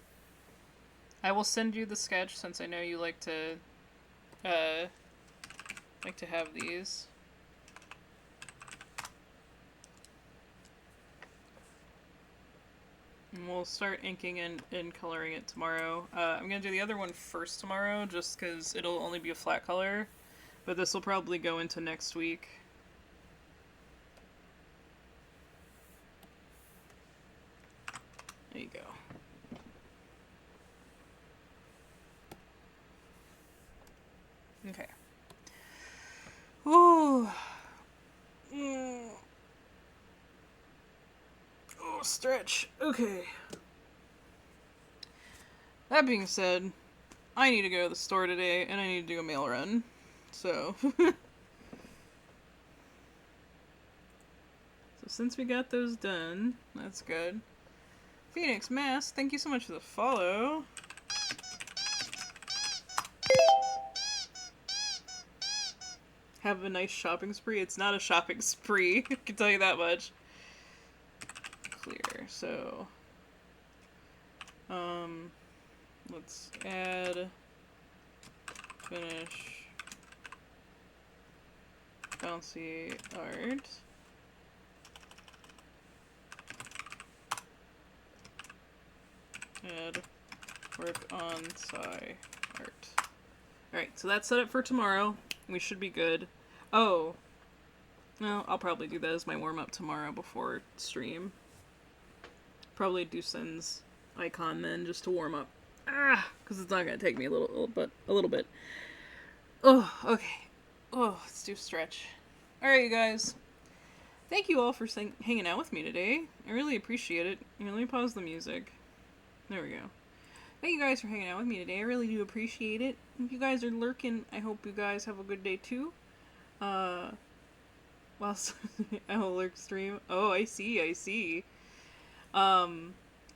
I will send you the sketch since I know you like to have these. And we'll start inking and coloring it tomorrow. I'm gonna do the other one first tomorrow, just because it'll only be a flat color. But this will probably go into next week. There you go. Okay. Ooh. Oh, stretch. Okay. That being said, I need to go to the store today, and I need to do a mail run. So... so since we got those done, that's good. Phoenix Mass, thank you so much for the follow. Have a nice shopping spree. It's not a shopping spree, I can tell you that much. Clear, so... let's add... finish... bouncy art. Add work on Psy art. Alright, so that's set up for tomorrow. We should be good. Oh. No, I'll probably do that as my warm-up tomorrow before stream. Probably do Sen's icon then, just to warm up. Because it's not going to take me a little bit. Oh, okay. Oh, let's do stretch. Alright, you guys. Thank you all for hanging out with me today. I really appreciate it. Here, let me pause the music. There we go. Thank you guys for hanging out with me today. I really do appreciate it. If you guys are lurking, I hope you guys have a good day too. Whilst I will lurk stream. Oh, I see. But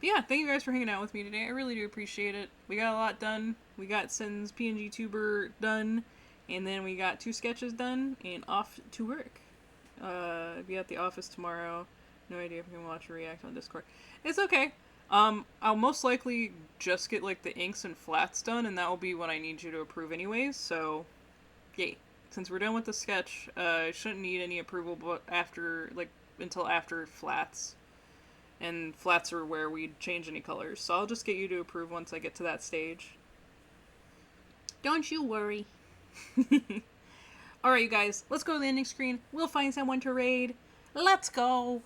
yeah, thank you guys for hanging out with me today. I really do appreciate it. We got a lot done. We got Sen's PNG tuber done, and then we got 2 sketches done, and off to work. Be at the office tomorrow. No idea if I'm gonna watch or react on Discord. It's okay. I'll most likely just get, like, the inks and flats done, and that will be what I need you to approve anyways, so, yay. Since we're done with the sketch, I shouldn't need any approval but after, like, until after flats. And flats are where we change any colors, so I'll just get you to approve once I get to that stage. Don't you worry. Alright, you guys, let's go to the ending screen. We'll find someone to raid. Let's go.